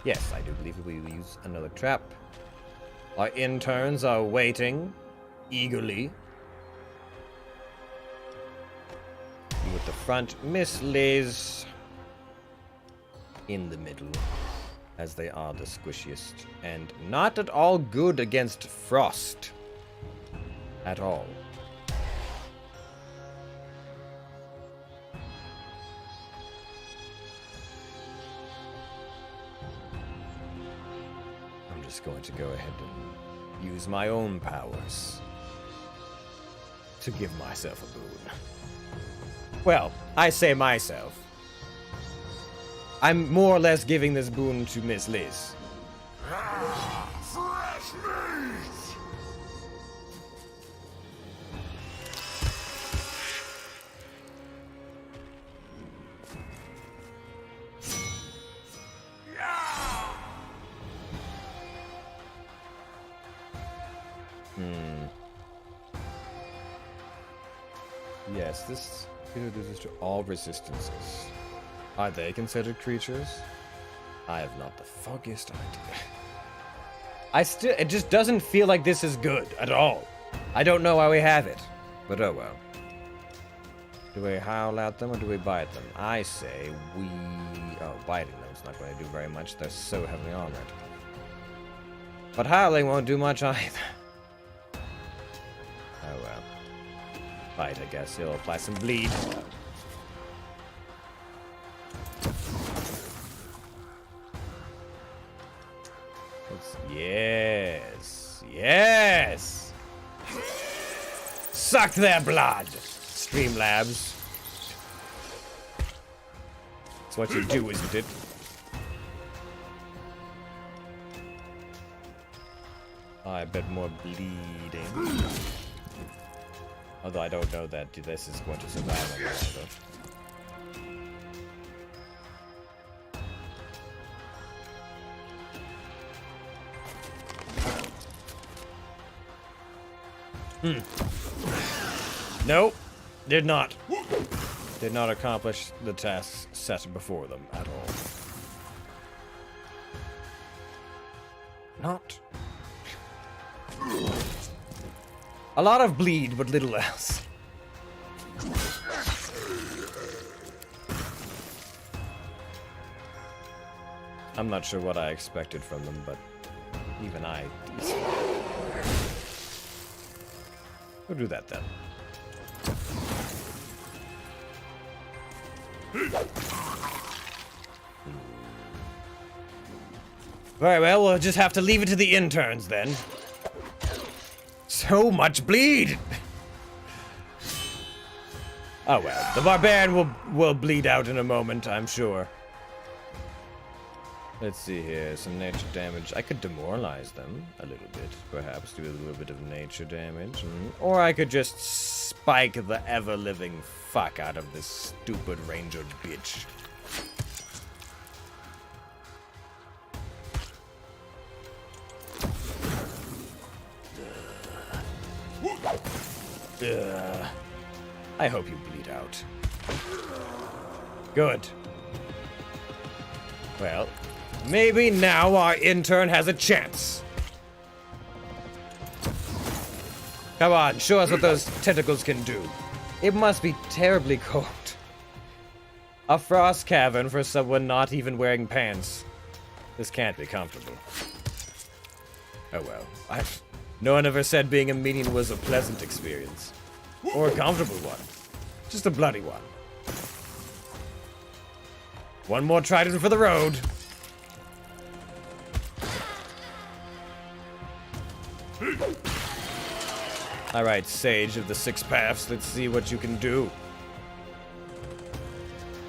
Yes, I do believe we will use another trap. Our interns are waiting eagerly. You at the front, Miss Liz in the middle, as they are the squishiest and not at all good against frost. At all. I'm just going to go ahead and use my own powers to give myself a boon. Well, I say myself. I'm more or less giving this boon to Miss Liz. Fresh meat! Yes, this introduces to all resistances. Are they considered creatures? I have not the foggiest idea. It just doesn't feel like this is good at all. I don't know why we have it, but oh well. Do we howl at them or do we bite them? I say we... Oh, biting them is not going to do very much. They're so heavily armored. But howling won't do much either. Oh well. Bite, I guess. He'll apply some bleed. Yes. Yes! Suck their blood! Streamlabs. That's what you do, isn't it? I bet more bleeding. Although I don't know that this is going to survive on the either. Nope, did not. Did not accomplish the tasks set before them at all. Not. A lot of bleed, but little else. I'm not sure what I expected from them, but even I... We'll do that then. Very well, we'll just have to leave it to the interns then. So much bleed! Oh well, the barbarian will bleed out in a moment, I'm sure. Let's see here, some nature damage. I could demoralize them a little bit, perhaps do a little bit of nature damage. Or I could just spike the ever-living fuck out of this stupid ranger bitch. I hope you bleed out. Good. Well, maybe now our intern has a chance. Come on, show us what those tentacles can do. It must be terribly cold. A frost cavern for someone not even wearing pants. This can't be comfortable. Oh well. No one ever said being a minion was a pleasant experience. Or a comfortable one. Just a bloody one. One more trident for the road. Alright, Sage of the Six Paths, let's see what you can do.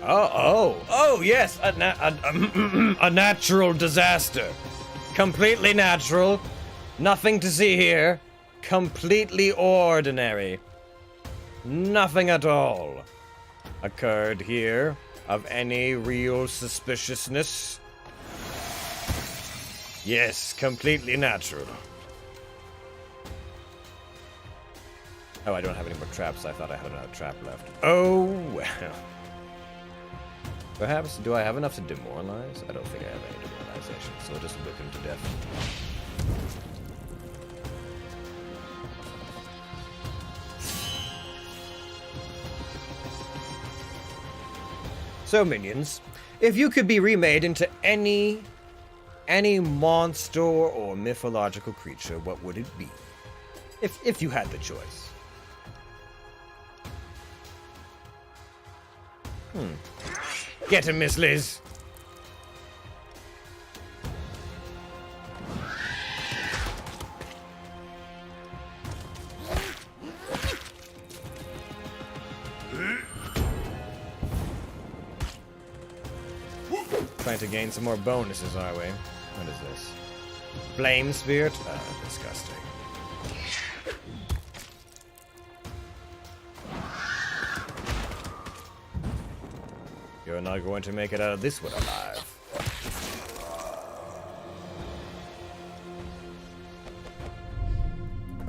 Oh, yes, a natural disaster. Completely natural. Nothing to see here. Completely ordinary. Nothing at all occurred here of any real suspiciousness. Yes, completely natural. Oh, I don't have any more traps. I thought I had another trap left. Oh, well. Perhaps, do I have enough to demoralize? I don't think I have any demoralization, so I'll just whip him to death. So, minions, if you could be remade into any monster or mythological creature, what would it be? If you had the choice. Get him, Miss Liz. Trying to gain some more bonuses, are we? What is this? Flame Spirit? Disgusting. You're not going to make it out of this one alive.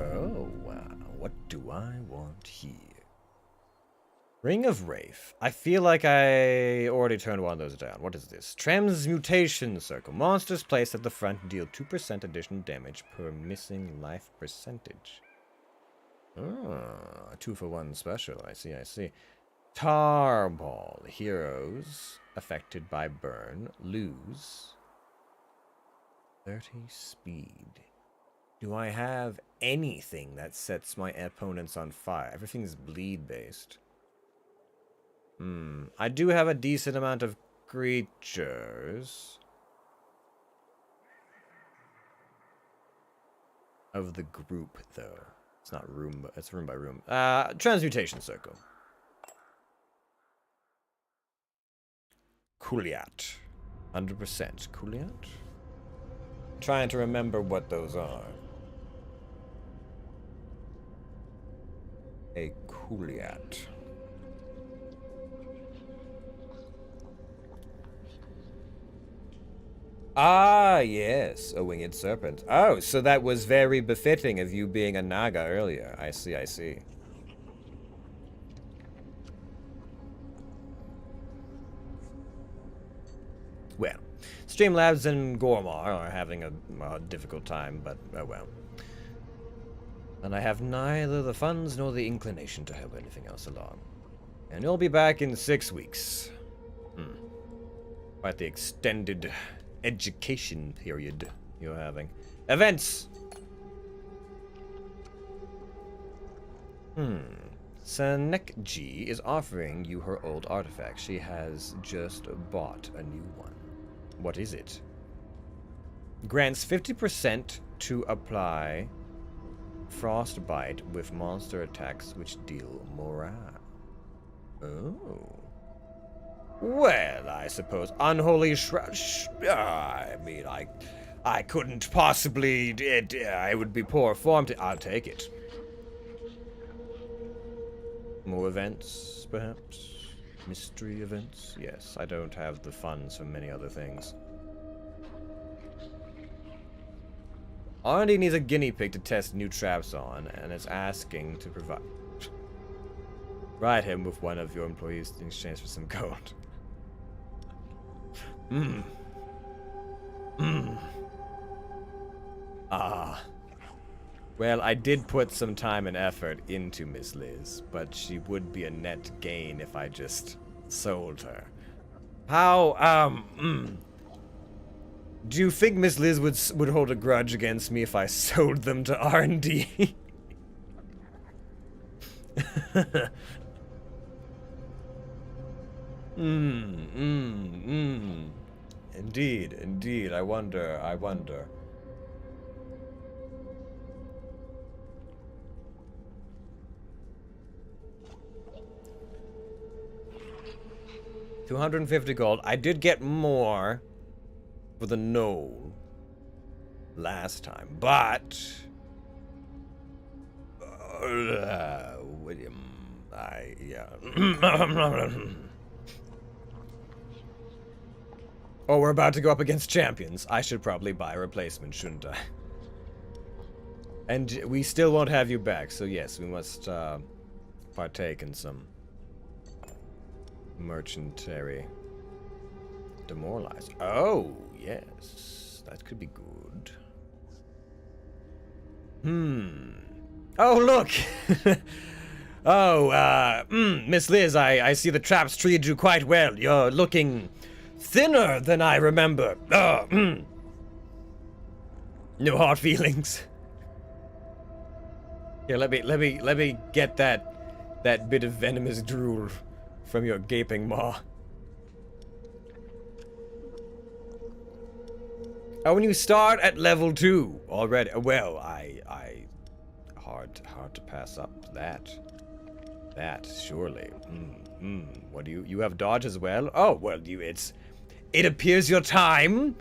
Oh, wow. What do I want here? Ring of Wraith. I feel like I already turned one of those down. What is this? Transmutation Circle. Monsters placed at the front deal 2% additional damage per missing life percentage. Ah, 2-for-1 special. I see, I see. Tarball. Heroes affected by burn lose 30 speed. Do I have anything that sets my opponents on fire? Everything's bleed based. I do have a decent amount of creatures. Of the group, though. It's not room, but it's room by room. Transmutation Circle. Kuliat. 100% Kuliat? Trying to remember what those are. A Kuliat. Ah, yes, a winged serpent. Oh, so that was very befitting of you being a Naga earlier. I see, I see. Well, Streamlabs and Gormar are having a difficult time, but oh well. And I have neither the funds nor the inclination to help anything else along. And you'll be back in 6 weeks. Quite the extended education period you're having. Events! Senekji is offering you her old artifact. She has just bought a new one. What is it? Grants 50% to apply Frostbite with monster attacks which deal morale. Oh. Well, I suppose Unholy Shroud. I mean, I couldn't possibly. I would be poor form to. I'll take it. More events, perhaps? Mystery events? Yes, I don't have the funds for many other things. R&D needs a guinea pig to test new traps on, and is asking to provide him with one of your employees in exchange for some gold. Ah. Well, I did put some time and effort into Miss Liz, but she would be a net gain if I just sold her. How, do you think Miss Liz would hold a grudge against me if I sold them to R&D? Indeed, indeed. I wonder. $250 gold. I did get more for the knoll last time, but William, Oh, we're about to go up against champions. I should probably buy a replacement, shouldn't I? And we still won't have you back, so yes, we must partake in some merchantary. Demoralized. Oh, yes. That could be good. Oh, look! Miss Liz, I see the traps treated you quite well. You're looking thinner than I remember. No hard feelings. Here, let me get that bit of venomous drool from your gaping maw. Oh, when you start at level 2 already. Well, hard to pass up that. That surely. What do you have dodge as well? Oh, well, it appears your time,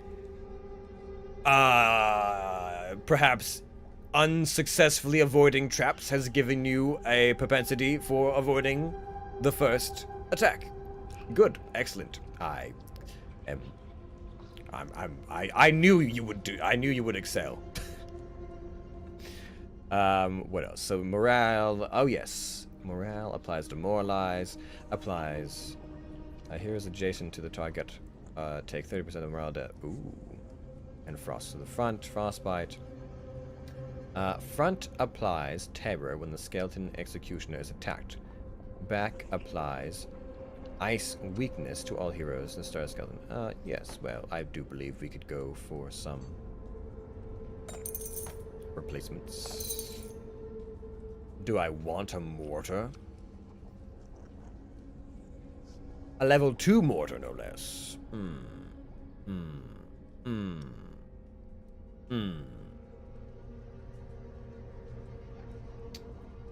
perhaps unsuccessfully avoiding traps has given you a propensity for avoiding the first attack. Good, excellent. I knew you would excel. What else? So morale. Oh yes, morale applies. Demoralize applies. Heroes adjacent to the target take 30% of morale. Ooh, and frost to the front. Frostbite. Front applies terror when the skeleton executioner is attacked. Back applies ice weakness to all heroes and star skeleton. Yes, well, I do believe we could go for some replacements. Do I want a mortar? A level 2 mortar, no less.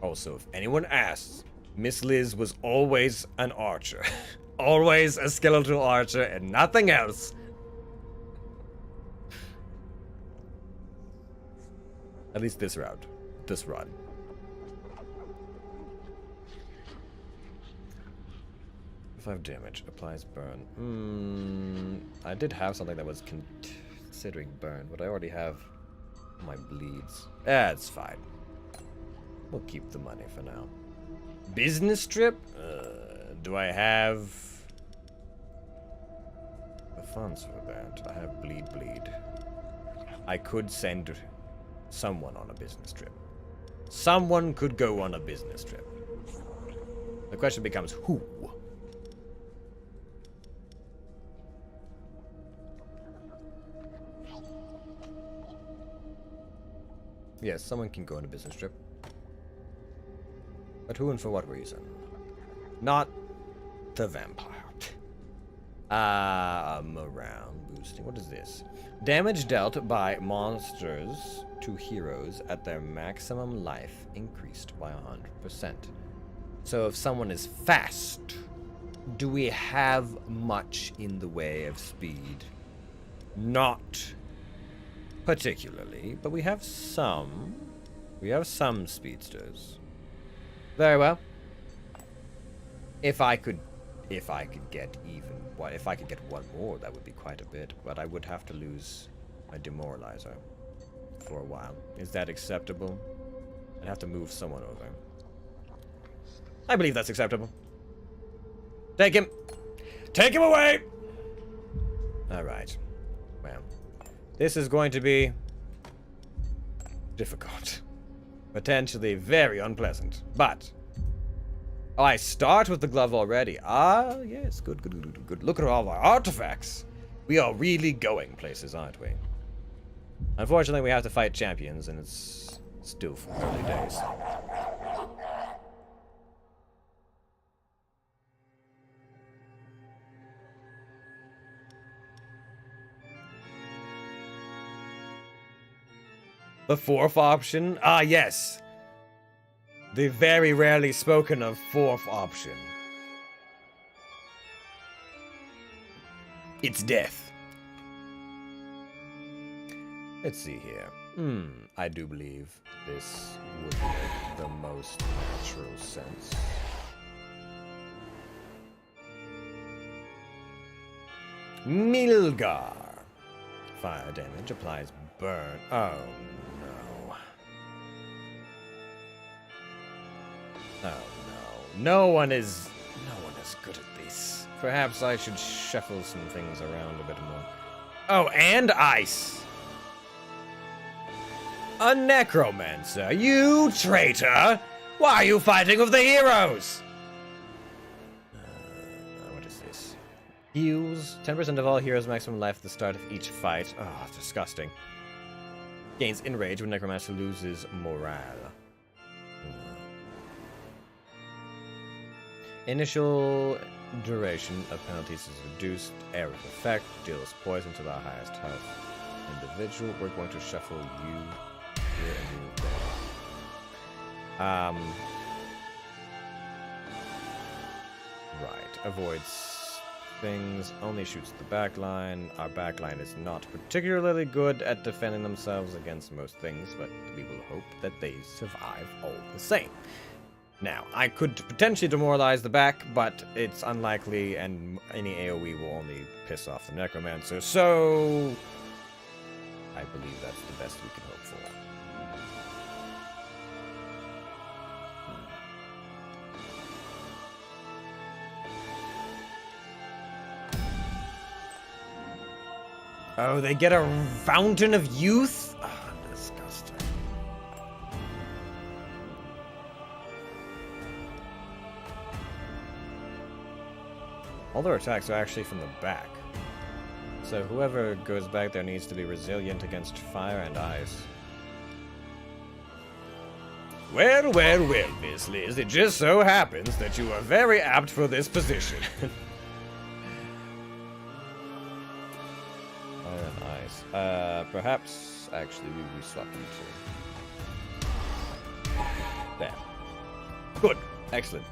Also, if anyone asks, Miss Liz was always an archer. Always a skeletal archer and nothing else. At least this round. This run. Five damage. Applies burn. I did have something that was considering burn, but I already have my bleeds. That's fine. We'll keep the money for now. Business trip? Do I have the funds for that? I have bleed. I could send someone on a business trip. Someone could go on a business trip. The question becomes who? Yes, someone can go on a business trip. But who and for what reason? Not the vampire. Morale boosting. What is this? Damage dealt by monsters to heroes at their maximum life increased by 100%. So if someone is fast, do we have much in the way of speed? Not particularly, but we have some. We have some speedsters. Very well. If I could get one more, that would be quite a bit, but I would have to lose my demoralizer for a while. Is that acceptable? I'd have to move someone over. I believe that's acceptable. Take him! Take him away! Alright. Well, this is going to be difficult. Potentially very unpleasant. But oh, I start with the glove already. Ah, yes, good. Look at all our artifacts. We are really going places, aren't we? Unfortunately, we have to fight champions, and it's still early days. The fourth option? Ah, yes. The very rarely spoken of fourth option. It's death. Let's see here. I do believe this would make the most natural sense. Milgar. Fire damage applies burn. Oh no. Oh no. No one is good at this. Perhaps I should shuffle some things around a bit more. Oh, and ice. A necromancer, you traitor! Why are you fighting with the heroes? What is this? Heals 10% of all heroes' maximum life at the start of each fight. Oh, disgusting. Gains enrage when necromancer loses morale. Initial duration of penalties is reduced. Area of effect deals poison to the highest health individual. We're going to shuffle you here and you there. Right. Avoids things. Only shoots the backline. Our backline is not particularly good at defending themselves against most things, but we will hope that they survive all the same. Now, I could potentially demoralize the back, but it's unlikely, and any AoE will only piss off the Necromancer, so I believe that's the best we can hope for. Oh, they get a Fountain of Youth? Oh, disgusting. All their attacks are actually from the back. So whoever goes back there needs to be resilient against fire and ice. Well, well, well, Miss Liz, it just so happens that you are very apt for this position. Fire and ice. Perhaps, actually, we swap you two. There. Good. Excellent.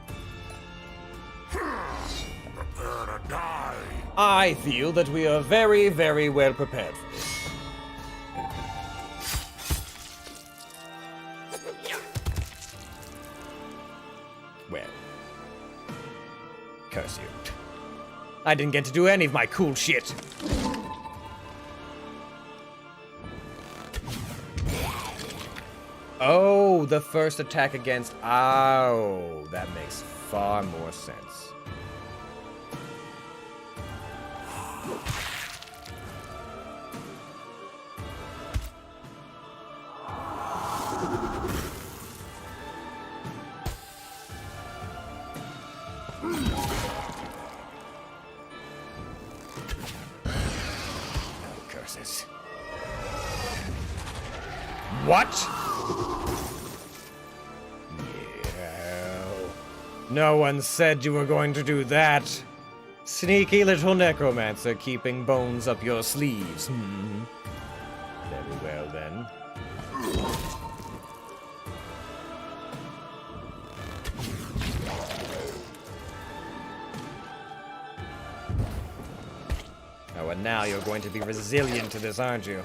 Prepare to die. I feel that we are very, very well prepared for this. Well. Curse you. I didn't get to do any of my cool shit. Oh, the first attack against... Oh, that makes far more sense. Oh, curses. What? No one said you were going to do that. Sneaky little necromancer keeping bones up your sleeves. Very well, then. Oh, and now you're going to be resilient to this, aren't you?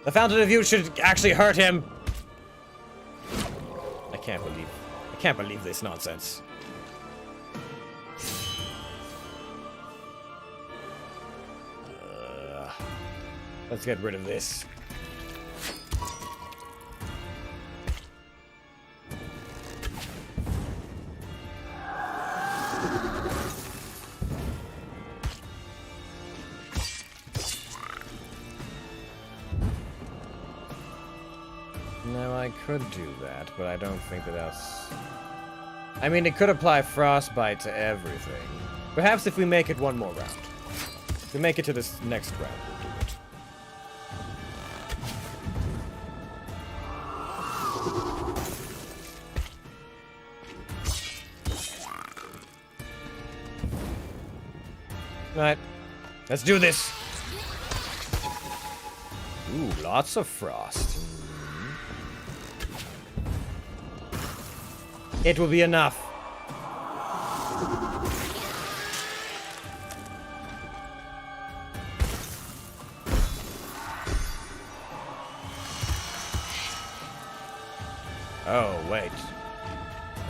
The Fountain of Youth should actually hurt him. I can't believe this nonsense. Let's get rid of this. No, I could do that, but I don't think that that's... I mean, it could apply Frostbite to everything. Perhaps if we make it one more round. If we make it to this next round, we'll do it. Right. Let's do this! Ooh, lots of frost. It will be enough. Oh, wait.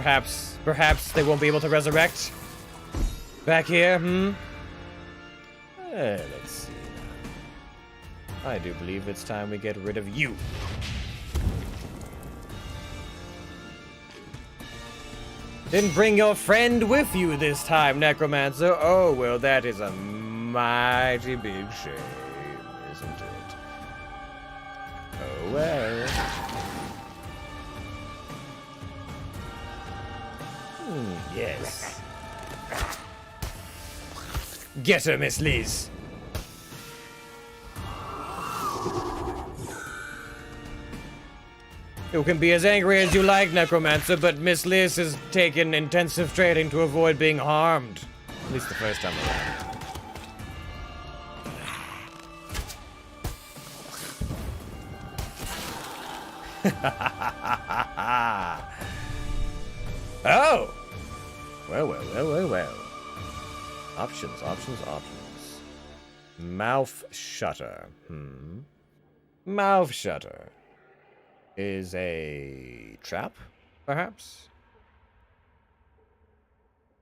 Perhaps they won't be able to resurrect? Back here, let's see. I do believe it's time we get rid of you. Didn't bring your friend with you this time, Necromancer. Oh, well, that is a mighty big shame, isn't it? Oh, well. Yes. Get her, Miss Liz. You can be as angry as you like, Necromancer, but Miss Liz has taken intensive training to avoid being harmed. At least the first time around. Oh! Well. Options. Mouth shutter. Mouth shutter is a trap, perhaps?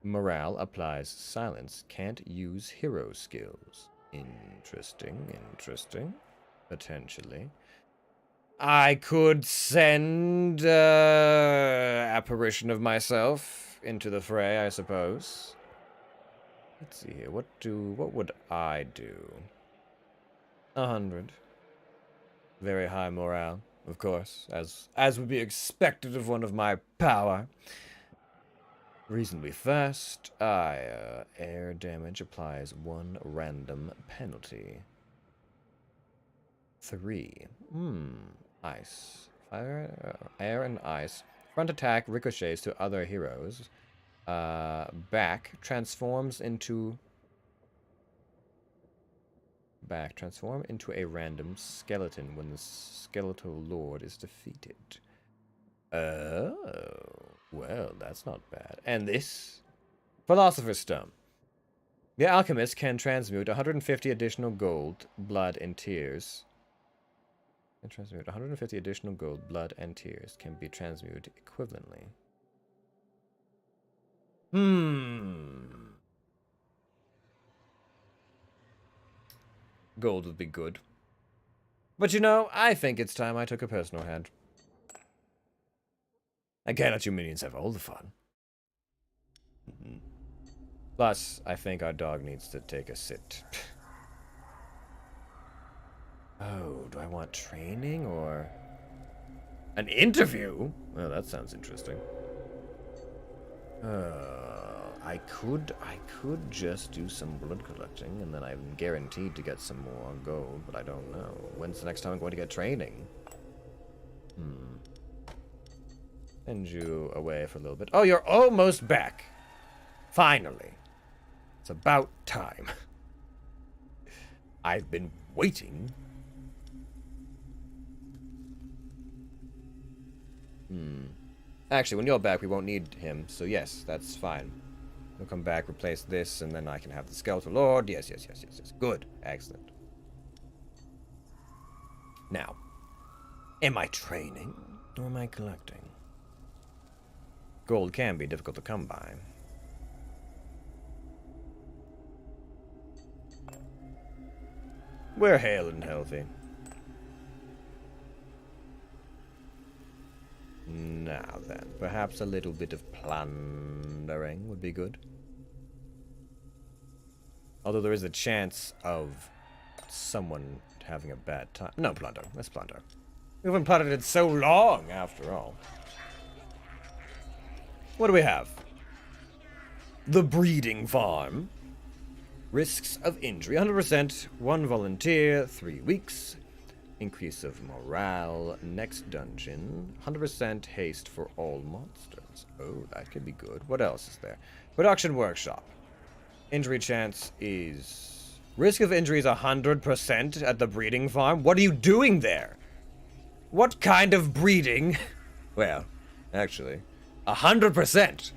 Morale applies silence. Can't use hero skills. Interesting. Potentially. I could send apparition of myself into the fray, I suppose. Let's see here. What would I do? 100. Very high morale, of course, as would be expected of one of my power. Reasonably fast. Air damage applies 1 random penalty. 3. Ice. Fire, air and ice. Front attack ricochets to other heroes. Back transform into a random skeleton when the skeletal lord is defeated. Oh, well, that's not bad. And this? Philosopher's Stone. The alchemist can transmute 150 additional gold, blood, and tears. And transmute 150 additional gold, blood, and tears can be transmuted equivalently. Gold would be good. But you know, I think it's time I took a personal hand. I can't let you minions have all the fun. Plus, I think our dog needs to take a sit. Oh, do I want training or an interview? Well, that sounds interesting. I could just do some blood collecting, and then I'm guaranteed to get some more gold, but I don't know. When's the next time I'm going to get training? Send you away for a little bit. Oh, you're almost back. Finally. It's about time. I've been waiting. Actually, when you're back, we won't need him, so yes, that's fine. He'll come back, replace this, and then I can have the Skeletal Lord. Yes. Good. Excellent. Now, am I training, or am I collecting? Gold can be difficult to come by. We're hale and healthy. Now then, perhaps a little bit of plundering would be good. Although there is a chance of someone having a bad time. No, plunder. Let's plunder. We haven't plundered in so long, after all. What do we have? The breeding farm. Risks of injury. 100%. 1 volunteer. 3 weeks. Increase of morale. Next dungeon. 100% haste for all monsters. Oh, that could be good. What else is there? Production workshop. Injury chance is... Risk of injury is 100% at the breeding farm? What are you doing there? What kind of breeding? Well, actually, 100%.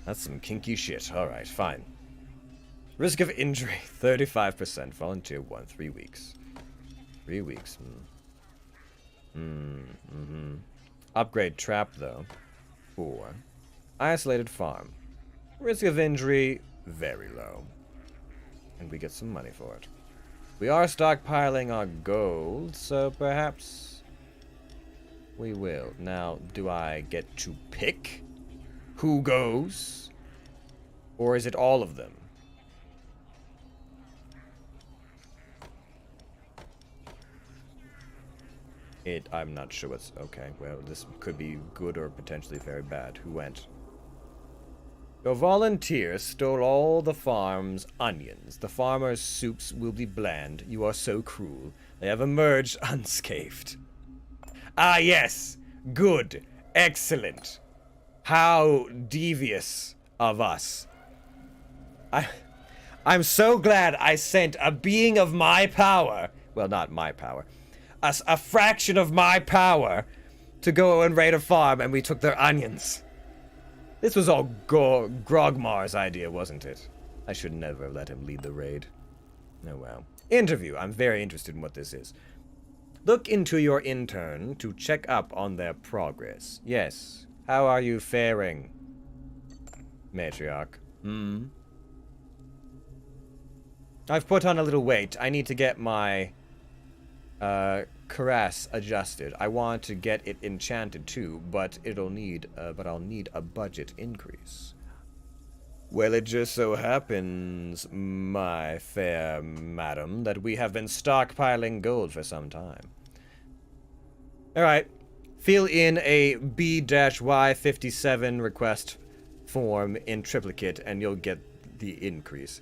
That's some kinky shit. Alright, fine. Risk of injury, 35%. Volunteer 1, 3 weeks. 3 weeks. Upgrade trap, though. 4. Isolated farm. Risk of injury, very low. And we get some money for it. We are stockpiling our gold, so perhaps we will. Now, do I get to pick who goes? Or is it all of them? I'm not sure what's... Okay, well, this could be good or potentially very bad. Who went? Your volunteer stole all the farm's onions. The farmer's soups will be bland. You are so cruel. They have emerged unscathed. Ah, yes. Good. Excellent. How devious of us. I'm so glad I sent a being of my power, well, not my power, a fraction of my power to go and raid a farm, and we took their onions. This was all Grogmar's idea, wasn't it? I should never have let him lead the raid. Oh well. Interview. I'm very interested in what this is. Look into your intern to check up on their progress. Yes. How are you faring, matriarch? I've put on a little weight. I need to get my cuirass adjusted. I want to get it enchanted too, but I'll need a budget increase. Well, it just so happens, my fair madam, that we have been stockpiling gold for some time. Alright. Fill in a B-Y57 request form in triplicate, and you'll get the increase.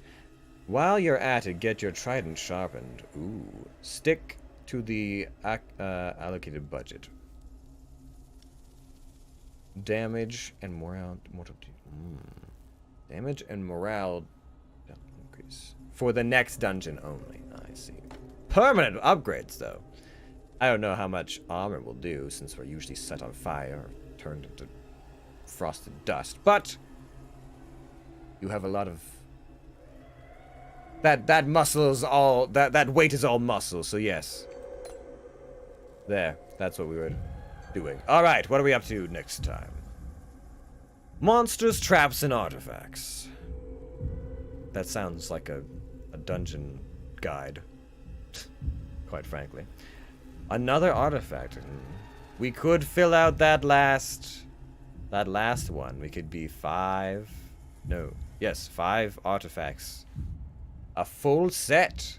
While you're at it, get your trident sharpened. Ooh. Stick to the allocated budget. Damage and morale... Damage and morale increase. For the next dungeon only. I see. Permanent upgrades, though. I don't know how much armor will do, since we're usually set on fire or turned into frosted dust. But you have a lot of... That muscle is all... That weight is all muscle, so yes. There. That's what we were doing. Alright, what are we up to next time? Monsters, traps, and artifacts. That sounds like a dungeon guide. Quite frankly. Another artifact. We could fill out that last one. We could be 5 artifacts. A full set.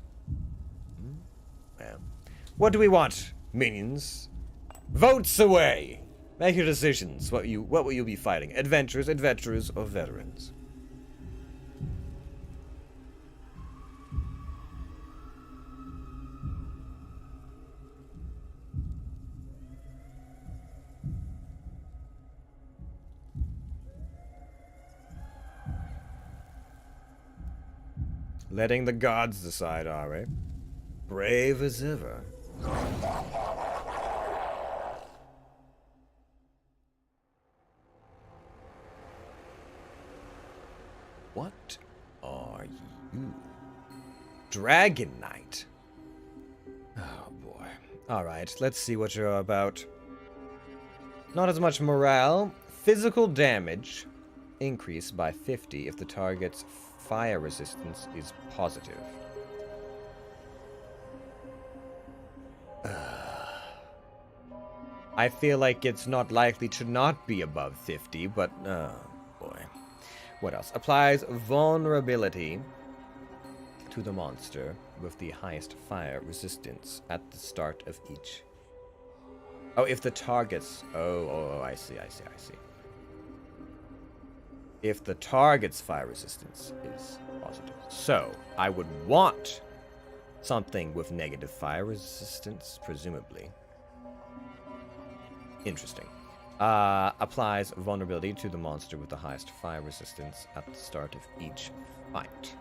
Well, what do we want, minions? Votes away. Make your decisions. What will you be fighting? Adventurers, or veterans? Letting the gods decide, are we? Brave as ever. What are you? Dragon Knight. Oh boy. Alright, let's see what you're about. Not as much morale. Physical damage increased by 50 if the target's fire resistance is positive. I feel like it's not likely to not be above 50, but oh boy. What else? Applies vulnerability to the monster with the highest fire resistance at the start of each. Oh, if the target's... Oh, I see. If the target's fire resistance is positive. So, I would want something with negative fire resistance, presumably. Interesting. Applies vulnerability to the monster with the highest fire resistance at the start of each fight.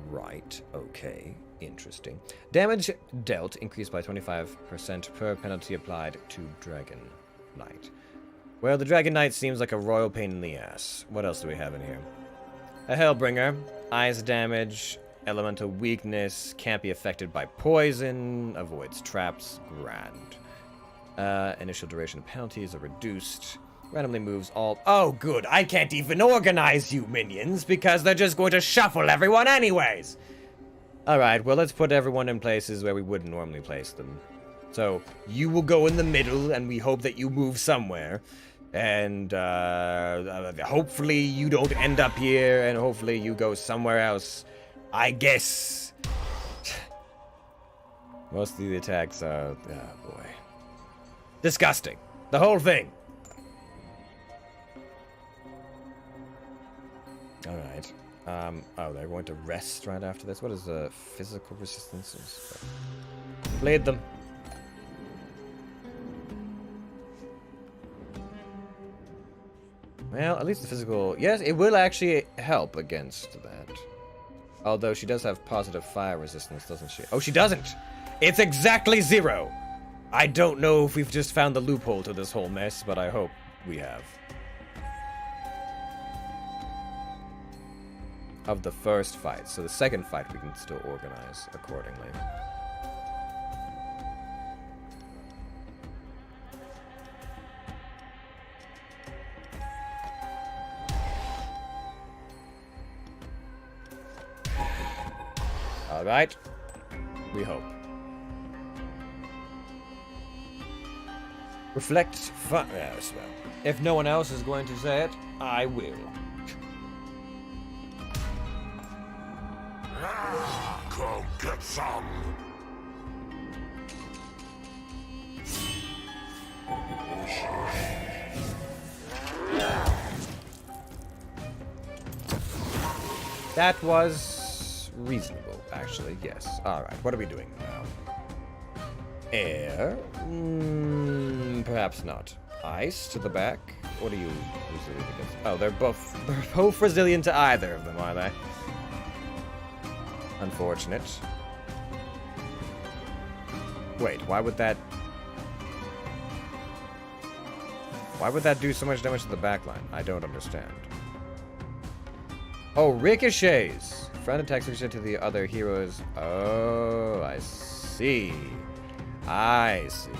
Right, okay, interesting. Damage dealt increased by 25% per penalty applied to Dragon Knight. Well, the Dragon Knight seems like a royal pain in the ass. What else do we have in here? A Hellbringer, ice damage, elemental weakness, can't be affected by poison, avoids traps, grand. Initial duration of penalties are reduced. Randomly moves all... Oh, good. I can't even organize you minions because they're just going to shuffle everyone anyways. Alright, well, let's put everyone in places where we wouldn't normally place them. So, you will go in the middle, and we hope that you move somewhere. And, hopefully you don't end up here, and hopefully you go somewhere else. I guess. Most of the attacks are... Oh, boy. Disgusting. The whole thing. Alright. Oh, they're going to rest right after this? What is the physical resistance? Blade them. Well, at least the physical... Yes, it will actually help against that. Although she does have positive fire resistance, doesn't she? Oh, she doesn't! It's exactly 0! I don't know if we've just found the loophole to this whole mess, but I hope we have. Of the first fight. So the second fight we can still organize accordingly. Alright. We hope. Reflect yes, well. If no one else is going to say it, I will. Come get some. That was reasonable, actually, yes. Alright, what are we doing now? Air? Perhaps not. Ice to the back? What are you resilient against? Oh, they're both resilient to either of them, are they? Unfortunate. Wait, why would that do so much damage to the backline? I don't understand. Oh, ricochets! Friend attacks ricochet to the other heroes. Oh, I see. I see.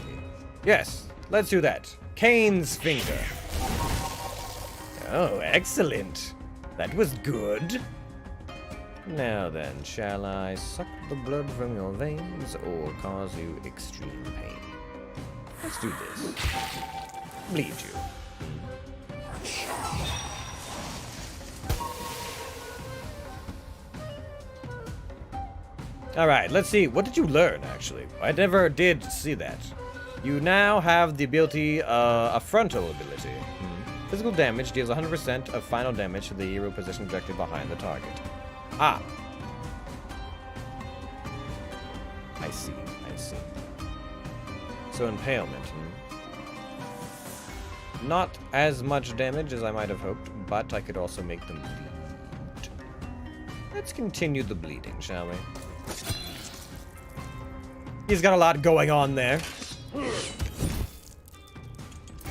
Yes, let's do that. Kane's finger. Oh, excellent. That was good. Now then, shall I suck the blood from your veins or cause you extreme pain? Let's do this. Bleed you. Alright, let's see. What did you learn, actually? I never did see that. You now have the ability, a frontal ability. Physical damage deals 100% of final damage to the hero positioned directly behind the target. Ah. I see, I see. So impalement. Not as much damage as I might have hoped, but I could also make them bleed. Let's continue the bleeding, shall we? He's got a lot going on there.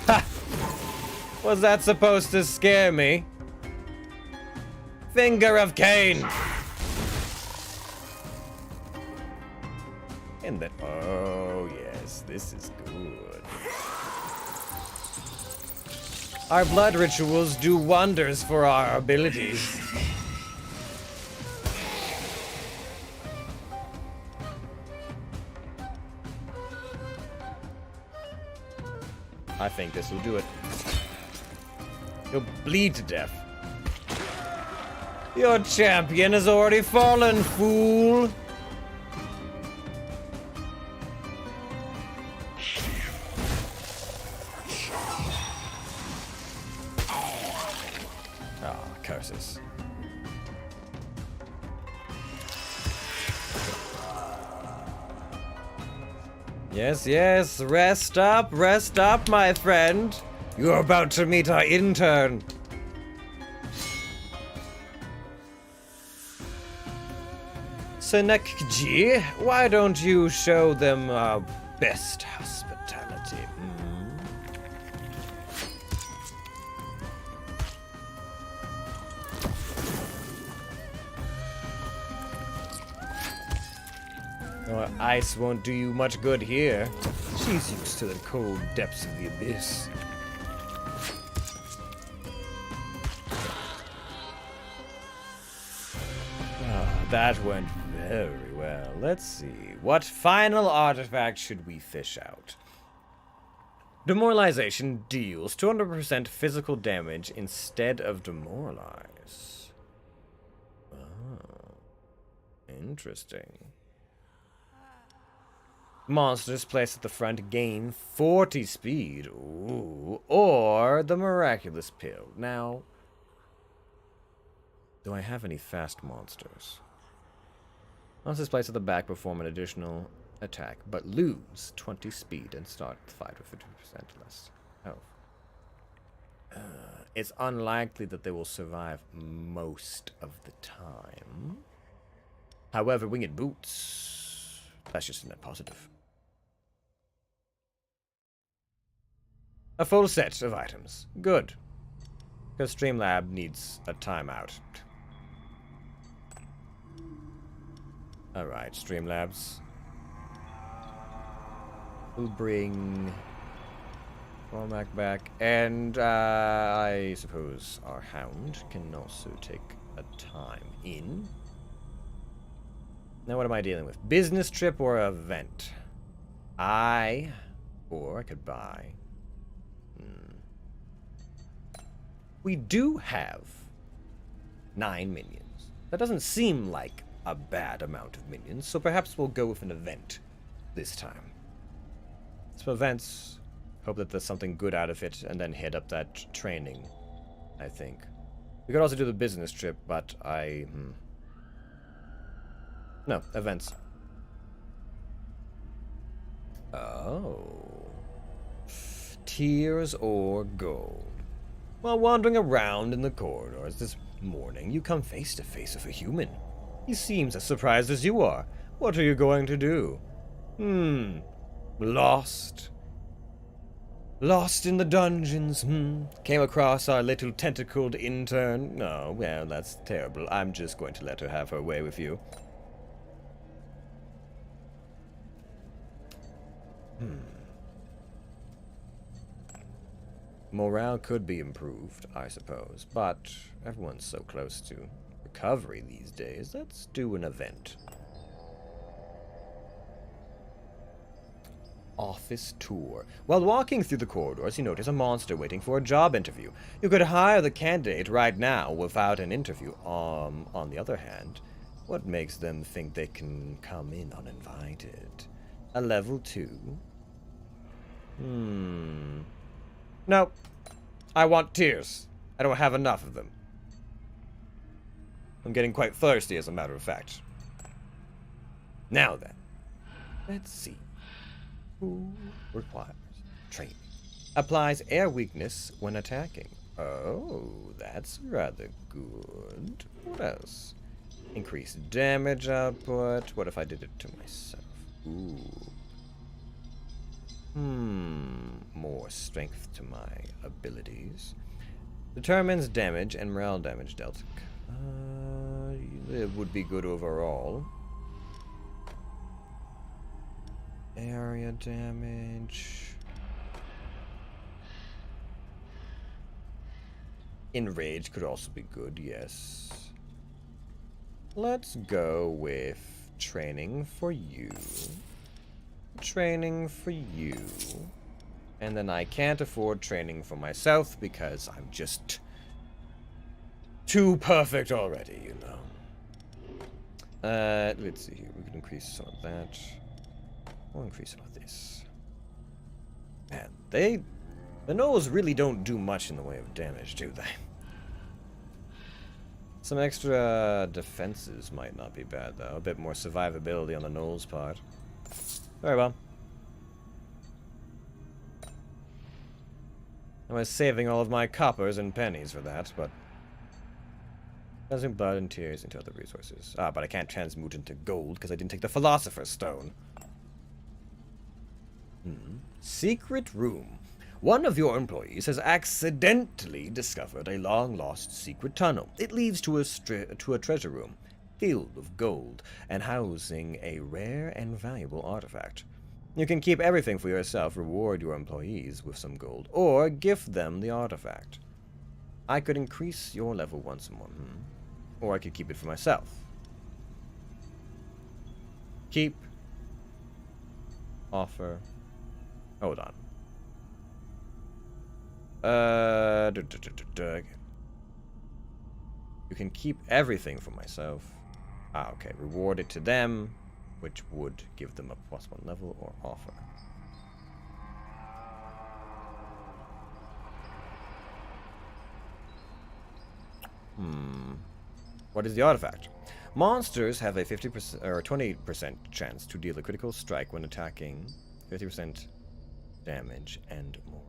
Ha! Was that supposed to scare me? Finger of Cain! And then, oh yes, this is good. Our blood rituals do wonders for our abilities. I think this will do it. You'll bleed to death. Your champion has already fallen, fool! Ah, curses. Yes, yes, rest up, my friend. You're about to meet our intern. Senekji, why don't you show them our best hospitality? Oh, ice won't do you much good here. She's used to the cold depths of the abyss. That went very well. Let's see. What final artifact should we fish out? Demoralization deals 200% physical damage instead of demoralize. Oh. Interesting. Monsters placed at the front gain 40 speed. Ooh. Or the miraculous pill. Now, do I have any fast monsters? Monsters placed at the back perform an additional attack, but lose 20 speed and start the fight with 50% less health. it's unlikely that they will survive most of the time. However, winged boots, that's just a net positive. A full set of items. Good. Because Streamlab needs a timeout. Alright, Streamlabs. We'll bring Cormac back. And I suppose our Hound can also take a time in. Now what am I dealing with? Business trip or event? Or I could buy. We do have 9 minions. That doesn't seem like a bad amount of minions, so perhaps we'll go with an event this time. So events, hope that there's something good out of it, and then hit up that training, I think. We could also do the business trip, but No, events. Oh. Tears or gold. While wandering around in the corridors this morning, you come face to face with a human. He seems as surprised as you are. What are you going to do? Lost. Lost in the dungeons, Came across our little tentacled intern. Oh, well, that's terrible. I'm just going to let her have her way with you. Morale could be improved, I suppose, but everyone's so close to recovery these days. Let's do an event. Office tour. While walking through the corridors, you notice a monster waiting for a job interview. You could hire the candidate right now without an interview. On the other hand, what makes them think they can come in uninvited? A level 2? Nope. I want tears. I don't have enough of them. I'm getting quite thirsty, as a matter of fact. Now then, let's see. Who requires training? Applies air weakness when attacking. Oh, that's rather good. What else? Increased damage output. What if I did it to myself? Ooh. More strength to my abilities. Determines damage and morale damage dealt. It would be good overall. Area damage. Enrage could also be good, yes. Let's go with training for you. Training for you. And then I can't afford training for myself because I'm just too perfect already, you know. Let's see here. We can increase some of that. We'll increase some of this. Man, the gnolls really don't do much in the way of damage, do they? Some extra defenses might not be bad, though. A bit more survivability on the gnolls' part. Very well. I was saving all of my coppers and pennies for that, but... Transmute blood and tears into other resources. Ah, but I can't transmute into gold because I didn't take the Philosopher's Stone. Secret room. One of your employees has accidentally discovered a long-lost secret tunnel. It leads to a treasure room filled with gold and housing a rare and valuable artifact. You can keep everything for yourself, reward your employees with some gold, or gift them the artifact. I could increase your level once more, or I could keep it for myself. Keep. Offer. Hold on. You can keep everything for myself. Ah, okay. Reward it to them, which would give them a +1 level, or offer. What is the artifact? Monsters have a 50% or 20% chance to deal a critical strike when attacking, 50% damage and more.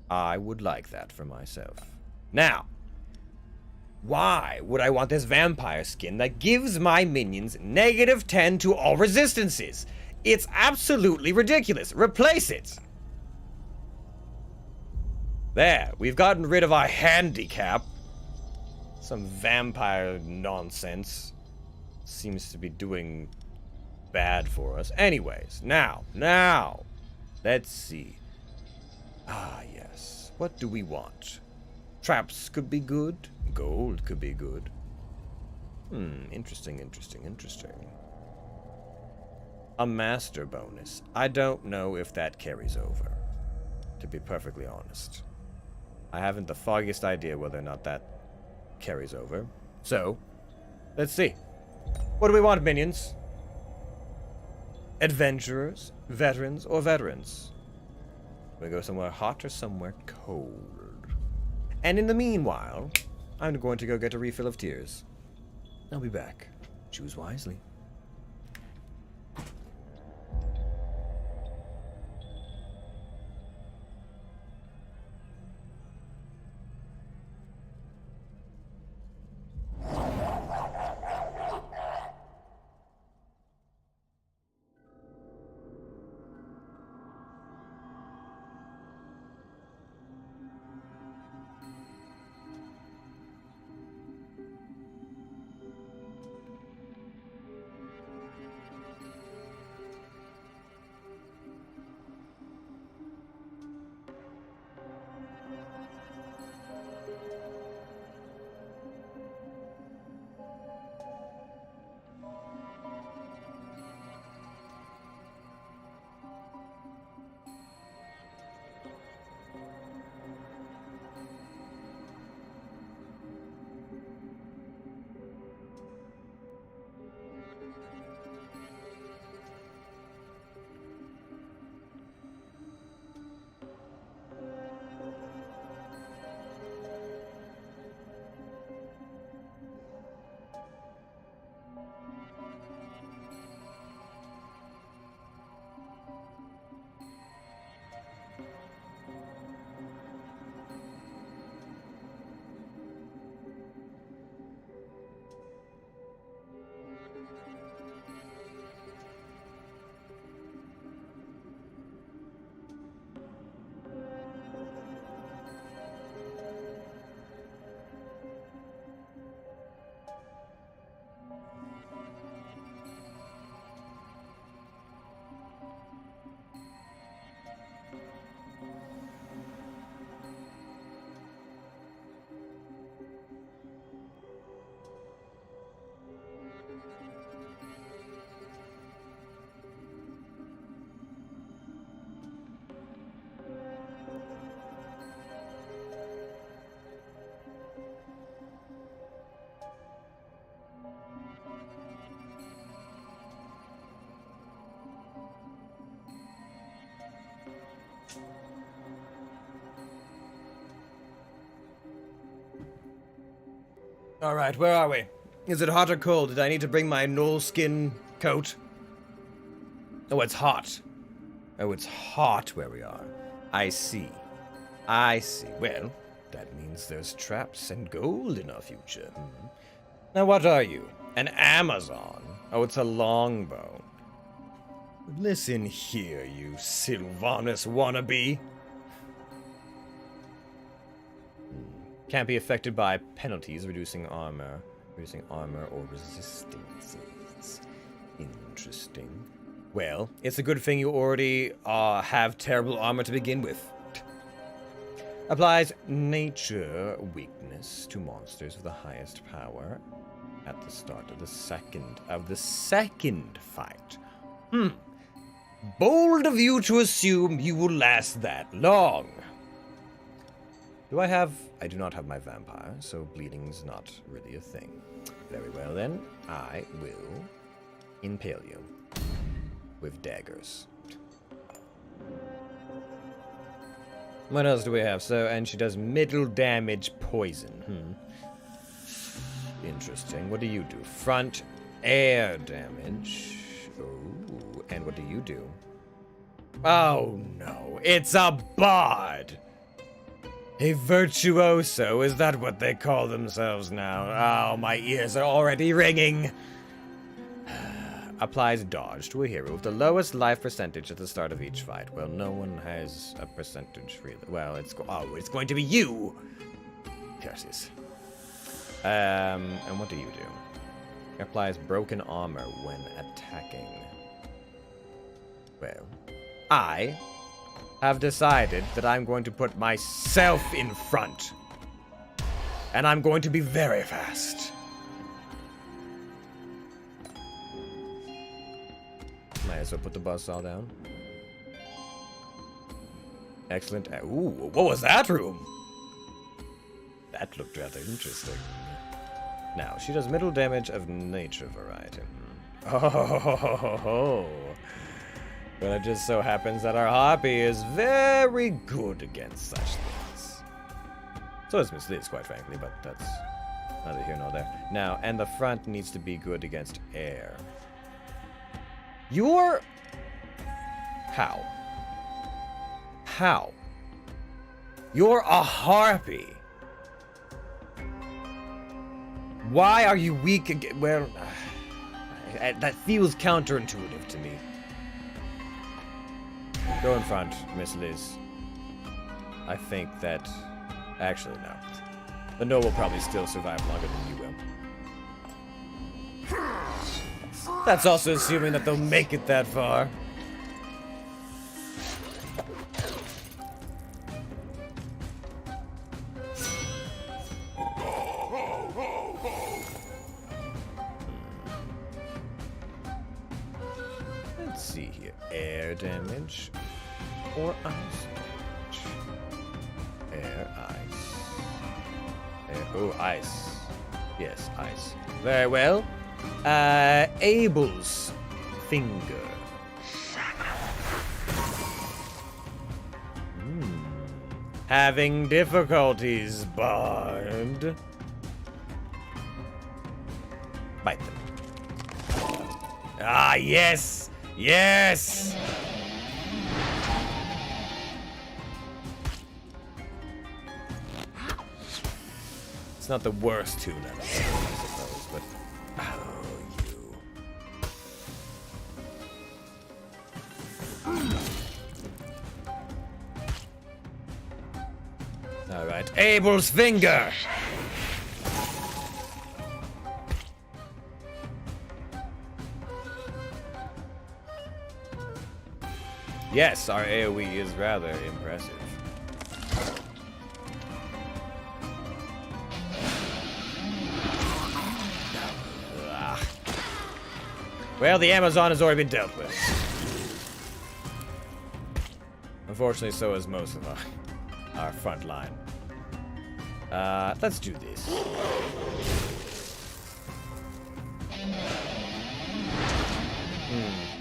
I would like that for myself. Now, why would I want this vampire skin that gives my minions -10 to all resistances? It's absolutely ridiculous. Replace it. There, we've gotten rid of our handicap. Some vampire nonsense seems to be doing bad for us. Anyways, now, let's see. Ah, yes. What do we want? Traps could be good. Gold could be good. Interesting. A master bonus. I don't know if that carries over, to be perfectly honest. I haven't the foggiest idea whether or not that carries over. So, let's see. What do we want, minions? Adventurers, veterans, or veterans? We go somewhere hot or somewhere cold. And in the meanwhile, I'm going to go get a refill of tears. I'll be back. Choose wisely. Alright, where are we? Is it hot or cold? Did I need to bring my null skin coat? Oh, it's hot. Oh, it's hot where we are. I see. Well, that means there's traps and gold in our future. Now, what are you? An Amazon? Oh, it's a longbow. Listen here, you Sylvanus wannabe. Can't be affected by penalties, reducing armor or resistances. Interesting. Well, it's a good thing you already have terrible armor to begin with. Applies nature weakness to monsters with the highest power at the start of the second fight. Bold of you to assume you will last that long. I do not have my vampire, so bleeding's not really a thing. Very well then, I will impale you with daggers. What else do we have? And she does middle damage poison. Interesting. What do you do? Front air damage. Oh, and what do you do? Oh no, it's a bard! A virtuoso, is that what they call themselves now? Oh, my ears are already ringing. Applies dodge to a hero with the lowest life percentage at the start of each fight. Well, no one has a percentage really. Well, it's going to be you. Curses. And what do you do? Applies broken armor when attacking. Well, I have decided that I'm going to put myself in front. And I'm going to be very fast. Might as well put the buzzsaw down. Excellent. Ooh, what was that room? That looked rather interesting. Now, she does middle damage of nature variety. Oh, well, it just so happens that our Harpy is very good against such things. So is Miss Liz, quite frankly, but that's neither here nor there. Now, and the front needs to be good against air. You're... How? How? You're a Harpy. Why are you weak again? Well, that feels counterintuitive to me. Go in front, Miss Liz. I think that... Actually, no. The No will probably still survive longer than you will. That's also assuming that they'll make it that far. Let's see here. Air damage or ice damage? Air, ice. Air, oh, ice. Yes, ice. Very well. Abel's finger. Having difficulties, Bard. Bite them. Ah, yes! Yes! It's not the worst tune ever, I suppose, but... Oh, you. Alright, Abel's finger! Yes, our AoE is rather impressive. Well, the Amazon has already been dealt with. Unfortunately, so is most of our front line. Let's do this.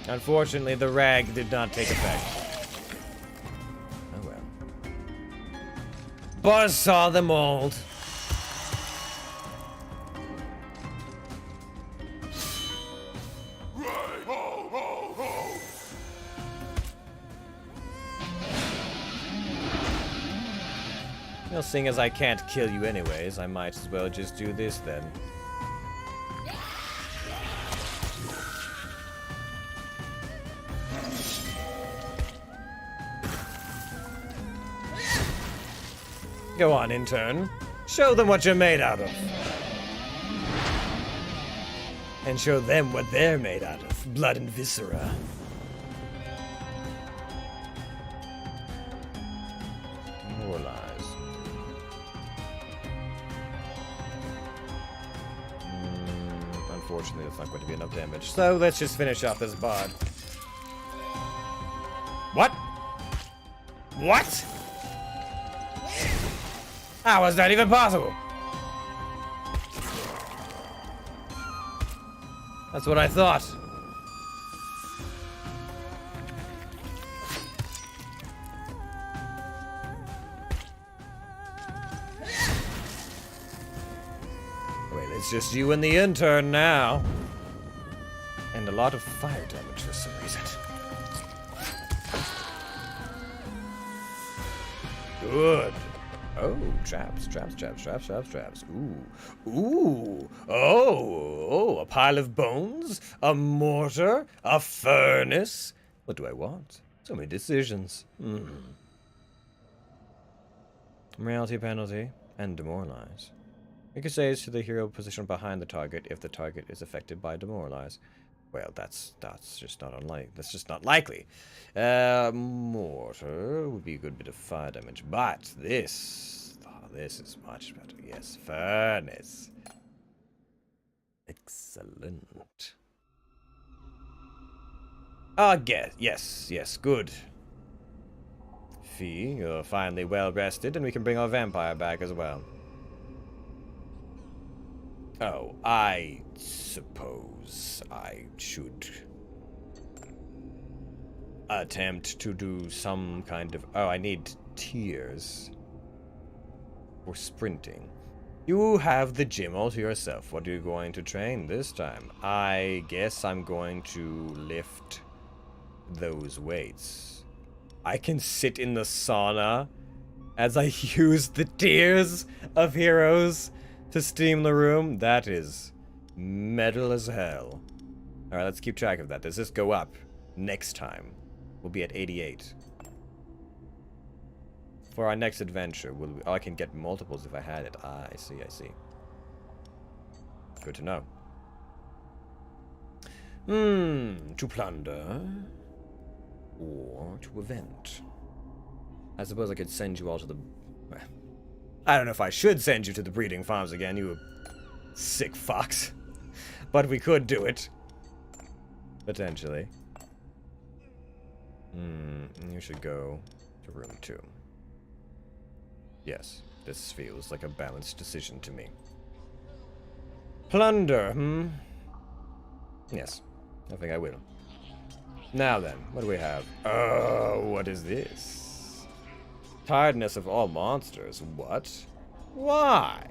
Unfortunately, the rag did not take effect. Oh well. Buzzsaw the mold. Well, seeing as I can't kill you anyways, I might as well just do this then. Go on, intern. Show them what you're made out of. And show them what they're made out of. Blood and viscera. More lies. Unfortunately, that's not going to be enough damage. So let's just finish off this bod. What? What? How was that even possible? That's what I thought. Wait, it's just you and the intern now. And a lot of fire damage for some reason. Good. Oh, traps. Ooh. Oh, a pile of bones? A mortar? A furnace? What do I want? So many decisions. Morality penalty and demoralize. You can say it's to the hero positioned behind the target if the target is affected by demoralize. Well, that's just not unlikely. That's just not likely. Mortar would be a good bit of fire damage, but this is much better. Yes, furnace. Excellent. Yes, good. Fee, you're finally well rested, and we can bring our vampire back as well. Oh, I suppose I should attempt to do some kind of... Oh, I need tiers for sprinting. You have the gym all to yourself. What are you going to train this time? I guess I'm going to lift those weights. I can sit in the sauna as I use the tiers of heroes to steam the room. That is metal as hell. Alright, let's keep track of that. Does this go up next time? We'll be at 88. For our next adventure, oh, I can get multiples if I had it. Ah, I see. Good to know. To plunder or to event. I suppose I could send you all to the... I don't know if I should send you to the breeding farms again, you sick fox. But we could do it. Potentially. You should go to room 2. Yes, this feels like a balanced decision to me. Plunder, Yes, I think I will. Now then, what do we have? Oh, what is this? Tiredness of all monsters. What? Why?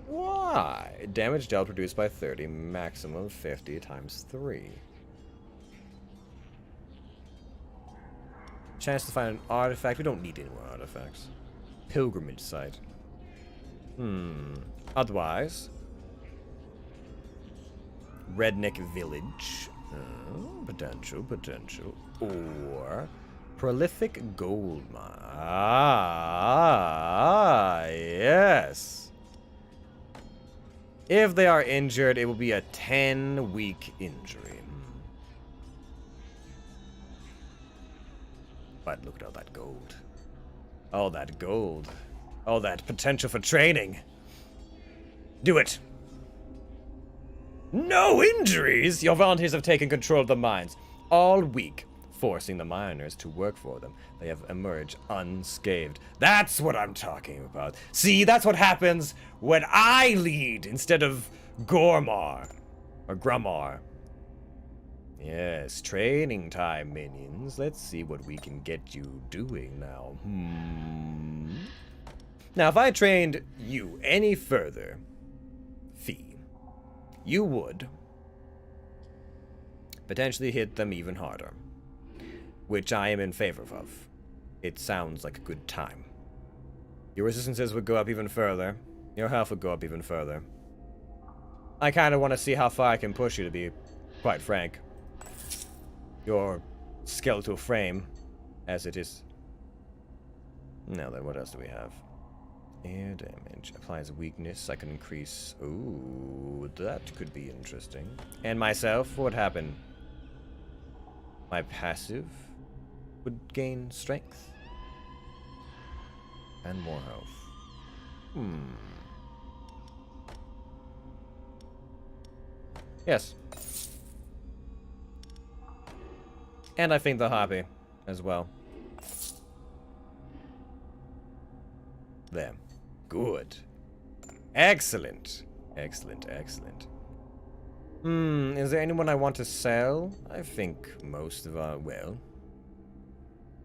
Why? Damage dealt reduced by 30, maximum 50 times 3. Chance to find an artifact. We don't need any more artifacts. Pilgrimage site. Otherwise. Redneck village. Potential. Or prolific gold mine. Ah, yes. If they are injured, it will be a 10-week injury. But look at all that gold. All that gold. All that potential for training. Do it. No injuries! Your volunteers have taken control of the mines all week, forcing the miners to work for them. They have emerged unscathed. That's what I'm talking about. See, that's what happens when I lead instead of Gormar. Or Grummar. Yes, training time, minions. Let's see what we can get you doing now. Now, if I trained you any further, Fee, you would potentially hit them even harder, which I am in favor of. It sounds like a good time. Your resistances would go up even further. Your health would go up even further. I kind of want to see how far I can push you, to be quite frank. Your skeletal frame, as it is. Now then, what else do we have? Air damage. Applies weakness. I can increase... Ooh, that could be interesting. And myself, what would happen? My passive would gain strength. And more health. Yes. And I think they're happy as well. There. Good. Excellent. Excellent. Is there anyone I want to sell? I think most of our... Well...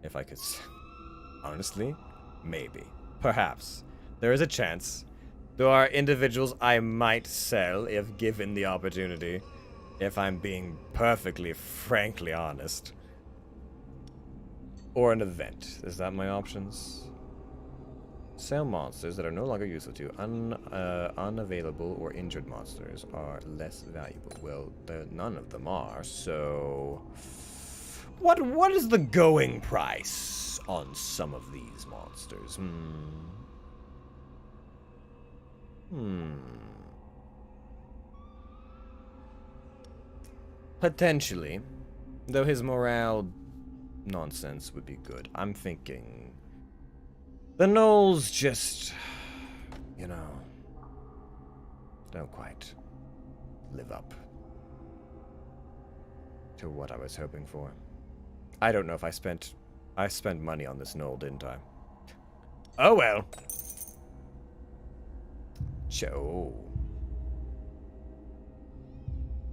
If I could... Honestly? Maybe. Perhaps. There is a chance. There are individuals I might sell if given the opportunity. If I'm being perfectly, frankly honest. Or an event. Is that my options? Sell monsters that are no longer useful to you. Unavailable or injured monsters are less valuable. Well, none of them are, so... What is the going price on some of these monsters? Potentially. Though his morale nonsense would be good. I'm thinking... The gnolls just... You know... don't quite live up to what I was hoping for. I don't know if I spent money on this gnoll, didn't I? Oh well. Oh.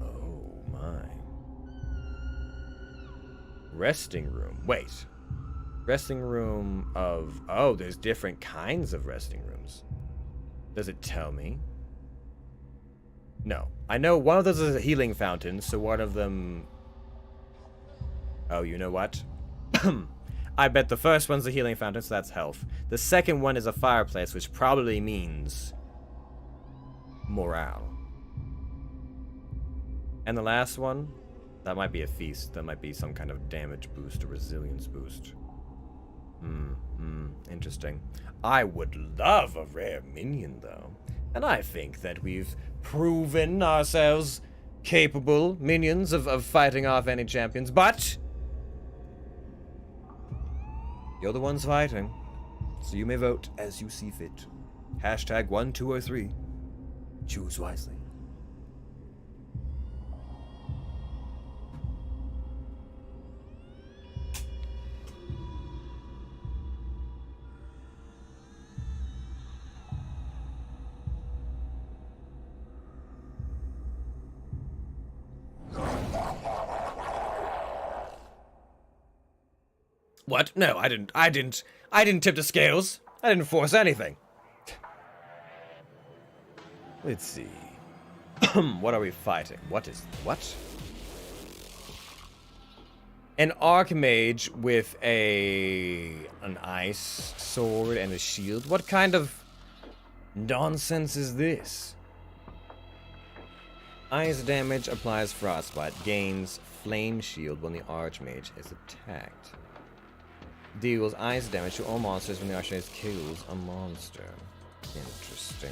Oh my. Resting room. Wait. Resting room of... Oh, there's different kinds of resting rooms. Does it tell me? No. I know one of those is a healing fountain, so one of them... Oh, you know what? I bet the first one's a healing fountain, so that's health. The second one is a fireplace, which probably means... morale. And the last one? That might be a feast. That might be some kind of damage boost or resilience boost. Interesting. I would love a rare minion, though. And I think that we've proven ourselves capable minions of fighting off any champions, but... You're the ones fighting, so you may vote as you see fit. Hashtag 1, 2, or 3. Choose wisely. What? No, I didn't tip the scales. I didn't force anything. Let's see. What are we fighting? What? An archmage with an ice sword and a shield? What kind of nonsense is this? Ice damage applies frostbite, gains flame shield when the archmage is attacked. Deals ice damage to all monsters when the archmage kills a monster. Interesting.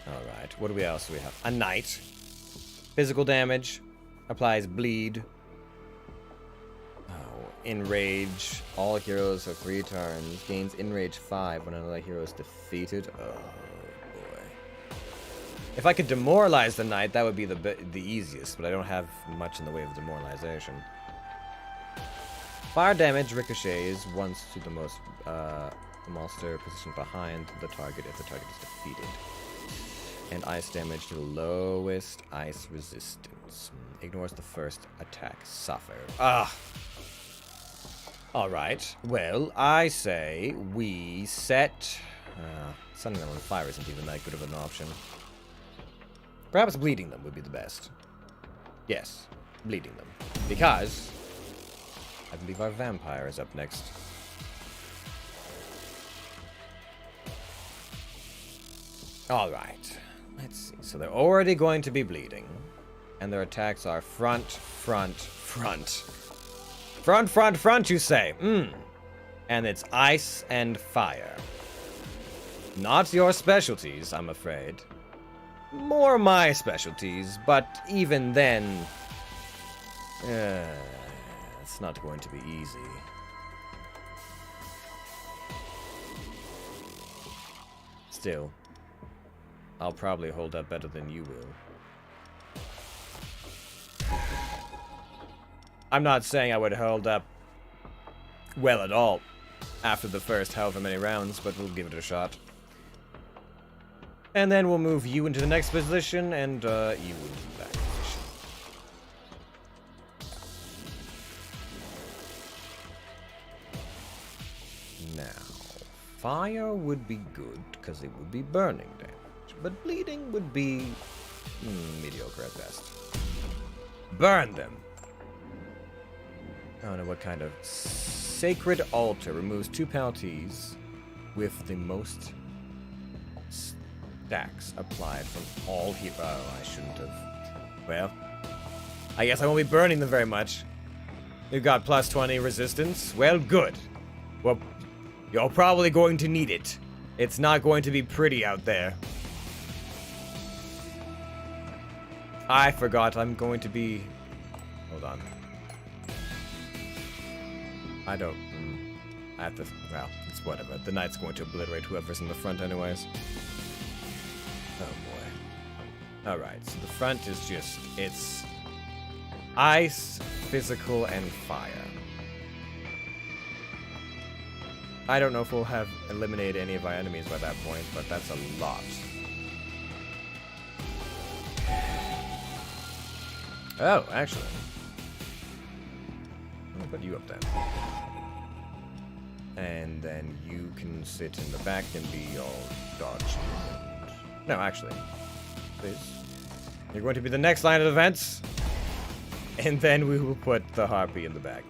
Alright, what else do we have? A knight. Physical damage. Applies bleed. Oh, enrage. All heroes have 3 turns. Gains enrage 5 when another hero is defeated. Oh boy. If I could demoralize the knight, that would be the easiest, but I don't have much in the way of demoralization. Fire damage ricochets once to the monster positioned behind the target if the target is defeated. And ice damage to the lowest ice resistance. Ignores the first attack suffered. Alright, well, I say we set... setting them on fire isn't even that good of an option. Perhaps bleeding them would be the best. Yes, bleeding them. Because... I believe our vampire is up next. Alright. Let's see. So they're already going to be bleeding. And their attacks are front, front, front. Front, front, front, you say? And it's ice and fire. Not your specialties, I'm afraid. More my specialties, but even then... it's not going to be easy. Still, I'll probably hold up better than you will. I'm not saying I would hold up well at all after the first however many rounds, but we'll give it a shot. And then we'll move you into the next position, and you into that position. Now, fire would be good, because it would be burning damage, but bleeding would be mediocre at best. Burn them! I don't know what kind of... Sacred Altar removes 2 penalties with the most stacks applied from all here. Oh, I shouldn't have. Well, I guess I won't be burning them very much. You've got plus 20 resistance. Well, good. Well, you're probably going to need it. It's not going to be pretty out there. I forgot I'm going to be... Hold on. I don't... I have to... Well, it's whatever. The knight's going to obliterate whoever's in the front anyways. Oh boy. Alright, so the front is just... It's... ice, physical, and fire. I don't know if we'll have eliminated any of our enemies by that point, but that's a lot. Oh, actually. I'm gonna put you up then. And then you can sit in the back and be all dodge. No, actually. Please. You're going to be the next line of defense. And then we will put the harpy in the back.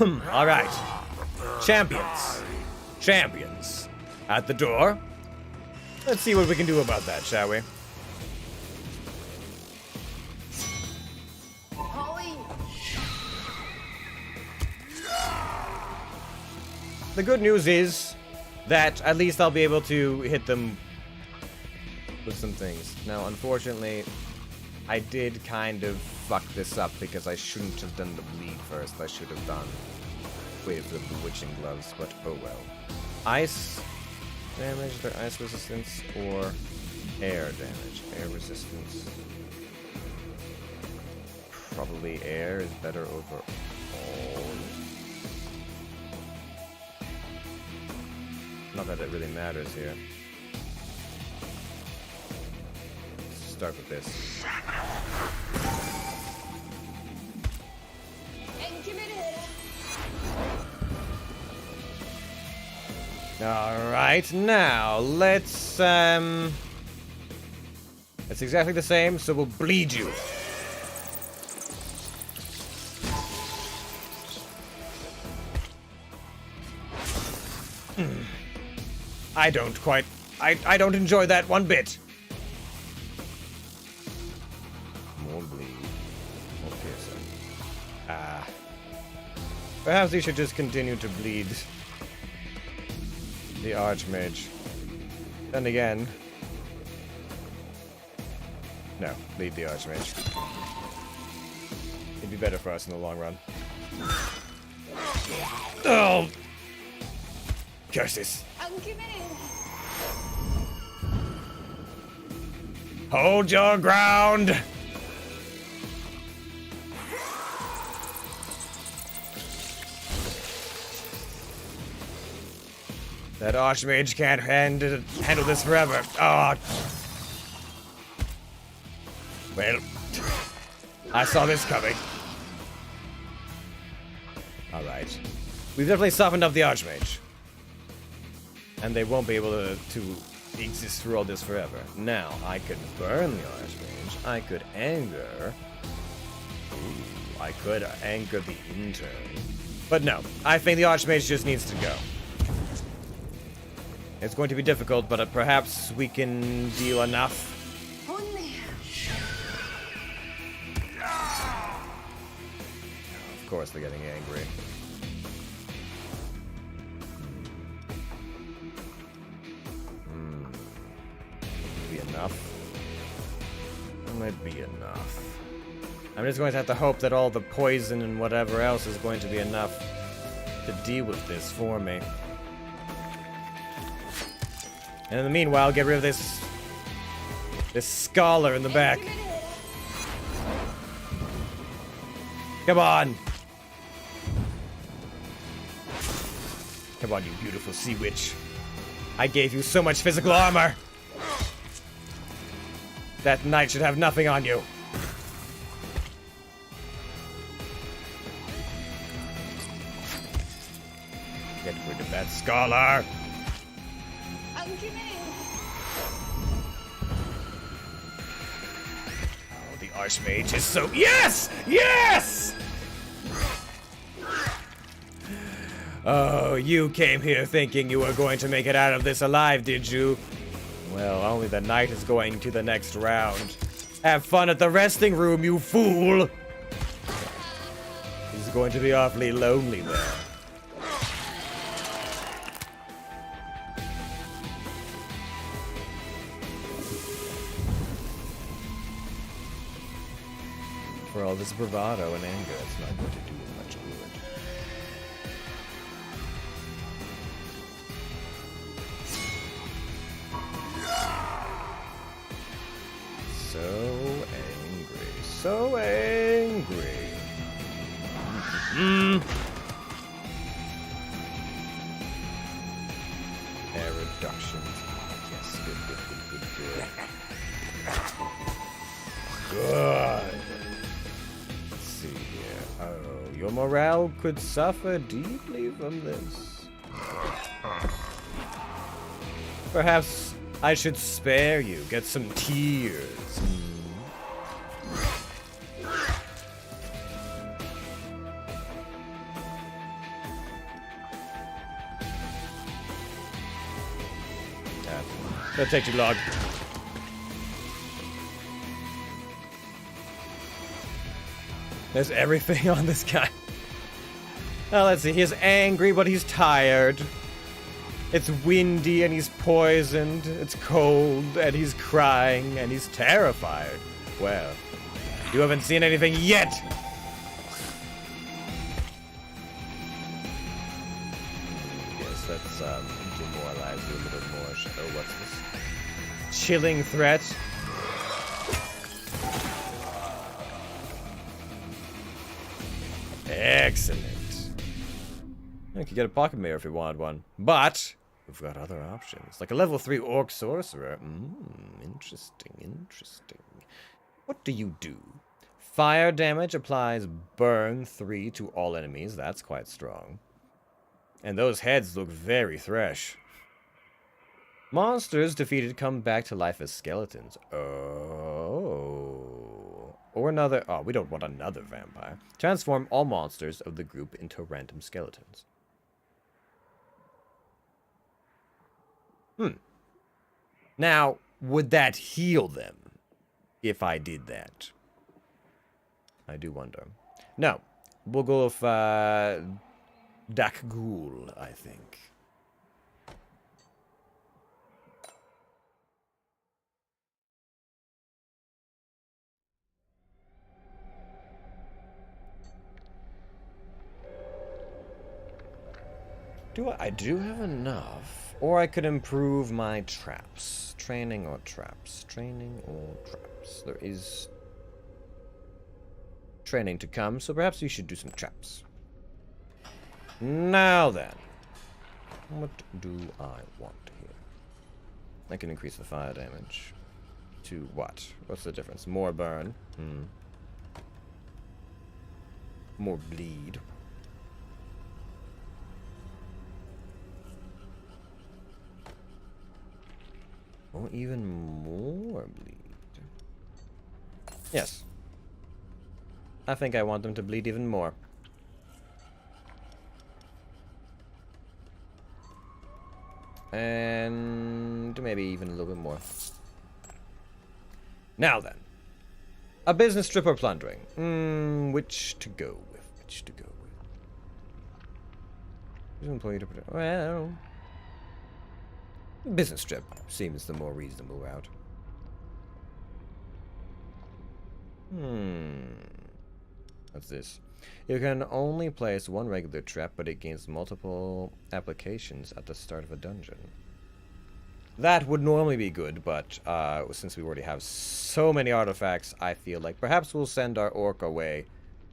Alright. Champions. Champions. At the door. Let's see what we can do about that, shall we? The good news is that at least I'll be able to hit them with some things. Now, unfortunately, I did kind of fuck this up because I shouldn't have done the bleed first. I should have done with the bewitching gloves, but oh well. Ice damage, their ice resistance, or air damage. Air resistance. Probably air is better overall. Not that it really matters here. Let's start with this. Alright, now let's it's exactly the same, so we'll bleed you. I don't quite... I don't enjoy that one bit. More bleed. More piercing. Ah. Perhaps we should just continue to bleed the Archmage. Then again... No, bleed the Archmage. It'd be better for us in the long run. Oh! Curses. Hold your ground! That Archmage can't handle this forever. Oh. Well, I saw this coming. Alright. We've definitely softened up the Archmage. And they won't be able to exist through all this forever. Now, I could burn the Archmage. I could anger. Ooh, I could anger the intern. But no, I think the Archmage just needs to go. It's going to be difficult, but perhaps we can deal enough. Of course they're getting angry. Enough. That might be enough. I'm just going to have to hope that all the poison and whatever else is going to be enough to deal with this for me. And in the meanwhile, get rid of this scholar in the back. Come on! Come on, you beautiful sea witch. I gave you so much physical armor! That knight should have nothing on you. Get rid of that scholar. Oh, the Archmage is so... Yes! Yes! Oh, you came here thinking you were going to make it out of this alive, did you? Well, only the knight is going to the next round. Have fun at the resting room, you fool! He's going to be awfully lonely there. For all this bravado and anger, it's not going to do much good. So angry. So angry. Air reductions. Yes, good. Good. Let's see here. Oh, your morale could suffer deeply from this. Perhaps I should spare you. Get some tears. Don't take too long. There's everything on this guy. Now let's see. He's angry, but he's tired. It's windy and he's poisoned. It's cold and he's crying and he's terrified. Well, you haven't seen anything yet. Yes, let's demoralize you a little more. Oh, what's this? Chilling threat. Excellent. You could get a pocket mirror if you want one, but we've got other options, like a level 3 orc sorcerer. Interesting. What do you do? Fire damage applies burn 3 to all enemies. That's quite strong. And those heads look very fresh. Monsters defeated come back to life as skeletons. Oh. Or another... Oh, we don't want another vampire. Transform all monsters of the group into random skeletons. Now, would that heal them if I did that? I do wonder. No. We'll go with Dak Ghoul, I think. I do have enough. Or I could improve my traps. Training or traps. Training or traps. There is training to come, so perhaps we should do some traps. Now then. What do I want here? I can increase the fire damage. To what? What's the difference? More burn. More bleed. Or even more bleed. Yes. I think I want them to bleed even more. And maybe even a little bit more. Now then. A business trip or plundering? Which to go with? Which to go with? Employee to protect. Well, business trip seems the more reasonable route. What's this? You can only place one regular trap, but it gains multiple applications at the start of a dungeon. That would normally be good, but since we already have so many artifacts, I feel like perhaps we'll send our orc away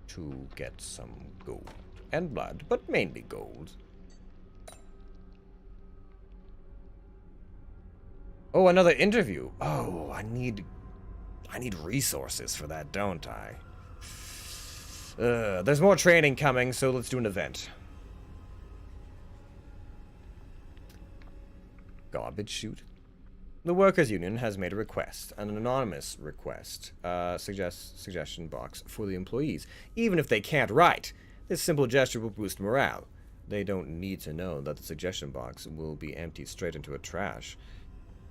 to get some gold and blood, but mainly gold. Oh, another interview. Oh, I need resources for that, don't I? There's more training coming, so let's do an event. Garbage chute. The Workers' Union has made a request, an anonymous request, suggestion box for the employees. Even if they can't write, this simple gesture will boost morale. They don't need to know that the suggestion box will be emptied straight into a trash.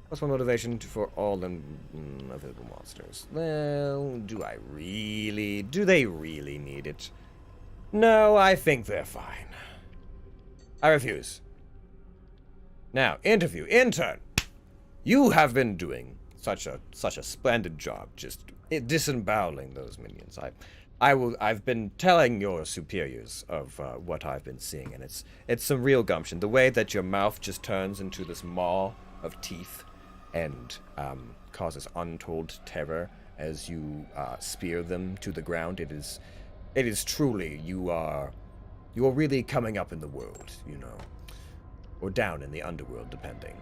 Plus one motivation for all available monsters. Well, do they really need it? No, I think they're fine. I refuse. Now, interview, intern. You have been doing such a splendid job, just disemboweling those minions. I've been telling your superiors of what I've been seeing, and it's some real gumption. The way that your mouth just turns into this maw of teeth and causes untold terror as you spear them to the ground. It is truly, you're really coming up in the world, you know, or down in the underworld, depending.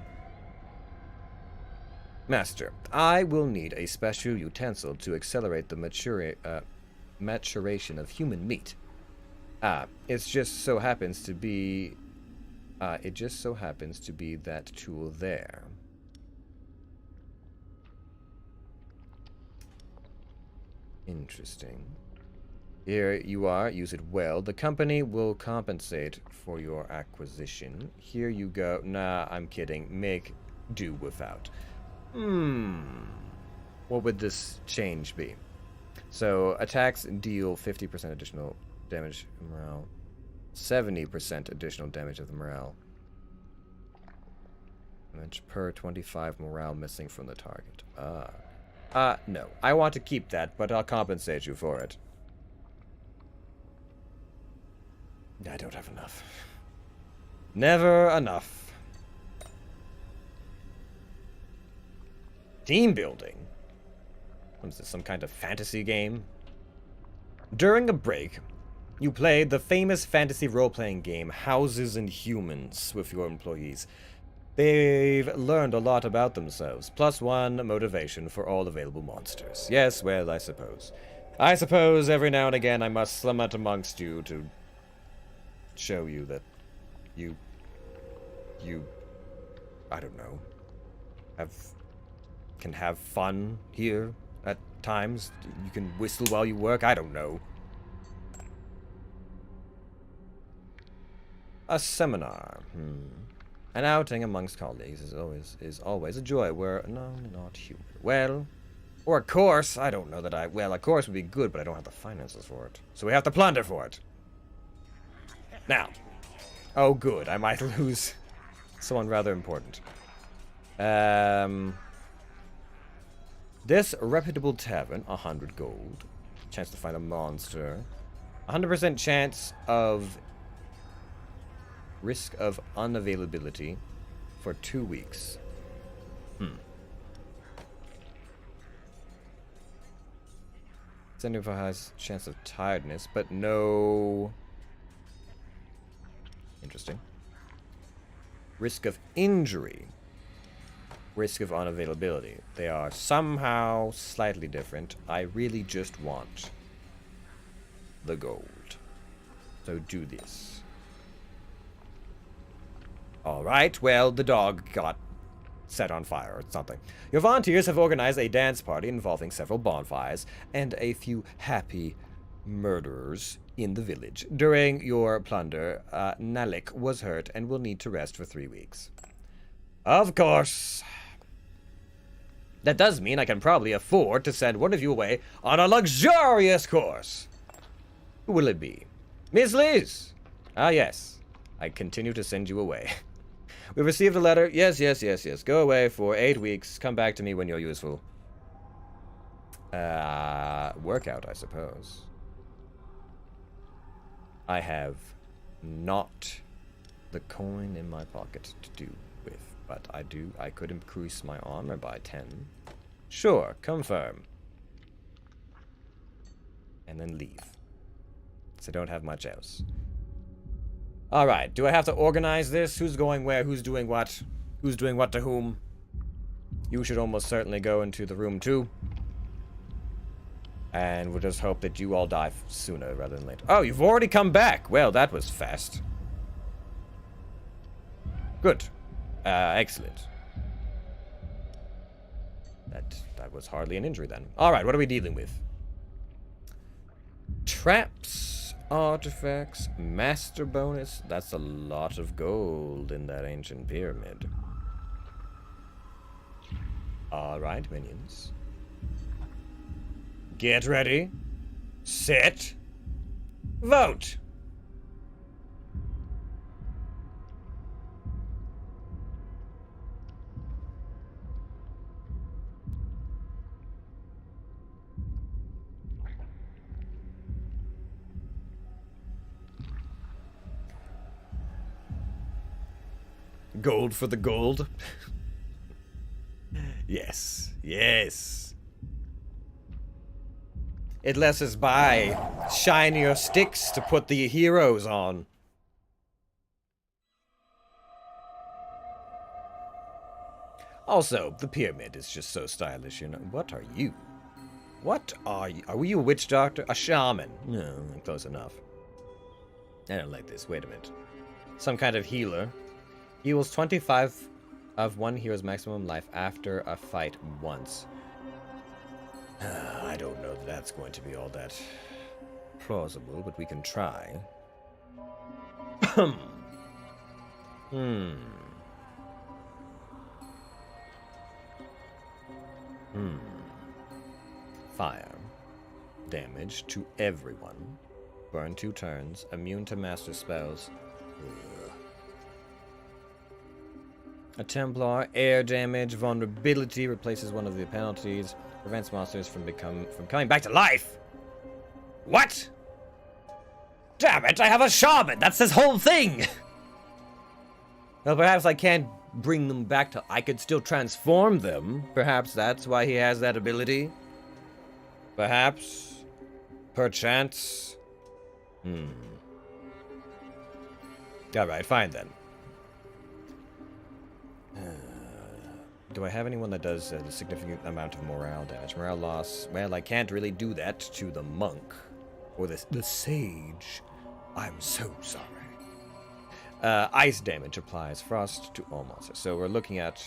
Master, I will need a special utensil to accelerate the maturation of human meat. It just so happens to be that tool there. Interesting. Here you are, use it well. The company will compensate for your acquisition. Here you go. Nah, I'm kidding. Make do without. What would this change be? So, attacks deal 50% additional damage morale. 70% additional damage of the morale. Damage per 25 morale missing from the target. No. I want to keep that, but I'll compensate you for it. I don't have enough. Never enough. Team building? What is this, some kind of fantasy game? During a break, you played the famous fantasy role-playing game Houses and Humans with your employees. They've learned a lot about themselves, plus one motivation for all available monsters. Yes, well, I suppose. I suppose every now and again I must slum out amongst you to show you that you, I don't know, can have fun here at times. You can whistle while you work, I don't know. A seminar. An outing amongst colleagues is always a joy. No, not human. Well, or a course. I don't know that a course would be good, but I don't have the finances for it. So we have to plunder for it. Now. Oh, good. I might lose someone rather important. This reputable tavern, 100 gold. Chance to find a monster. 100% chance of risk of unavailability for 2 weeks. 75% chance of tiredness, but no... Interesting. Risk of injury. Risk of unavailability. They are somehow slightly different. I really just want the gold. So do this. Alright, well, the dog got set on fire or something. Your volunteers have organized a dance party involving several bonfires and a few happy murderers in the village. During your plunder, Nalik was hurt and will need to rest for 3 weeks. Of course. That does mean I can probably afford to send one of you away on a luxurious course. Who will it be? Miss Liz! Ah, yes. I continue to send you away. We received a letter. Yes. Go away for 8 weeks. Come back to me when you're useful. Workout, I suppose. I have not the coin in my pocket to do with, but I could increase my armor by 10. Sure, confirm. And then leave. So I don't have much else. Alright, do I have to organize this? Who's going where? Who's doing what? Who's doing what to whom? You should almost certainly go into the room too. And we'll just hope that you all die sooner rather than later. Oh, you've already come back! Well, that was fast. Good. Excellent. That was hardly an injury then. Alright, what are we dealing with? Traps artifacts, master bonus. That's a lot of gold in that ancient pyramid. Alright, minions. Get ready. Set. Vote. Gold for the gold. Yes, yes. It lets us buy shinier sticks to put the heroes on. Also, the pyramid is just so stylish, you know. What are you? What are you? Are we a witch doctor? A shaman? No, close enough. I don't like this. Wait a minute. Some kind of healer. Heals 25 of one hero's maximum life after a fight once. I don't know that that's going to be all that plausible, but we can try. Fire. Damage to everyone. Burn 2 turns. Immune to master spells. Ugh. A Templar. Air damage. Vulnerability. Replaces one of the penalties. Prevents monsters from coming back to life. What? Damn it, I have a shaman! That's his whole thing! Well, perhaps I can't bring them back to... I could still transform them. Perhaps that's why he has that ability. Perhaps. Perchance. Alright, fine then. Do I have anyone that does a significant amount of morale damage? Morale loss. Well, I can't really do that to the monk. Or the sage. I'm so sorry. Ice damage applies frost to all monsters. So we're looking at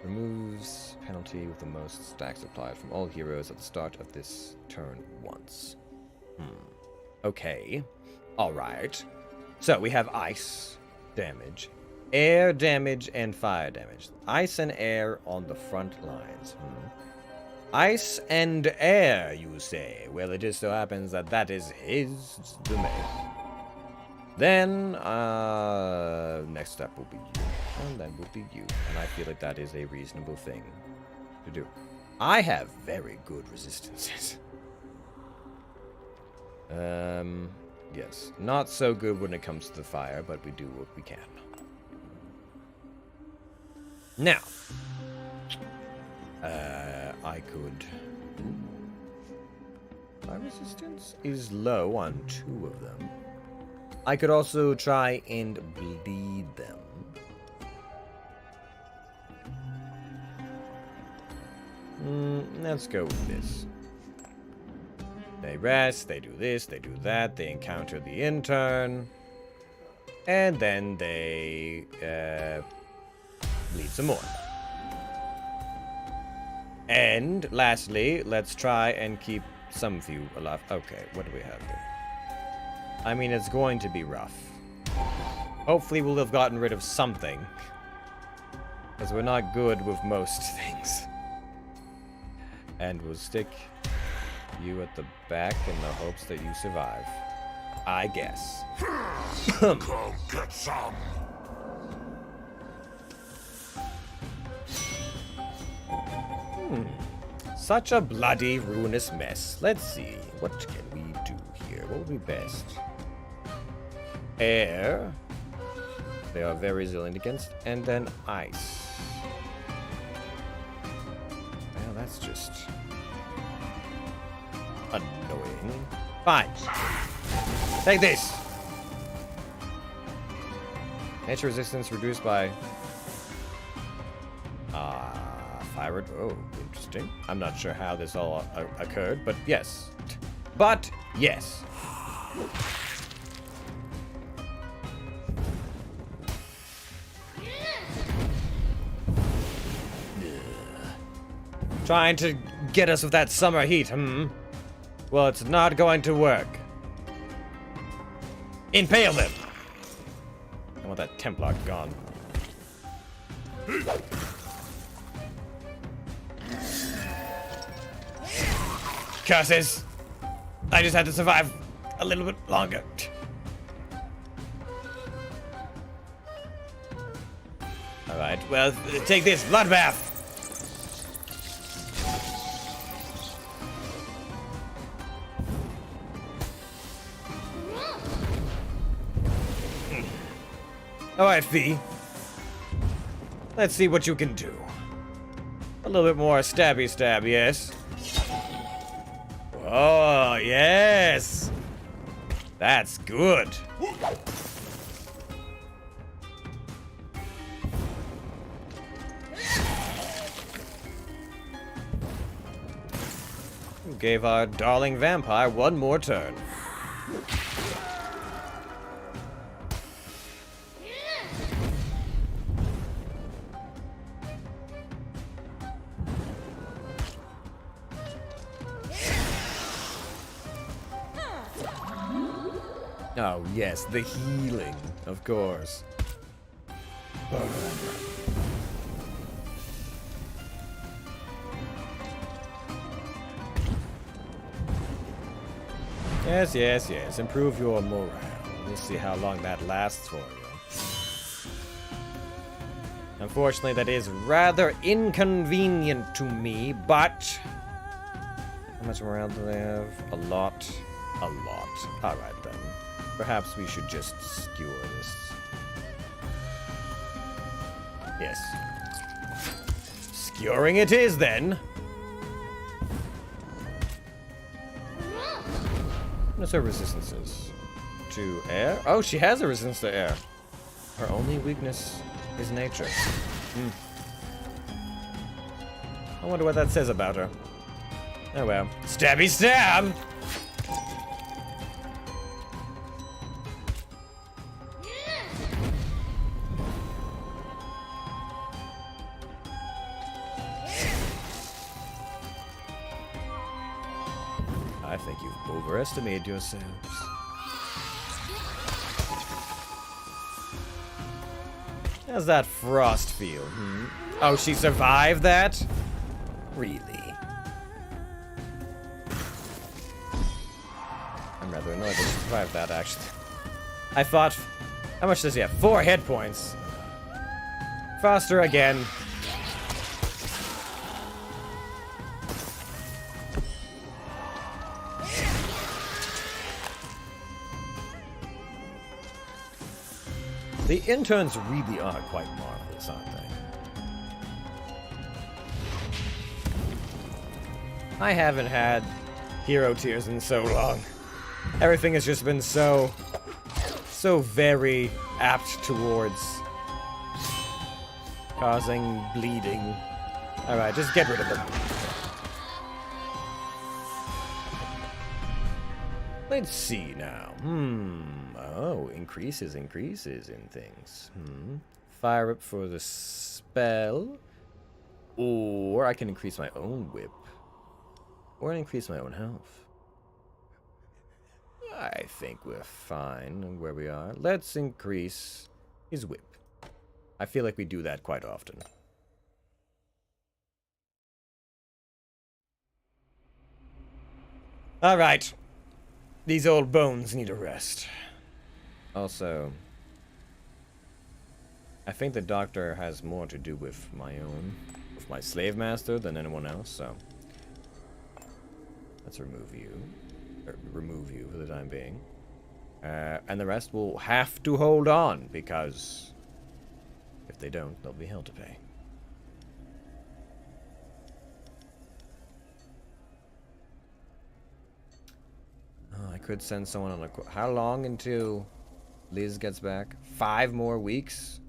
removes penalty with the most stacks applied from all heroes at the start of this turn once. Okay. Alright. So we have ice damage, air damage, and fire damage. Ice and air on the front lines. Ice and air, you say? Well, it just so happens that that is his domain. Then, next step will be you, and then will be you. And I feel like that is a reasonable thing to do. I have very good resistances. Yes. Not so good when it comes to the fire, but we do what we can. Now, I could... My resistance is low on 2 of them. I could also try and bleed them. Let's go with this. They rest, they do this, they do that, they encounter the intern, and then they bleed some more. And lastly, let's try and keep some of you alive. Okay, what do we have here? I mean, it's going to be rough. Hopefully we'll have gotten rid of something, because we're not good with most things. And we'll stick you at the back in the hopes that you survive. I guess. Go get some. Such a bloody, ruinous mess. Let's see. What can we do here? What would be best? Air. They are very resilient against. And then ice. Well, that's just... annoying. Fine. Take this. Nature resistance reduced by... fire... Oh, interesting. I'm not sure how this all occurred, but yes. But, yes. Trying to get us with that summer heat, Well, it's not going to work. Impale them! I want that temp lock gone. Curses! I just had to survive a little bit longer. Alright, well, take this, bloodbath! Alright, Fee. Let's see what you can do. A little bit more stabby stab, yes? Oh, yes! That's good. Gave our darling vampire one more turn. Oh, yes, the healing, of course. Yes, yes, yes. Improve your morale. We'll see how long that lasts for you. Unfortunately, that is rather inconvenient to me, but... How much morale do they have? A lot. A lot. Alright then. Perhaps we should just skewer this. Yes. Skewering it is, then! What's her resistances? To air? Oh, she has a resistance to air. Her only weakness is nature. I wonder what that says about her. Oh well. Stabby stab! I think you've overestimated yourselves. How's that frost feel, Oh, she survived that? Really? I'm rather annoyed that she survived that, actually. I thought... How much does he have? 4 hit points. Faster again. The interns really are quite marvelous, aren't they? I haven't had hero tears in so long. Everything has just been so very apt towards causing bleeding. Alright, just get rid of them. Let's see now. Oh, increases in things. Fire up for the spell. Or I can increase my own whip. Or increase my own health. I think we're fine where we are. Let's increase his whip. I feel like we do that quite often. Alright. These old bones need a rest. Also, I think the doctor has more to do with my slave master than anyone else, so let's remove you for the time being. And the rest will have to hold on, because if they don't, there'll be hell to pay. Oh, I could send someone on a... How long until Liz gets back? 5 more weeks?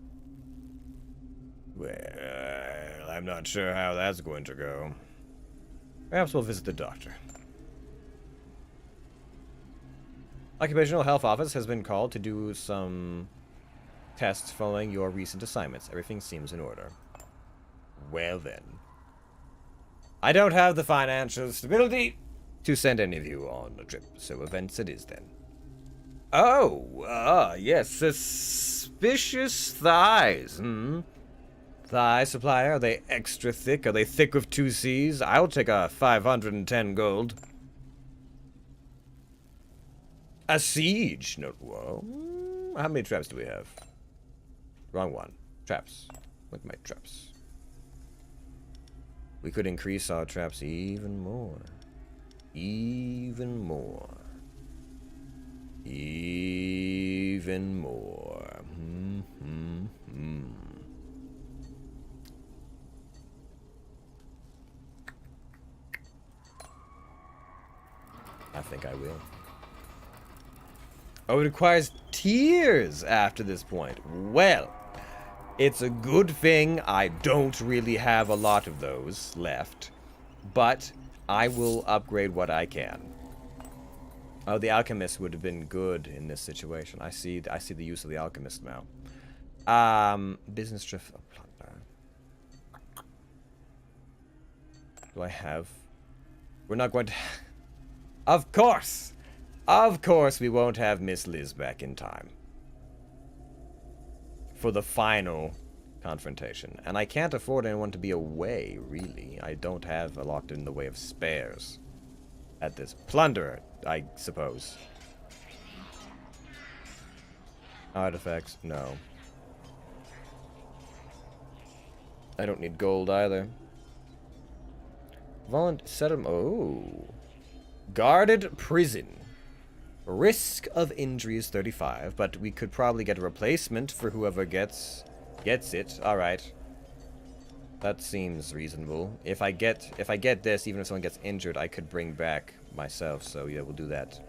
Well, I'm not sure how that's going to go. Perhaps we'll visit the doctor. Occupational Health Office has been called to do some tests following your recent assignments. Everything seems in order. Well then. I don't have the financial stability to send any of you on a trip, so events it is then. Oh, yes, suspicious thighs, Thigh supplier, are they extra thick? Are they thick with 2 C's? I'll take a 510 gold. A siege! No, whoa. How many traps do we have? Wrong one. Traps. Look at my traps. We could increase our traps even more. Even more. Even more. I think I will. Oh, it requires tears after this point. Well, it's a good thing I don't really have a lot of those left, but I will upgrade what I can. Oh, the alchemist would have been good in this situation. I see the use of the alchemist now. Business drift. Do I have? We're not going to. Of course we won't have Miss Liz back in time for the final confrontation. And I can't afford anyone to be away, really. I don't have a lot in the way of spares at this. Plunderer, I suppose. Artifacts, no. I don't need gold either. Oh. Guarded prison. Risk of injury is 35, but we could probably get a replacement for whoever gets it. All right. That seems reasonable. If I get this, even if someone gets injured, I could bring back myself. So yeah, we'll do that.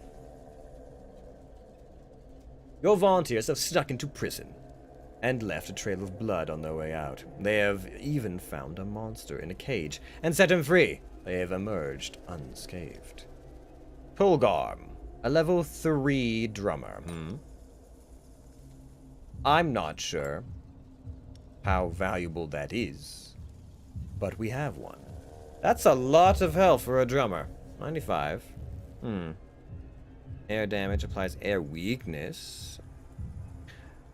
Your volunteers have snuck into prison and left a trail of blood on their way out. They have even found a monster in a cage and set him free. They have emerged unscathed. Pulgarm, a level 3 drummer. I'm not sure how valuable that is, but we have one. That's a lot of health for a drummer. 95. Air damage, applies air weakness.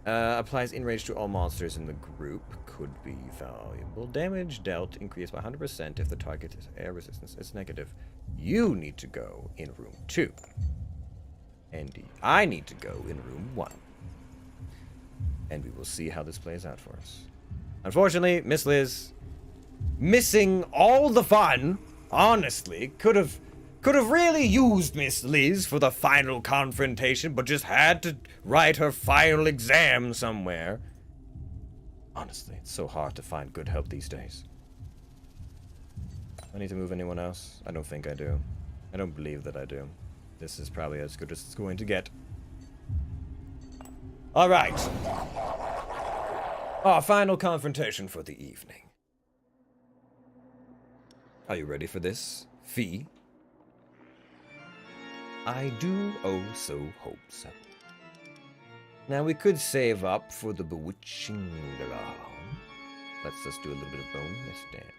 Applies enrage to all monsters in the group. Could be valuable. Damage dealt increased by 100% if the target's air resistance is negative. You need to go in room 2. And I need to go in room 1. And we will see how this plays out for us. Unfortunately, Miss Liz, missing all the fun, honestly, could have really used Miss Liz for the final confrontation, but just had to write her final exam somewhere. Honestly, it's so hard to find good help these days. I need to move anyone else? I don't think I do. I don't believe that I do. This is probably as good as it's going to get. Alright. Our final confrontation for the evening. Are you ready for this, Fee? I do so hope so. Now we could save up for the bewitching alarm. Let's just do a little bit of bonus damage.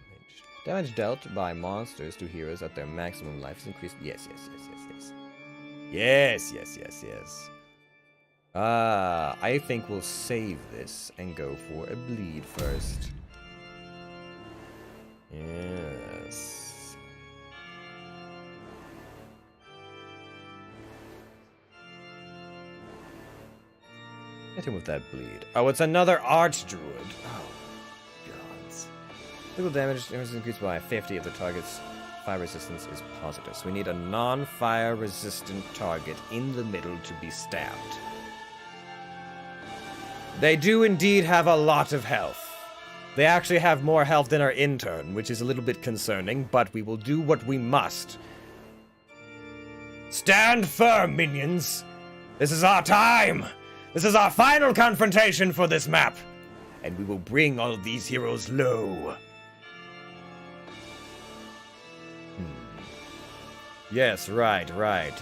Damage dealt by monsters to heroes at their maximum life is increased. Yes. I think we'll save this and go for a bleed first. Yes. Hit him with that bleed. Oh, it's another Archdruid. Oh, gods. Physical damage is increased by 50 if the target's fire resistance is positive. So we need a non-fire resistant target in the middle to be stabbed. They do indeed have a lot of health. They actually have more health than our intern, which is a little bit concerning, but we will do what we must. Stand firm, minions! This is our time! This is our final confrontation for this map! And we will bring all of these heroes low. Yes, right.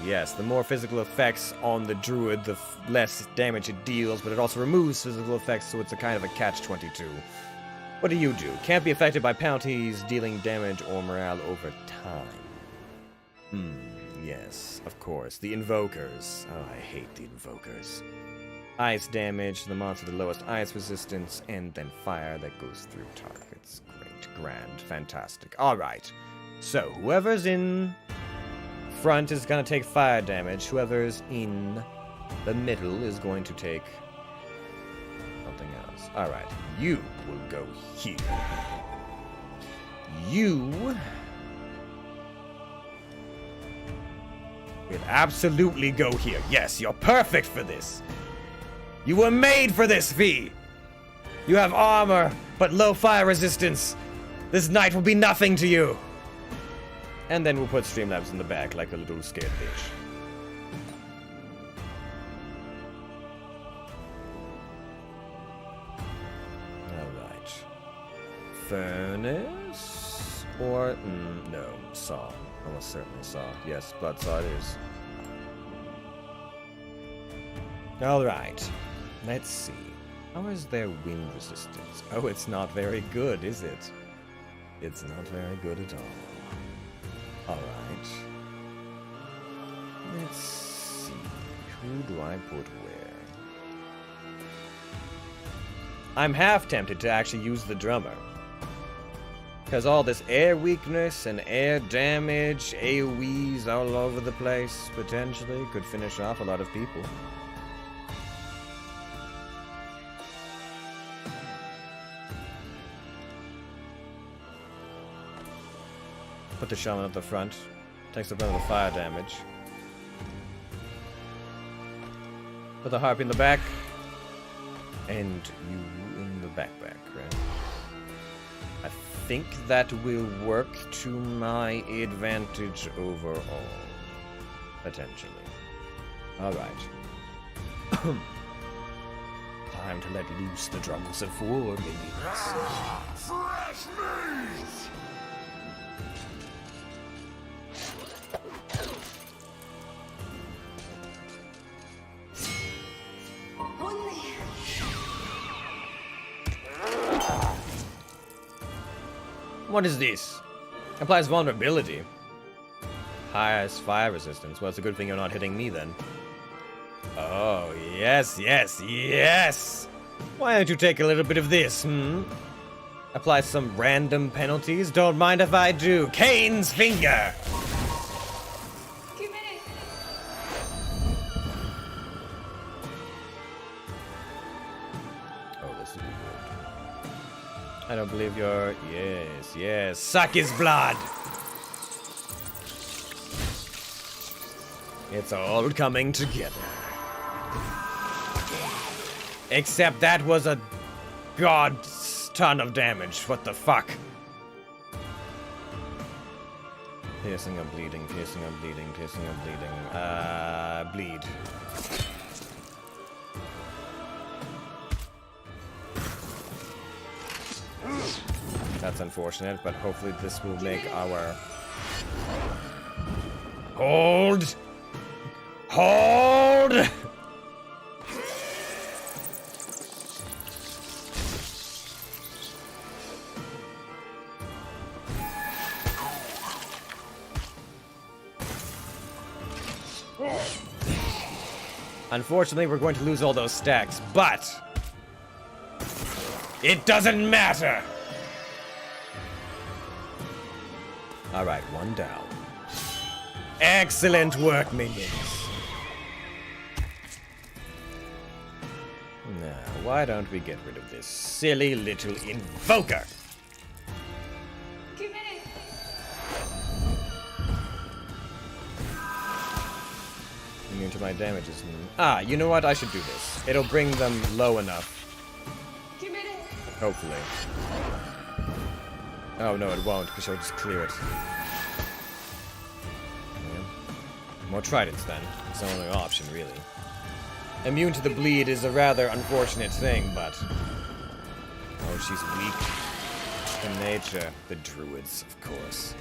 Yes, the more physical effects on the druid, the less damage it deals, but it also removes physical effects, so it's a kind of a catch-22. What do? Can't be affected by penalties, dealing damage or morale over time. Yes, of course. The invokers. Oh, I hate the invokers. Ice damage, the monster the lowest ice resistance, and then fire that goes through targets. Great, grand, fantastic. Alright. So, whoever's in front is going to take fire damage. Whoever's in the middle is going to take something else. Alright, you will go here. You will absolutely go here. Yes, you're perfect for this. You were made for this, V! You have armor, but low fire resistance. This knight will be nothing to you. And then we'll put Streamlabs in the back like a little scared bitch. Alright. Furnace? Or, no, Saw. Almost certainly Saw. Yes, Blood Saw it is. Alright. Let's see. How is their wind resistance? Oh, it's not very good, is it? It's not very good at all. Alright. Let's see. Who do I put where? I'm half tempted to actually use the drummer. Because all this air weakness and air damage, AoEs all over the place, potentially, could finish off a lot of people. Put the shaman at the front. Takes the brunt of the fire damage. Put the harpy in the back. And you in the backpack, right? I think that will work to my advantage overall. Potentially. Alright. Time to let loose the drums of war, maybe. Fresh meat! What is this? Applies vulnerability. Highest fire resistance. Well, it's a good thing you're not hitting me then. Oh, yes, yes, yes! Why don't you take a little bit of this, Apply some random penalties? Don't mind if I do. Cain's finger! Keep it. Oh, this will be good. I don't believe you're... Yes, yes. Suck his blood! It's all coming together. Except that was a god ton of damage. What the fuck? Piercing or bleeding, piercing or bleeding, piercing or bleeding. Bleed. That's unfortunate, but hopefully this will make our... Hold! Hold! Unfortunately, we're going to lose all those stacks, but it doesn't matter! Alright, one down. Excellent work, minions. Now, why don't we get rid of this silly little invoker? Keep it. Immune to my damages. Ah, you know what? I should do this. It'll bring them low enough. Keep it. Hopefully. Oh, no, it won't, because she'll just clear it. Yeah. More tridents, then. It's the only option, really. Immune to the bleed is a rather unfortunate thing, but... Oh, she's weak in nature. The druids, of course.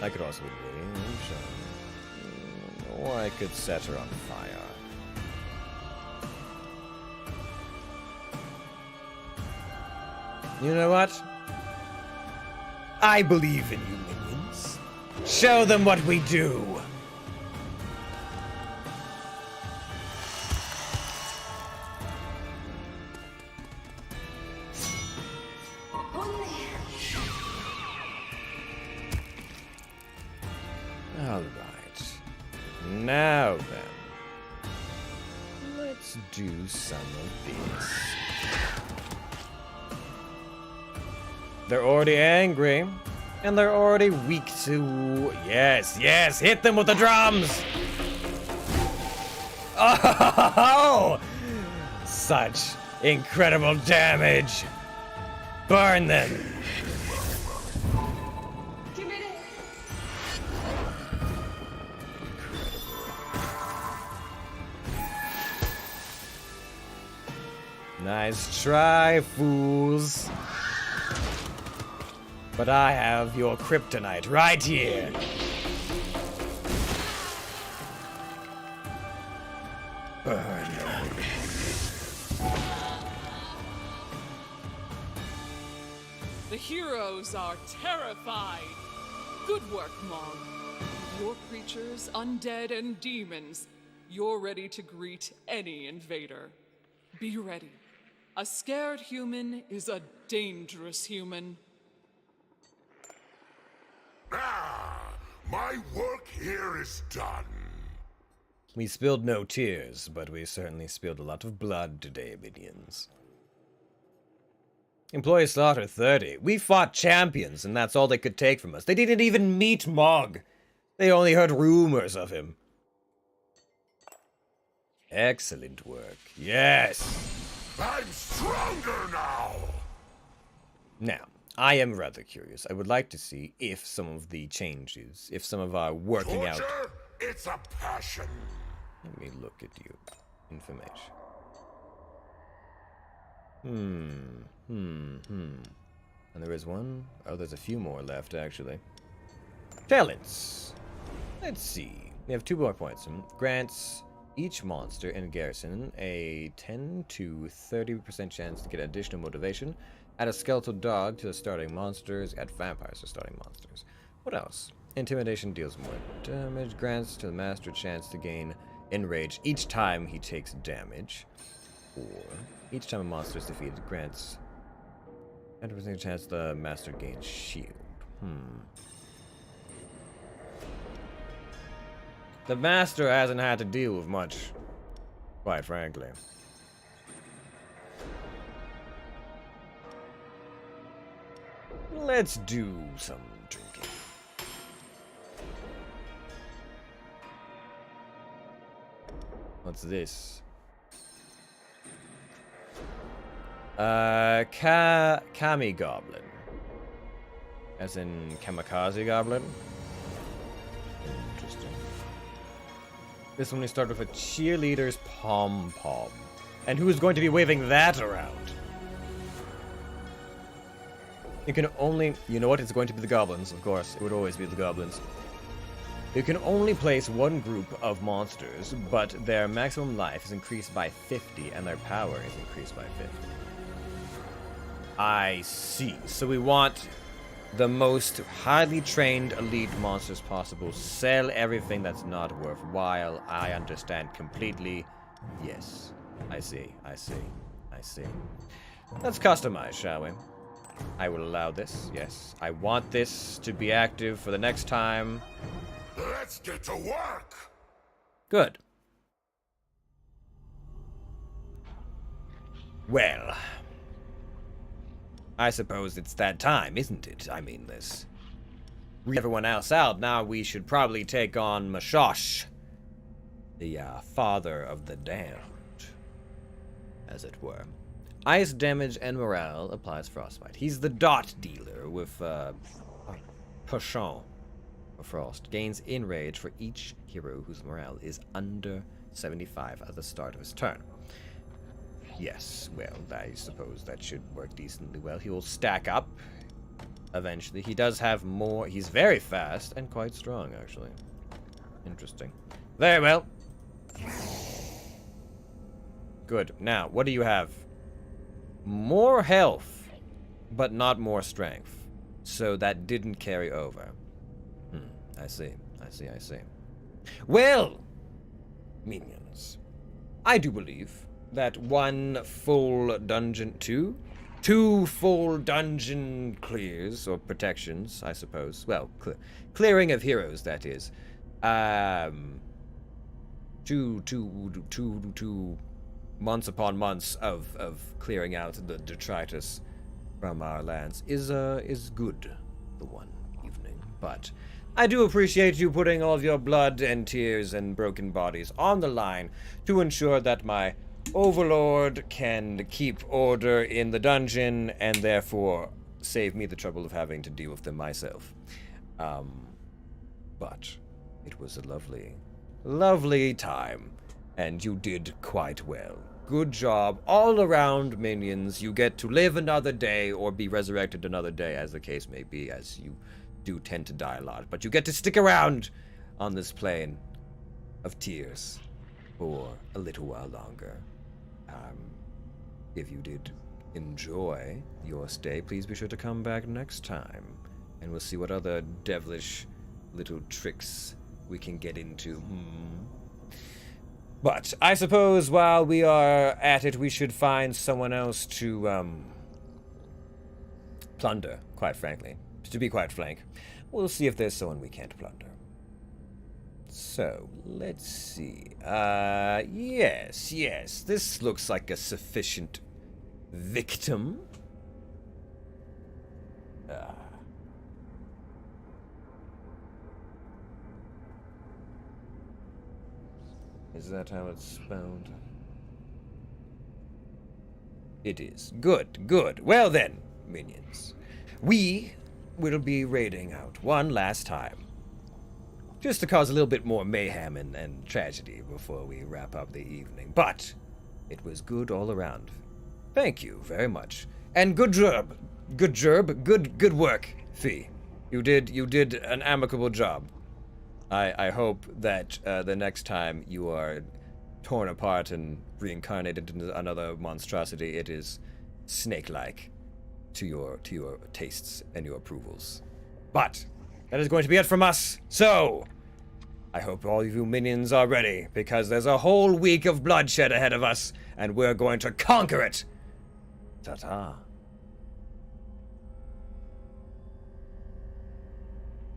I could also range, or I could set her on fire. You know what? I believe in you, minions. Show them what we do. Alright. Now then. Let's do some of this. They're already angry. And they're already weak to... Yes, yes! Hit them with the drums! Oh! Such incredible damage! Burn them! Nice try, fools. But I have your kryptonite right here. Burn. The heroes are terrified. Good work, Mog. Your creatures, undead and demons, you're ready to greet any invader. Be ready. A scared human is a dangerous human. Ah, my work here is done. We spilled no tears, but we certainly spilled a lot of blood today, minions. Employee slaughter 30. We fought champions, and that's all they could take from us. They didn't even meet Mog. They only heard rumors of him. Excellent work. Yes! I'm stronger now. Now, I am rather curious. I would like to see if some of the changes, if some of our working out... Torture? It's a passion. Let me look at you. Information. And there is one? Oh, there's a few more left, actually. Talents. Let's see. We have 2 more points. Grants each monster in garrison a 10 to 30% chance to get additional motivation. Add a skeletal dog to the starting monsters. Add vampires to starting monsters. What else? Intimidation deals more damage. Grants to the master a chance to gain enrage each time he takes damage. Or each time a monster is defeated, grants 100% chance the master gains shield. The master hasn't had to deal with much, quite frankly. Let's do some drinking. What's this? Kami Goblin. As in Kamikaze Goblin? Interesting. This one we start with a cheerleader's pom-pom. And who's going to be waving that around? You can only... You know what? It's going to be the goblins, of course. It would always be the goblins. You can only place one group of monsters, but their maximum life is increased by 50, and their power is increased by 50. I see. So we want the most highly trained elite monsters possible. Sell everything that's not worthwhile. I understand completely. Yes. I see. I see. I see. Let's customize, shall we? I will allow this. Yes. I want this to be active for the next time. Let's get to work. Good. Well, I suppose it's that time, isn't it? I mean, this. Read everyone else out. Now we should probably take on Mashosh, the father of the damned, as it were. Ice damage and morale applies frostbite. He's the dot dealer with Pochon. Frost gains enrage for each hero whose morale is under 75 at the start of his turn. Yes, well, I suppose that should work decently well. He will stack up eventually. He does have more. He's very fast and quite strong, actually. Interesting. Very well. Good. Now, what do you have? More health, but not more strength. So that didn't carry over. I see. Well, minions, I do believe that one full dungeon, two full dungeon clears, or protections, I suppose. Well, clearing of heroes, that is. Two months upon months of clearing out the detritus from our lands is good for one evening. But I do appreciate you putting all of your blood and tears and broken bodies on the line to ensure that my overlord can keep order in the dungeon and therefore save me the trouble of having to deal with them myself. But it was a lovely time, and you did quite well. Good job all around, minions. You get to live another day or be resurrected another day, as the case may be, as you do tend to die a lot. But you get to stick around on this plane of tears for a little while longer. If you did enjoy your stay, please be sure to come back next time, and we'll see what other devilish little tricks we can get into. But I suppose while we are at it, we should find someone else to plunder, quite frankly. To be quite frank, we'll see if there's someone we can't plunder. So, let's see. Yes, this looks like a sufficient victim. Is that how it's spelled? It is. Good. Well then, minions. We will be raiding out one last time. Just to cause a little bit more mayhem and tragedy before we wrap up the evening. But it was good all around. Thank you very much. And good job. Good work, Fee. You did an amicable job. I hope that the next time you are torn apart and reincarnated into another monstrosity, it is snake-like to your tastes and your approvals. But that is going to be it from us. So I hope all of you minions are ready, because there's a whole week of bloodshed ahead of us, and we're going to conquer it. Ta-ta.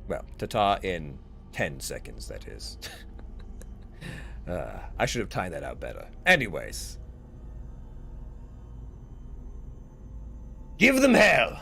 Well, ta-ta in 10 seconds, that is. I should have timed that out better. Anyways. Give them hell!